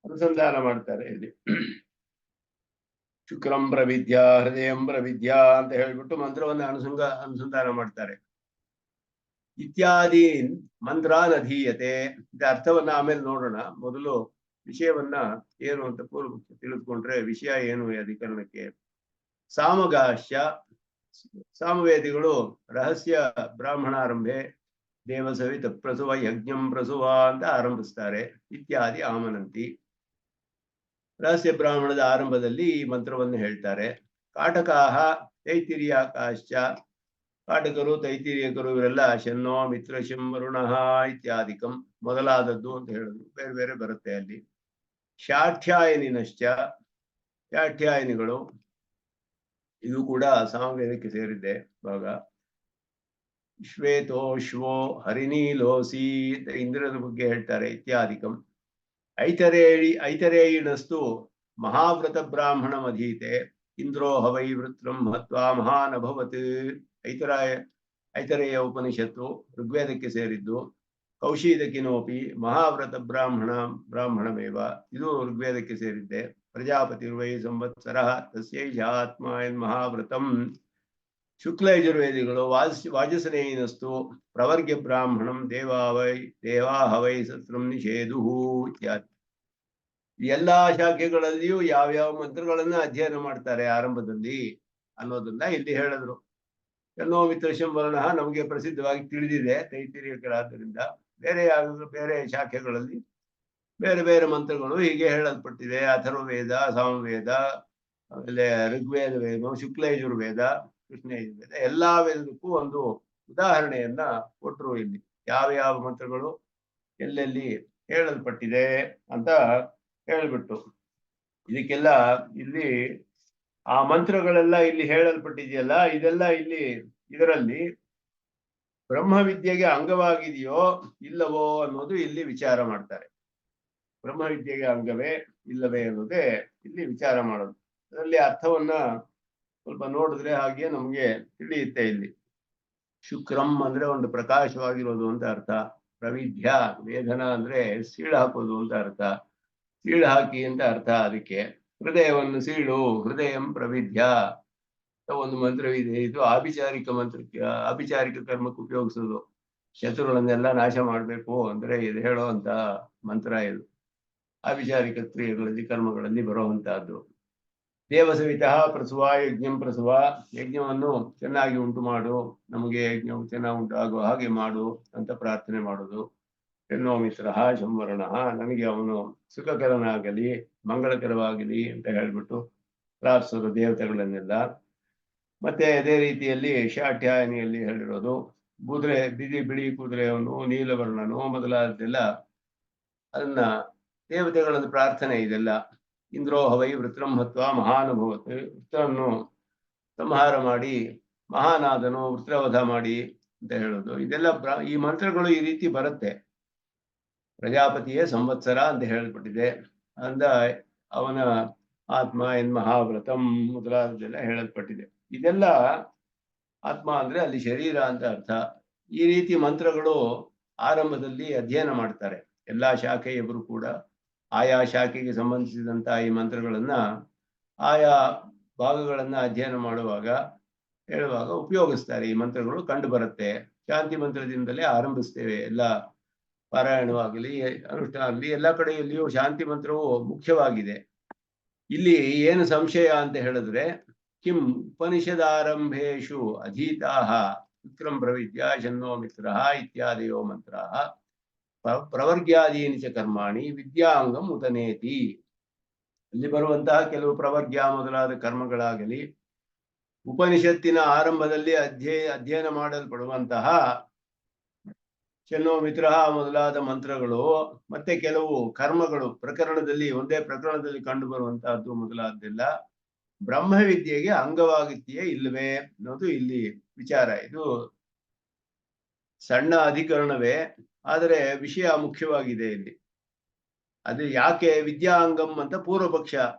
ಅನುಸಂಧಾನ ಮಾಡ್ತಾರೆ. ಇಲ್ಲಿ ಶುಕ್ರಂ ಪ್ರವಿದ್ಯಾ ಹೃದಯಂ ಪ್ರವಿದ್ಯಾ ಅಂತ ಹೇಳ್ಬಿಟ್ಟು ಮಂತ್ರವನ್ನ ಅನುಸಂಧಾನ ಮಾಡ್ತಾರೆ. ಇತ್ಯಾದಿ ಮಂತ್ರಾನ್ ಅಧೀಯತೆ. ಇದ ಅರ್ಥವನ್ನ ಆಮೇಲೆ ನೋಡೋಣ. ಮೊದಲು ವಿಷಯವನ್ನ ಏನು ಅಂತ ಪೂರ್ವ ತಿಳಿದುಕೊಂಡ್ರೆ ವಿಷಯ ಏನು ಈ ಅಧಿಕರಣಕ್ಕೆ. ಸಾಮಗಾಶ್ಯ ಸಾಮವೇದಿಗಳು ರಹಸ್ಯ ಬ್ರಾಹ್ಮಣಾರಂಭೆ ದೇವಸವಿತ ಪ್ರಸುವ ಯಜ್ಞಂ ಪ್ರಸುವ ಅಂತ ಆರಂಭಿಸ್ತಾರೆ. ಇತ್ಯಾದಿ ಆಮನಂತಿ. ರಹಸ್ಯ ಬ್ರಾಹ್ಮಣದ ಆರಂಭದಲ್ಲಿ ಈ ಮಂತ್ರವನ್ನು ಹೇಳ್ತಾರೆ. ಕಾಟಕಾಹ ತೈತಿರಿಯಾಕಾಶ್ಚ. ಕಾಟಕರು ತೈತಿರಿಯಕರು ಇವರೆಲ್ಲ ಶನ್ನೋ ಮಿತ್ರಶಂ ವರುಣಃ ಇತ್ಯಾದಿಕಂ ಮೊದಲಾದದ್ದು ಅಂತ ಹೇಳಿದ್ರು. ಬೇರೆ ಬೇರೆ ಬರುತ್ತೆ ಅಲ್ಲಿ. ಶಾಠ್ಯಾಯನಿನಶ್ಚ. ಶಾಠ್ಯಾಯನಿಗಳು ಇದು ಕೂಡ ಸಾಮವೇದಕ್ಕೆ ಸೇರಿದ್ದೆ ಭಾಗ. ಶ್ವೇತೋಶ್ವೋ ಹರಿನೀಲೋಸಿ ಇಂದ್ರನ ಬಗ್ಗೆ ಹೇಳ್ತಾರೆ. ಇತ್ಯಾದಿಕಂ. ಐತರೇಯಿಣಸ್ತು ಮಹಾವ್ರತ ಬ್ರಾಹ್ಮಣ ಮಧೀತೆ. ಇಂದ್ರೋ ಹವೈ ವೃತ್ರಂ ಮಹತ್ವಾ ಮಹಾನ್ ಅಭವತ್. ಐತರೇಯ ಉಪನಿಷತ್ತು ಋಗ್ವೇದಕ್ಕೆ ಸೇರಿದ್ದು. ಕೌಶೀದಕಿನೋಪಿ ಮಹಾವ್ರತ ಬ್ರಾಹ್ಮಣಮೇವ. ಇದು ಋಗ್ವೇದಕ್ಕೆ ಸೇರಿದ್ದೆ. ಪ್ರಜಾಪತಿರ್ವೈ ಸಂವತ್ಸರ ತಸ್ಯೈಷ ಆತ್ಮ ಮಹಾವ್ರತಂ. ಶುಕ್ಲಯಜುರ್ವೇದಿಗಳು ವಾಜಸನೇಯಿನಸ್ತು ಪ್ರವರ್ಗ್ಯ ಬ್ರಾಹ್ಮಣಂ ದೇವಾಹವೈ ಸತ್ರಂ ನಿಷೇಧುಹು ಇತ್ಯಾದಿ. ಎಲ್ಲಾ ಶಾಖೆಗಳಲ್ಲಿಯೂ ಯಾವ್ಯಾವ ಮಂತ್ರಗಳನ್ನ ಅಧ್ಯಯನ ಮಾಡ್ತಾರೆ ಆರಂಭದಲ್ಲಿ ಅನ್ನೋದನ್ನ ಇಲ್ಲಿ ಹೇಳಿದ್ರು. ಎಲ್ಲೋ ಮಿತ್ರಶಂ ವರ್ಣ ನಮಗೆ ಪ್ರಸಿದ್ಧವಾಗಿ ತಿಳಿದಿದೆ ತೈತಿರಿಯಕರಾದ್ದರಿಂದ. ಬೇರೆ ಶಾಖೆಗಳಲ್ಲಿ ಬೇರೆ ಬೇರೆ ಮಂತ್ರಗಳು ಹೀಗೆ ಹೇಳಲ್ಪಟ್ಟಿದೆ. ಅಥರ್ವವೇದ, ಸಾಮವೇದ, ಆಮೇಲೆ ಋಗ್ವೇದ ವೇದ, ಶುಕ್ಲಯಜುರ್ವೇದ, ಕೃಷ್ಣ ಯಜುರ್ವೇದ ಎಲ್ಲಾ ವೇದಕ್ಕೂ ಒಂದು ಉದಾಹರಣೆಯನ್ನ ಕೊಟ್ಟರು ಇಲ್ಲಿ. ಯಾವ ಯಾವ ಮಂತ್ರಗಳು ಎಲ್ಲೆಲ್ಲಿ ಹೇಳಲ್ಪಟ್ಟಿದೆ ಅಂತ ಹೇಳ್ಬಿಟ್ಟು ಇದಕ್ಕೆಲ್ಲ ಇಲ್ಲಿ ಆ ಮಂತ್ರಗಳೆಲ್ಲ ಇಲ್ಲಿ ಹೇಳಲ್ಪಟ್ಟಿದೆಯಲ್ಲ, ಇದೆಲ್ಲ ಇಲ್ಲಿ ಇದರಲ್ಲಿ ಬ್ರಹ್ಮವಿದ್ಯೆಗೆ ಅಂಗವಾಗಿದೆಯೋ ಇಲ್ಲವೋ ಅನ್ನೋದು ಇಲ್ಲಿ ವಿಚಾರ ಮಾಡ್ತಾರೆ. ಬ್ರಹ್ಮವಿದ್ಯೆಗೆ ಅಂಗವೇ ಇಲ್ಲವೇ ಅನ್ನೋದೇ ಇಲ್ಲಿ ವಿಚಾರ ಮಾಡೋದು. ಅದರಲ್ಲಿ ಅರ್ಥವನ್ನ ಸ್ವಲ್ಪ ನೋಡಿದ್ರೆ ಹಾಗೆ ನಮ್ಗೆ ತಿಳಿಯುತ್ತೆ. ಇಲ್ಲಿ ಶುಕ್ರಂ ಅಂದ್ರೆ ಒಂದು ಪ್ರಕಾಶವಾಗಿರೋದು ಅಂತ ಅರ್ಥ. ಪ್ರವಿಧ್ಯ ವೇದನ ಅಂದ್ರೆ ಸೀಳು ಹಾಕೋದು ಅಂತ ಅರ್ಥ. ಸೀಳು ಹಾಕಿ ಅಂತ ಅರ್ಥ. ಅದಕ್ಕೆ ಹೃದಯವನ್ನು ಸೀಳು, ಹೃದಯಂ ಪ್ರವಿಧ್ಯ ಒಂದು ಮಂತ್ರವಿದೆ. ಇದು ಆಭಿಚಾರಿಕ ಮಂತ್ರಕ್ಕೆ, ಆಭಿಚಾರಿಕ ಕರ್ಮಕ್ಕೆ ಉಪಯೋಗಿಸೋದು. ಶತ್ರುಗಳನ್ನೆಲ್ಲ ನಾಶ ಮಾಡ್ಬೇಕು ಅಂದ್ರೆ ಇದು ಹೇಳುವಂತ ಮಂತ್ರ ಇದು. ಆಭಿಚಾರಿಕ ಕ್ರಿಯೆಗಳಲ್ಲಿ ಕರ್ಮಗಳಲ್ಲಿ ಬರುವಂತಹದ್ದು. ದೇವಸವಿತ ಪ್ರಸುವ ಯಜ್ಞಂ ಪ್ರಸುವ, ಯಜ್ಞವನ್ನು ಚೆನ್ನಾಗಿ ಉಂಟು ಮಾಡು, ನಮಗೆ ಯಜ್ಞವು ಚೆನ್ನಾಗಿ ಉಂಟಾಗುವ ಹಾಗೆ ಮಾಡು ಅಂತ ಪ್ರಾರ್ಥನೆ ಮಾಡೋದು. ಎನ್ನೋ ಮಿತ್ರ ಸಂವರ್ಣ, ನನಗೆ ಅವನು ಸುಖಕರನಾಗಲಿ ಮಂಗಳಕರವಾಗಲಿ ಅಂತ ಹೇಳ್ಬಿಟ್ಟು ಪ್ರಾರ್ಥಿಸೋದು ದೇವತೆಗಳನ್ನೆಲ್ಲ. ಮತ್ತೆ ಅದೇ ರೀತಿಯಲ್ಲಿ ಶಾಠ್ಯಾಯನಿಯಲ್ಲಿ ಹೇಳಿರೋದು ಕುದುರೆ, ಬಿಳಿ ಕುದುರೆಯವನು, ನೀಲವರ್ಣನು ಮೊದಲಾದೆಲ್ಲ ಅದನ್ನ ದೇವತೆಗಳದ್ದು ಪ್ರಾರ್ಥನೆ. ಇದೆಲ್ಲ ಇಂದ್ರೋ ಹವೈ ವೃತ್ರಂ ಹತ್ವ ಮಹಾನುಭವತ್, ವೃತ್ರನ್ನು ಸಂಹಾರ ಮಾಡಿ ಮಹಾನಾದನು, ವೃತ್ರವಧ ಮಾಡಿ ಅಂತ ಹೇಳೋದು. ಇದೆಲ್ಲ ಈ ಮಂತ್ರಗಳು ಈ ರೀತಿ ಬರುತ್ತೆ. ಪ್ರಜಾಪತಿಯೇ ಸಂವತ್ಸರ ಅಂತ ಹೇಳ್ಬಿಟ್ಟಿದೆ. ಅಂದ ಅವನ ಆತ್ಮ ಎನ್ ಮಹಾವ್ರತಂ ಮೊದಲಾದೆಲ್ಲ ಹೇಳಲ್ಪಟ್ಟಿದೆ. ಇದೆಲ್ಲ ಆತ್ಮ ಅಂದ್ರೆ ಅಲ್ಲಿ ಶರೀರ ಅಂತ ಅರ್ಥ. ಈ ರೀತಿ ಮಂತ್ರಗಳು ಆರಂಭದಲ್ಲಿ ಅಧ್ಯಯನ ಮಾಡ್ತಾರೆ. ಎಲ್ಲಾ ಶಾಖೆಯವರು ಕೂಡ ಆಯಾ ಶಾಖೆಗೆ ಸಂಬಂಧಿಸಿದಂತ ಈ ಮಂತ್ರಗಳನ್ನ ಆಯಾ ಭಾಗಗಳನ್ನ ಅಧ್ಯಯನ ಮಾಡುವಾಗ ಹೇಳುವಾಗ ಉಪಯೋಗಿಸ್ತಾರೆ. ಈ ಮಂತ್ರಗಳು ಕಂಡು ಬರುತ್ತೆ. ಶಾಂತಿ ಮಂತ್ರದಿಂದಲೇ ಆರಂಭಿಸ್ತೇವೆ. ಎಲ್ಲ ಪಾರಾಯಣವಾಗಲಿ ಅನುಷ್ಠಾನ ಆಗಲಿ ಎಲ್ಲ ಕಡೆಯಲ್ಲಿಯೂ ಶಾಂತಿ ಮಂತ್ರವು ಮುಖ್ಯವಾಗಿದೆ. ಇಲ್ಲಿ ಏನು ಸಂಶಯ ಅಂತ ಹೇಳಿದ್ರೆ, ಕಿಂ ಉಪನಿಷದಾರಂಭೇಶು ಅಧೀತಾಃ ವಿಕ್ರಂ ಪ್ರವಿದ್ಯ ಶನ್ನೋ ಮಿತ್ರಃ ಇತ್ಯಾದಯೋ ಮಂತ್ರಾಃ ಪ್ರವರ್ಗ್ಯಾದೀನಿ ಚ ಕರ್ಮಾಣಿ ವಿದ್ಯಾಂಗಂ ಉತನೇತಿ. ಇಲ್ಲಿ ಬರುವಂತಹ ಕೆಲವು ಪ್ರವರ್ಗ್ಯ ಮೊದಲಾದ ಕರ್ಮಗಳಾಗಲಿ, ಉಪನಿಷತ್ತಿನ ಆರಂಭದಲ್ಲಿ ಅಧ್ಯಯನ ಮಾಡಲ್ಪಡುವಂತಹ ಶನ್ನೋ ಮಿತ್ರಃ ಮೊದಲಾದ ಮಂತ್ರಗಳು, ಮತ್ತೆ ಕೆಲವು ಕರ್ಮಗಳು ಪ್ರಕರಣದಲ್ಲಿ ಒಂದೇ ಪ್ರಕರಣದಲ್ಲಿ ಕಂಡು ಬರುವಂತಹದ್ದು ಮೊದಲಾದ್ದೆಲ್ಲ ಬ್ರಹ್ಮವಿದ್ಯೆಗೆ ಅಂಗವಾಗಿದೆಯೇ ಇಲ್ಲವೇ ಅನ್ನೋದು ಇಲ್ಲಿ ವಿಚಾರ. ಇದು ಸಣ್ಣ ಅಧಿಕರಣವೇ, ಆದರೆ ವಿಷಯ ಮುಖ್ಯವಾಗಿದೆ ಇಲ್ಲಿ. ಅದು ಯಾಕೆ ವಿದ್ಯಾಂಗಂ ಅಂತ ಪೂರ್ವ ಪಕ್ಷ.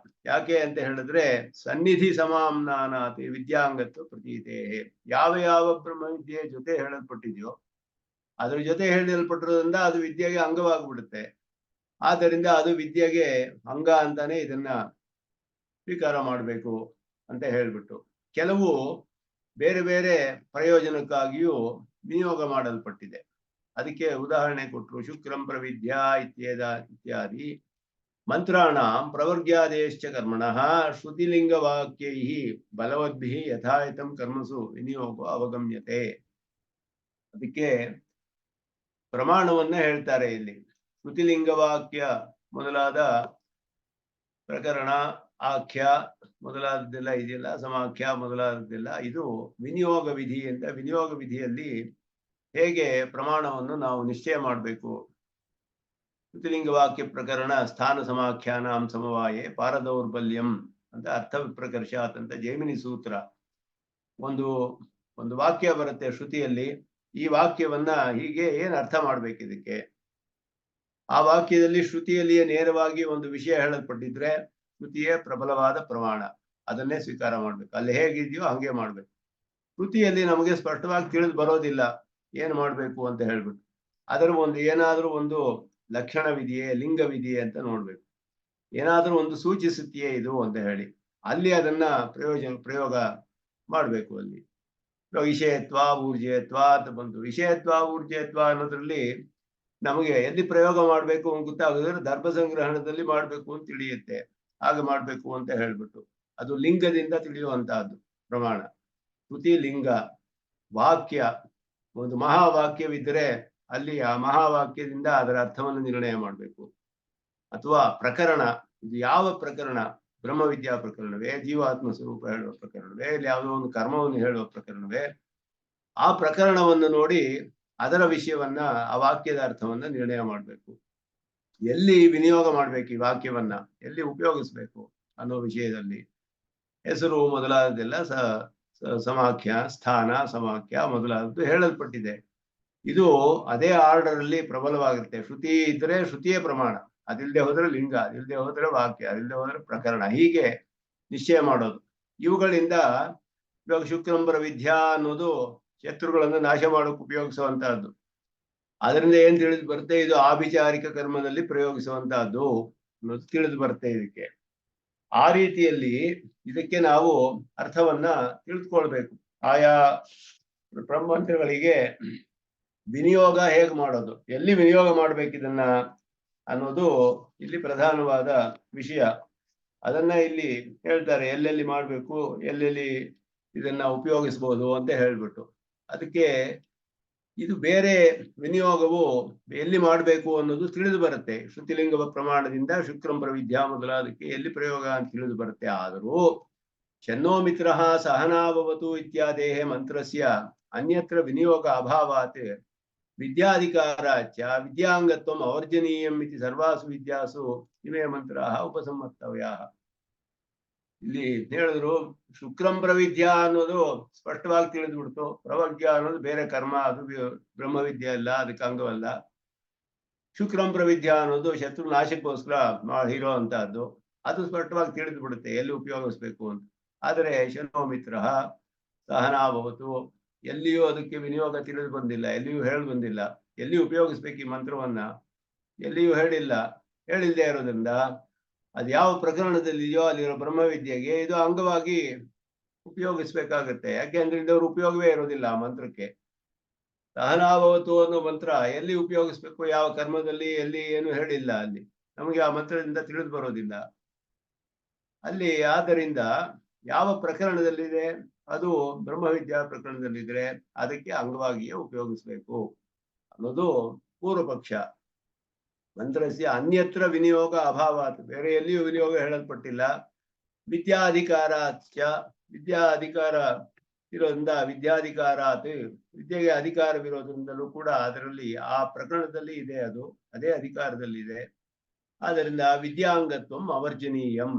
ಯಾಕೆ ಅಂತ ಹೇಳಿದ್ರೆ, ಸನ್ನಿಧಿ ಸಮಾಮ್ನಾನಾತಿ ವಿದ್ಯಾಂಗತ್ವ ಪ್ರತೀತೆ. ಯಾವ ಯಾವ ಬ್ರಹ್ಮವಿದ್ಯೆ ಜೊತೆ ಹೇಳಲ್ಪಟ್ಟಿದೆಯೋ ಅದ್ರ ಜೊತೆ ಹೇಳಲ್ಪಟ್ಟಿರೋದ್ರಿಂದ ಅದು ವಿದ್ಯೆಗೆ ಅಂಗವಾಗಿಬಿಡುತ್ತೆ. ಆದ್ದರಿಂದ ಅದು ವಿದ್ಯೆಗೆ ಅಂಗ ಅಂತಾನೆ ಇದನ್ನ ಸ್ವೀಕಾರ ಮಾಡಬೇಕು ಅಂತ ಹೇಳ್ಬಿಟ್ಟು ಕೆಲವು ಬೇರೆ ಬೇರೆ ಪ್ರಯೋಜನಕ್ಕಾಗಿಯೂ ವಿನಿಯೋಗ ಮಾಡಲ್ಪಟ್ಟಿದೆ. ಅದಕ್ಕೆ ಉದಾಹರಣೆ ಕೊಟ್ಟರು. ಶುಕ್ರಂ ಪ್ರವಿದ್ಯಾ ಇತ್ಯಾದಿ ಮಂತ್ರಾಣ ಪ್ರವರ್ಗ್ಯಾದೇಶ್ಚ ಕರ್ಮಣಃ ಶ್ರುತಿಲಿಂಗವಾಕ್ಯೈ ಬಲವದ್ಭಿಃ ಯಥಾಯಥಂ ಕರ್ಮಸು ವಿನಿಯೋಗೋ ಅವಗಮ್ಯತೆ. ಅದಕ್ಕೆ ಪ್ರಮಾಣವನ್ನ ಹೇಳ್ತಾರೆ ಇಲ್ಲಿ. ಶ್ರುತಿಲಿಂಗವಾಕ್ಯ ಮೊದಲಾದ ಪ್ರಕರಣ, ಆಖ್ಯ ಮೊದಲಾದದ್ದೆಲ್ಲ ಇದೆಯಲ್ಲ, ಸಮಾಖ್ಯ ಮೊದಲಾದದ್ದೆಲ್ಲ ಇದು ವಿನಿಯೋಗ ವಿಧಿ ಅಂತ. ವಿನಿಯೋಗ ವಿಧಿಯಲ್ಲಿ ಹೇಗೆ ಪ್ರಮಾಣವನ್ನು ನಾವು ನಿಶ್ಚಯ ಮಾಡಬೇಕು. ಶ್ರುತಿಲಿಂಗವಾಕ್ಯ ಪ್ರಕರಣ ಸ್ಥಾನ ಸಮಾಖ್ಯಾನಾಂ ಸಮವಾಯೇ ಪಾರದೌರ್ಬಲ್ಯಂ ಅಂತ ಅರ್ಥ ವಿಪ್ರಕರ್ಷಾತ್ ಅಂತ ಜೈಮಿನಿ ಸೂತ್ರ. ಒಂದು ವಾಕ್ಯ ಬರುತ್ತೆ ಶ್ರುತಿಯಲ್ಲಿ. ಈ ವಾಕ್ಯವನ್ನ ಹೀಗೆ ಏನ್ ಅರ್ಥ ಮಾಡ್ಬೇಕು ಇದಕ್ಕೆ. ಆ ವಾಕ್ಯದಲ್ಲಿ ಶ್ರುತಿಯಲ್ಲಿಯೇ ನೇರವಾಗಿ ಒಂದು ವಿಷಯ ಹೇಳಲ್ಪಟ್ಟಿದ್ರೆ ಶ್ರುತಿಯೇ ಪ್ರಬಲವಾದ ಪ್ರಮಾಣ, ಅದನ್ನೇ ಸ್ವೀಕಾರ ಮಾಡ್ಬೇಕು. ಅಲ್ಲಿ ಹೇಗಿದೆಯೋ ಹಂಗೆ ಮಾಡ್ಬೇಕು. ಶ್ರುತಿಯಲ್ಲಿ ನಮಗೆ ಸ್ಪಷ್ಟವಾಗಿ ತಿಳಿದು ಬರೋದಿಲ್ಲ ಏನ್ ಮಾಡ್ಬೇಕು ಅಂತ ಹೇಳ್ಬಿಟ್ಟು. ಅದರ ಏನಾದ್ರೂ ಒಂದು ಲಕ್ಷಣವಿದೆಯೇ, ಲಿಂಗವಿದೆಯೇ ಅಂತ ನೋಡ್ಬೇಕು. ಏನಾದ್ರೂ ಒಂದು ಸೂಚಿಸುತ್ತೆಯೇ ಇದು ಅಂತ ಹೇಳಿ ಅಲ್ಲಿ ಅದನ್ನ ಪ್ರಯೋಗ ಮಾಡ್ಬೇಕು. ಅಲ್ಲಿ ವಿಷಯತ್ವ ಊರ್ಜಯತ್ವ ಅಂತ ಬಂತು. ವಿಷಯತ್ವ ಊರ್ಜಯತ್ವ ಅನ್ನೋದ್ರಲ್ಲಿ ನಮಗೆ ಎಲ್ಲಿ ಪ್ರಯೋಗ ಮಾಡ್ಬೇಕು ಅಂತ ಗೊತ್ತಾಗೋದ್ರೆ ದರ್ಭ ಸಂಗ್ರಹಣದಲ್ಲಿ ಮಾಡ್ಬೇಕು ಅಂತ ತಿಳಿಯುತ್ತೆ. ಹಾಗೆ ಮಾಡ್ಬೇಕು ಅಂತ ಹೇಳ್ಬಿಟ್ಟು ಅದು ಲಿಂಗದಿಂದ ತಿಳಿಯುವಂತಹದ್ದು ಪ್ರಮಾಣ. ಶ್ರುತಿ ಲಿಂಗ. ವಾಕ್ಯ, ಒಂದು ಮಹಾವಾಕ್ಯವಿದ್ದರೆ ಅಲ್ಲಿ ಆ ಮಹಾವಾಕ್ಯದಿಂದ ಅದರ ಅರ್ಥವನ್ನು ನಿರ್ಣಯ ಮಾಡಬೇಕು. ಅಥವಾ ಪ್ರಕರಣ, ಇದು ಯಾವ ಪ್ರಕರಣ, ಬ್ರಹ್ಮವಿದ್ಯಾ ಪ್ರಕರಣವೇ, ಜೀವಾತ್ಮ ಸ್ವರೂಪ ಹೇಳುವ ಪ್ರಕರಣವೇ, ಇಲ್ಲಿ ಯಾವುದೋ ಒಂದು ಕರ್ಮವನ್ನು ಹೇಳುವ ಪ್ರಕರಣವೇ, ಆ ಪ್ರಕರಣವನ್ನು ನೋಡಿ ಅದರ ವಿಷಯವನ್ನ ಆ ವಾಕ್ಯದ ಅರ್ಥವನ್ನ ನಿರ್ಣಯ ಮಾಡಬೇಕು. ಎಲ್ಲಿ ವಿನಿಯೋಗ ಮಾಡ್ಬೇಕು ಈ ವಾಕ್ಯವನ್ನ, ಎಲ್ಲಿ ಉಪಯೋಗಿಸ್ಬೇಕು ಅನ್ನೋ ವಿಷಯದಲ್ಲಿ ಹೆಸರು ಮೊದಲಾದದೆಲ್ಲ ಸಮಾಖ್ಯ, ಸ್ಥಾನ, ಸಮಾಖ್ಯ ಮೊದಲಾದದ್ದು ಹೇಳಲ್ಪಟ್ಟಿದೆ. ಇದು ಅದೇ ಆರ್ಡರ್ ಅಲ್ಲಿ ಪ್ರಬಲವಾಗಿರುತ್ತೆ. ಶ್ರುತಿ ಇದ್ರೆ ಶ್ರುತಿಯೇ ಪ್ರಮಾಣ, ಅದಿಲ್ಲದೆ ಹೋದ್ರೆ ಲಿಂಗ, ಅದಿಲ್ಲದೆ ಹೋದ್ರೆ ವಾಕ್ಯ, ಅದಿಲ್ಲದೆ ಹೋದ್ರೆ ಪ್ರಕರಣ, ಹೀಗೆ ನಿಶ್ಚಯ ಮಾಡೋದು. ಇವುಗಳಿಂದ ಇವಾಗ ಶುಕ್ರಂಬರ ವಿದ್ಯಾ ಅನ್ನೋದು ಶತ್ರುಗಳನ್ನು ನಾಶ ಮಾಡೋಕೆ ಉಪಯೋಗಿಸುವಂತಹದ್ದು. ಅದರಿಂದ ಏನ್ ತಿಳಿದು ಬರುತ್ತೆ, ಇದು ಆಭಿಚಾರಿಕ ಕರ್ಮದಲ್ಲಿ ಪ್ರಯೋಗಿಸುವಂತಹದ್ದು ಅನ್ನೋದು ತಿಳಿದು ಬರುತ್ತೆ ಇದಕ್ಕೆ. ಆ ರೀತಿಯಲ್ಲಿ ಇದಕ್ಕೆ ನಾವು ಅರ್ಥವನ್ನ ತಿಳಿದುಕೊಳ್ಬೇಕು. ಆಯಾ ಬ್ರಹ್ಮಂತ್ರಗಳಿಗೆ ವಿನಿಯೋಗ ಹೇಗೆ ಮಾಡೋದು, ಎಲ್ಲಿ ವಿನಿಯೋಗ ಮಾಡ್ಬೇಕು ಇದನ್ನ ಅನ್ನೋದು ಇಲ್ಲಿ ಪ್ರಧಾನವಾದ ವಿಷಯ. ಅದನ್ನ ಇಲ್ಲಿ ಹೇಳ್ತಾರೆ, ಎಲ್ಲೆಲ್ಲಿ ಮಾಡ್ಬೇಕು, ಎಲ್ಲೆಲ್ಲಿ ಇದನ್ನ ಉಪಯೋಗಿಸ್ಬೋದು ಅಂತ ಹೇಳ್ಬಿಟ್ಟು. ಅದಕ್ಕೆ ಇದು ಬೇರೆ ವಿನಿಯೋಗವು ಎಲ್ಲಿ ಮಾಡಬೇಕು ಅನ್ನೋದು ತಿಳಿದು ಬರುತ್ತೆ. ಶ್ರುತಿಲಿಂಗ ಪ್ರಮಾಣದಿಂದ ಶುಕ್ರಂಬರ ವಿದ್ಯಾ ಮೊದಲಾದಕ್ಕೆ ಎಲ್ಲಿ ಪ್ರಯೋಗ ಅಂತ ತಿಳಿದು ಬರುತ್ತೆ. ಆದರೂ ಶನ್ನೋ ಮಿತ್ರ ಸಹನಾಭವತು ಇತ್ಯಾದೇಹ ಮಂತ್ರಸ್ಯ ಅನ್ಯತ್ರ ವಿನಿಯೋಗ ಅಭಾವಾತ್ ವಿದ್ಯಾಧಿಕಾರಾಚ ವಿದ್ಯಾಂಗತ್ವಂ ಅವರ್ಜನೀಯಂ ಇತಿ ಸರ್ವಾಸು ವಿದ್ಯಾಸು ಇಮೇ ಮಂತ್ರ ಉಪಸಮ್ಮರ್ತವ್ಯ. ಇಲ್ಲಿ ಹೇಳಿದ್ರು ಶುಕ್ರಂ ಪ್ರವಿದ್ಯಾ ಅನ್ನೋದು ಸ್ಪಷ್ಟವಾಗಿ ತಿಳಿದು ಬಿಡ್ತು. ಪ್ರವಜ್ಞಾ ಅನ್ನೋದು ಬೇರೆ ಕರ್ಮ, ಅದು ಬ್ರಹ್ಮವಿದ್ಯೆ ಅಲ್ಲ, ಅದಕ್ಕೆ ಅಂಗವಲ್ಲ. ಶುಕ್ರಂ ಪ್ರವಿದ್ಯಾ ಅನ್ನೋದು ಶತ್ರು ನಾಶಕ್ಕೋಸ್ಕರ ಇರೋ ಅಂತಹದ್ದು, ಅದು ಸ್ಪಷ್ಟವಾಗಿ ತಿಳಿದು ಬಿಡುತ್ತೆ ಎಲ್ಲಿ ಉಪಯೋಗಿಸ್ಬೇಕು ಅಂತ. ಆದರೆ ಶನೋ ಮಿತ್ರ ಸಹನಾಭವತು, ಎಲ್ಲಿಯೂ ಅದಕ್ಕೆ ವಿನಿಯೋಗ ತಿಳಿದು ಬಂದಿಲ್ಲ, ಎಲ್ಲಿಯೂ ಹೇಳಿ ಬಂದಿಲ್ಲ. ಎಲ್ಲಿ ಉಪಯೋಗಿಸ್ಬೇಕು ಈ ಮಂತ್ರವನ್ನ ಎಲ್ಲಿಯೂ ಹೇಳಿಲ್ಲ. ಹೇಳಿಲ್ಲದೆ ಇರೋದ್ರಿಂದ ಅದು ಯಾವ ಪ್ರಕರಣದಲ್ಲಿದೆಯೋ ಅಲ್ಲಿರೋ ಬ್ರಹ್ಮವಿದ್ಯೆಗೆ ಇದು ಅಂಗವಾಗಿ ಉಪಯೋಗಿಸ್ಬೇಕಾಗತ್ತೆ. ಯಾಕೆಂದ್ರೆ ಇದವ್ರ ಉಪಯೋಗವೇ ಇರೋದಿಲ್ಲ ಆ ಮಂತ್ರಕ್ಕೆ. ಸಹನಾಭವತು ಅನ್ನೋ ಮಂತ್ರ ಎಲ್ಲಿ ಉಪಯೋಗಿಸ್ಬೇಕು, ಯಾವ ಕರ್ಮದಲ್ಲಿ, ಎಲ್ಲಿ ಏನು ಹೇಳಿಲ್ಲ. ಅಲ್ಲಿ ನಮಗೆ ಆ ಮಂತ್ರದಿಂದ ತಿಳಿದು ಬರೋದಿಲ್ಲ ಅಲ್ಲಿ. ಆದ್ದರಿಂದ ಯಾವ ಪ್ರಕರಣದಲ್ಲಿದೆ ಅದು ಬ್ರಹ್ಮವಿದ್ಯಾ ಪ್ರಕರಣದಲ್ಲಿದ್ರೆ ಅದಕ್ಕೆ ಅಂಗವಾಗಿಯೇ ಉಪಯೋಗಿಸ್ಬೇಕು ಅನ್ನೋದು ಪೂರ್ವ ಪಕ್ಷ. ಮಂತ್ರಸ್ಯ ಅನ್ಯತ್ರ ವಿನಿಯೋಗ ಅಭಾವಾತ್, ಬೇರೆ ಎಲ್ಲಿಯೂ ವಿನಿಯೋಗ ಹೇಳಲ್ಪಟ್ಟಿಲ್ಲ. ವಿದ್ಯಾಧಿಕಾರಾಚ, ವಿದ್ಯಾ ಅಧಿಕಾರ ಇರೋದ್ರಿಂದ ವಿದ್ಯಾಧಿಕಾರಾತ್, ವಿದ್ಯೆಗೆ ಅಧಿಕಾರವಿರೋದ್ರಿಂದಲೂ ಕೂಡ ಅದರಲ್ಲಿ ಆ ಪ್ರಕರಣದಲ್ಲಿ ಇದೆ, ಅದು ಅದೇ ಅಧಿಕಾರದಲ್ಲಿ ಇದೆ. ಆದ್ದರಿಂದ ವಿದ್ಯಾಂಗತ್ವಂ ಅವರ್ಜನೀಯಂ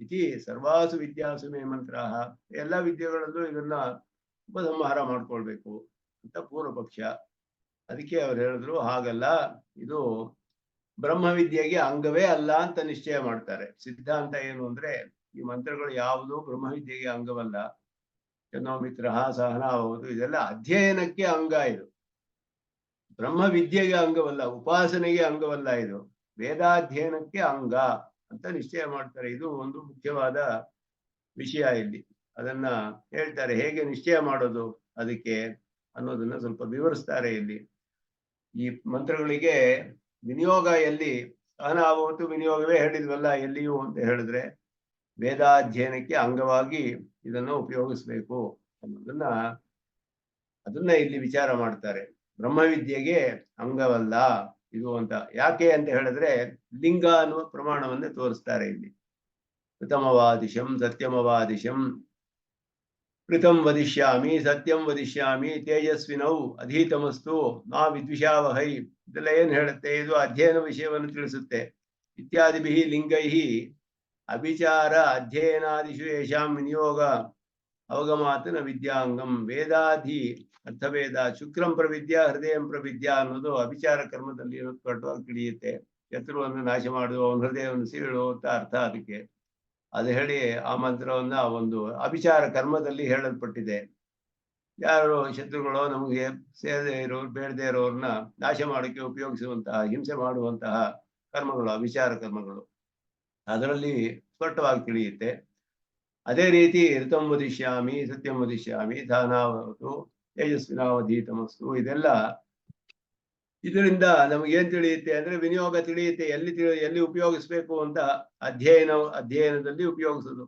ಇತಿ ಸರ್ವಾಸು ವಿದ್ಯಾಸು ಮೇ ಮಂತ್ರ. ಎಲ್ಲ ವಿದ್ಯೆಗಳಲ್ಲೂ ಇದನ್ನ ಉಪಸಂಹಾರ ಮಾಡ್ಕೊಳ್ಬೇಕು ಅಂತ ಪೂರ್ವ ಪಕ್ಷ. ಅದಕ್ಕೆ ಅವ್ರು ಹೇಳಿದ್ರು ಹಾಗಲ್ಲ, ಇದು ಬ್ರಹ್ಮವಿದ್ಯೆಗೆ ಅಂಗವೇ ಅಲ್ಲ ಅಂತ ನಿಶ್ಚಯ ಮಾಡ್ತಾರೆ. ಸಿದ್ಧಾಂತ ಏನು ಅಂದ್ರೆ ಈ ಮಂತ್ರಗಳು ಯಾವುದು ಬ್ರಹ್ಮವಿದ್ಯೆಗೆ ಅಂಗವಲ್ಲ. ಶನ್ನೋ ಮಿತ್ರ ಸಹನಾಭವತು ಇದೆಲ್ಲ ಅಧ್ಯಯನಕ್ಕೆ ಅಂಗ, ಇದು ಬ್ರಹ್ಮವಿದ್ಯೆಗೆ ಅಂಗವಲ್ಲ, ಉಪಾಸನೆಗೆ ಅಂಗವಲ್ಲ, ಇದು ವೇದಾಧ್ಯಯನಕ್ಕೆ ಅಂಗ ಅಂತ ನಿಶ್ಚಯ ಮಾಡ್ತಾರೆ. ಇದು ಒಂದು ಮುಖ್ಯವಾದ ವಿಷಯ ಇಲ್ಲಿ. ಅದನ್ನ ಹೇಳ್ತಾರೆ ಹೇಗೆ ನಿಶ್ಚಯ ಮಾಡೋದು ಅದಕ್ಕೆ ಅನ್ನೋದನ್ನ ಸ್ವಲ್ಪ ವಿವರಿಸ್ತಾರೆ ಇಲ್ಲಿ. ಈ ಮಂತ್ರಗಳಿಗೆ ವಿನಿಯೋಗ ಎಲ್ಲಿ, ಸಹನಾಭವತು ವಿನಿಯೋಗವೇ ಹೇಳಿದ್ವಲ್ಲ ಎಲ್ಲಿಯೂ ಅಂತ ಹೇಳಿದ್ರೆ ವೇದಾಧ್ಯಯನಕ್ಕೆ ಅಂಗವಾಗಿ ಇದನ್ನು ಉಪಯೋಗಿಸ್ಬೇಕು ಅನ್ನೋದನ್ನ ಅದನ್ನ ಇಲ್ಲಿ ವಿಚಾರ ಮಾಡ್ತಾರೆ. ಬ್ರಹ್ಮವಿದ್ಯೆಗೆ ಅಂಗವಲ್ಲ ಇದು ಅಂತ. ಯಾಕೆ ಅಂತ ಹೇಳಿದ್ರೆ ಲಿಂಗ ಅನ್ನುವ ಪ್ರಮಾಣವನ್ನೇ ತೋರಿಸ್ತಾರೆ ಇಲ್ಲಿ. ಕೃತಮವಾದಿಶಂ ಸತ್ಯಮವಾದಿಶಂ ಕೃತಂ ವದಿಷ್ಯಾಮಿ ಸತ್ಯಂ ವದಿಷ್ಯಾಮಿ ತೇಜಸ್ವಿನೌ ಅಧೀತಮಸ್ತು ನಾ ವಿದ್ವಿಷಾವಹೈ, ಇದೆಲ್ಲ ಏನ್ ಹೇಳುತ್ತೆ, ಇದು ಅಧ್ಯಯನ ವಿಷಯವನ್ನು ತಿಳಿಸುತ್ತೆ. ಇತ್ಯಾದಿಭಿ ಲಿಂಗೈಹಿ ಅಭಿಚಾರ ಅಧ್ಯಯನಾದಿಷು ಯಶಾಂ ವಿನಿಯೋಗ ಅವಗಮಾತ್ ನ ವಿದ್ಯಾಂಗಂ ವೇದಾಧಿ ಅರ್ಥವೇದ ಶುಕ್ರಂ ಪ್ರವಿದ್ಯಾ ಹೃದಯಂ ಪ್ರವಿದ್ಯಾ ಅನ್ನೋದು ಅಭಿಚಾರ ಕರ್ಮದಲ್ಲಿ ಕಟ್ಟುವಾಗಿ ತಿಳಿಯುತ್ತೆ. ಶತ್ರುವನ್ನು ನಾಶ ಮಾಡುವ, ಅವನ ಹೃದಯವನ್ನು ಸೀಳು ಅಂತ ಅರ್ಥ ಅದಕ್ಕೆ. ಅದು ಹೇಳಿ ಆ ಮಂತ್ರವನ್ನ ಒಂದು ಅಭಿಚಾರ ಕರ್ಮದಲ್ಲಿ ಹೇಳಲ್ಪಟ್ಟಿದೆ. ಯಾರು ಶತ್ರುಗಳು ನಮಗೆ ಸೇರದೆ ಇರೋರು, ಬೇಡದೆ ಇರೋರನ್ನ ನಾಶ ಮಾಡೋಕ್ಕೆ ಉಪಯೋಗಿಸುವಂತಹ, ಹಿಂಸೆ ಮಾಡುವಂತಹ ಕರ್ಮಗಳು ಅಭಿಚಾರ ಕರ್ಮಗಳು, ಅದರಲ್ಲಿ ಸ್ಪಷ್ಟವಾಗಿ ತಿಳಿಯುತ್ತೆ. ಅದೇ ರೀತಿ ಋತಂ ವದಿಷ್ಯಾಮಿ ಸತ್ಯಂ ವದಿಷ್ಯಾಮಿ ಧಾನಾವತು ತೇಜಸ್ವಿನಾವಧೀತಮಸ್ತು, ಇದೆಲ್ಲ ಇದರಿಂದ ನಮಗೇನ್ ತಿಳಿಯುತ್ತೆ ಅಂದ್ರೆ ವಿನಿಯೋಗ ತಿಳಿಯುತ್ತೆ, ಎಲ್ಲಿ ಉಪಯೋಗಿಸ್ಬೇಕು ಅಂತ. ಅಧ್ಯಯನದಲ್ಲಿ ಉಪಯೋಗಿಸೋದು.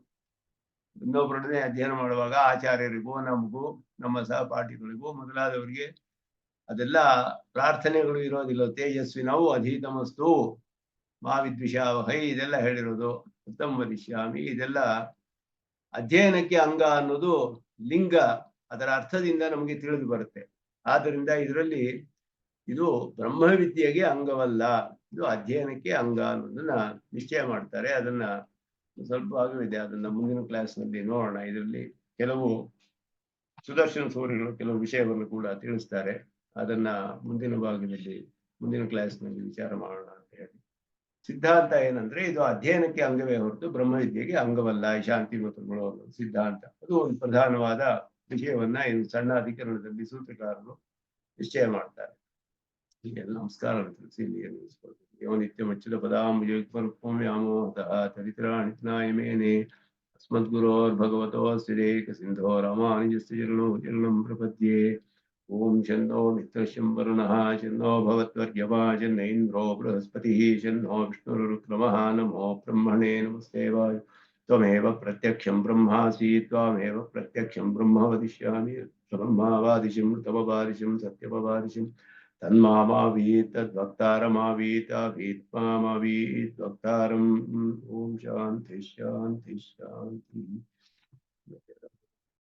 ಇನ್ನೊಬ್ಬರೊಡನೆ ಅಧ್ಯಯನ ಮಾಡುವಾಗ ಆಚಾರ್ಯರಿಗೂ ನಮಗೂ ನಮ್ಮ ಸಹಪಾಠಿಗಳಿಗೂ ಮೊದಲಾದವರಿಗೆ ಅದೆಲ್ಲ ಪ್ರಾರ್ಥನೆಗಳು ಇರೋದಿಲ್ಲ. ತೇಜಸ್ವಿನವು ಅಧೀತಮಸ್ತು ಮಾ ವಿದ್ವಿಷಾವಹೈ ಇದೆಲ್ಲ ಹೇಳಿರೋದು. ಉತ್ತಮ ವದಿಷ್ಯಾಮಿ ಇದೆಲ್ಲ ಅಧ್ಯಯನಕ್ಕೆ ಅಂಗ ಅನ್ನೋದು ಲಿಂಗ, ಅದರ ಅರ್ಥದಿಂದ ನಮಗೆ ತಿಳಿದು ಬರುತ್ತೆ. ಆದ್ದರಿಂದ ಇದರಲ್ಲಿ ಇದು ಬ್ರಹ್ಮವಿದ್ಯೆಗೆ ಅಂಗವಲ್ಲ, ಇದು ಅಧ್ಯಯನಕ್ಕೆ ಅಂಗ ಅನ್ನೋದನ್ನ ನಿಶ್ಚಯ ಮಾಡ್ತಾರೆ. ಅದನ್ನ ಸ್ವಲ್ಪ ಭಾಗವಿದೆ, ಅದನ್ನ ಮುಂದಿನ ಕ್ಲಾಸ್ನಲ್ಲಿ ನೋಡೋಣ. ಇದರಲ್ಲಿ ಕೆಲವು ಸುದರ್ಶನ ಸೂರಿಗಳು ಕೆಲವು ವಿಷಯವನ್ನು ಕೂಡ ತಿಳಿಸ್ತಾರೆ. ಅದನ್ನ ಮುಂದಿನ ಭಾಗದಲ್ಲಿ ಮುಂದಿನ ಕ್ಲಾಸ್ನಲ್ಲಿ ವಿಚಾರ ಮಾಡೋಣ ಅಂತ ಹೇಳಿ. ಸಿದ್ಧಾಂತ ಏನಂದ್ರೆ ಇದು ಅಧ್ಯಯನಕ್ಕೆ ಅಂಗವೇ ಹೊರತು ಬ್ರಹ್ಮವಿದ್ಯೆಗೆ ಅಂಗವಲ್ಲ, ಈ ಶಾಂತಿ ಮತಗಳು ಸಿದ್ಧಾಂತ. ಅದು ಒಂದು ಪ್ರಧಾನವಾದ ವಿಷಯವನ್ನ ಇನ್ನು ಸಣ್ಣ ಅಧಿಕರಣದಲ್ಲಿ ಸೂತ್ರಕಾರರು ನಿಶ್ಚಯ ಮಾಡ್ತಾರೆ. ಹೀಗೆಲ್ಲ ನಮಸ್ಕಾರ ತಿಳಿಸಿ ಇಲ್ಲಿಗೆ ನಿಲ್ಲಿಸ್ಕೊಳ್ತೀನಿ. ಯೋ ನಿತ್ಯಮಚ್ಯುತ ಪದಾಂಬುಜಯುಗ್ಮರುಕ್ಮವ್ಯಾಮೋಹತಃ ತರಿತರಾಣಿತ್ನಾಯ ಮೇನೆ अस्मद्गुरोर्भगवतोऽस्य सिन्धो रामानुजस्य चरणं प्रपद्ये। ओम शन्नो मित्रशं वरुणः शन्नो भवत्वर्यमा शन्न इन्द्रो बृहस्पतिः शन्नो विष्णुरुक्रमः नमो ब्रह्मणे नमस्ते वाय। त्वमेव प्रत्यक्षं ब्रह्मासि त्वमेव प्रत्यक्षं ब्रह्म वदिष्यामि। ब्रह्मावादिशं तमवादिशं सत्यमवादिशं तन्मामावीत् तद्वक्तारमावीत् अवीत् वक्तारम्। ओम शांति शांति शांति।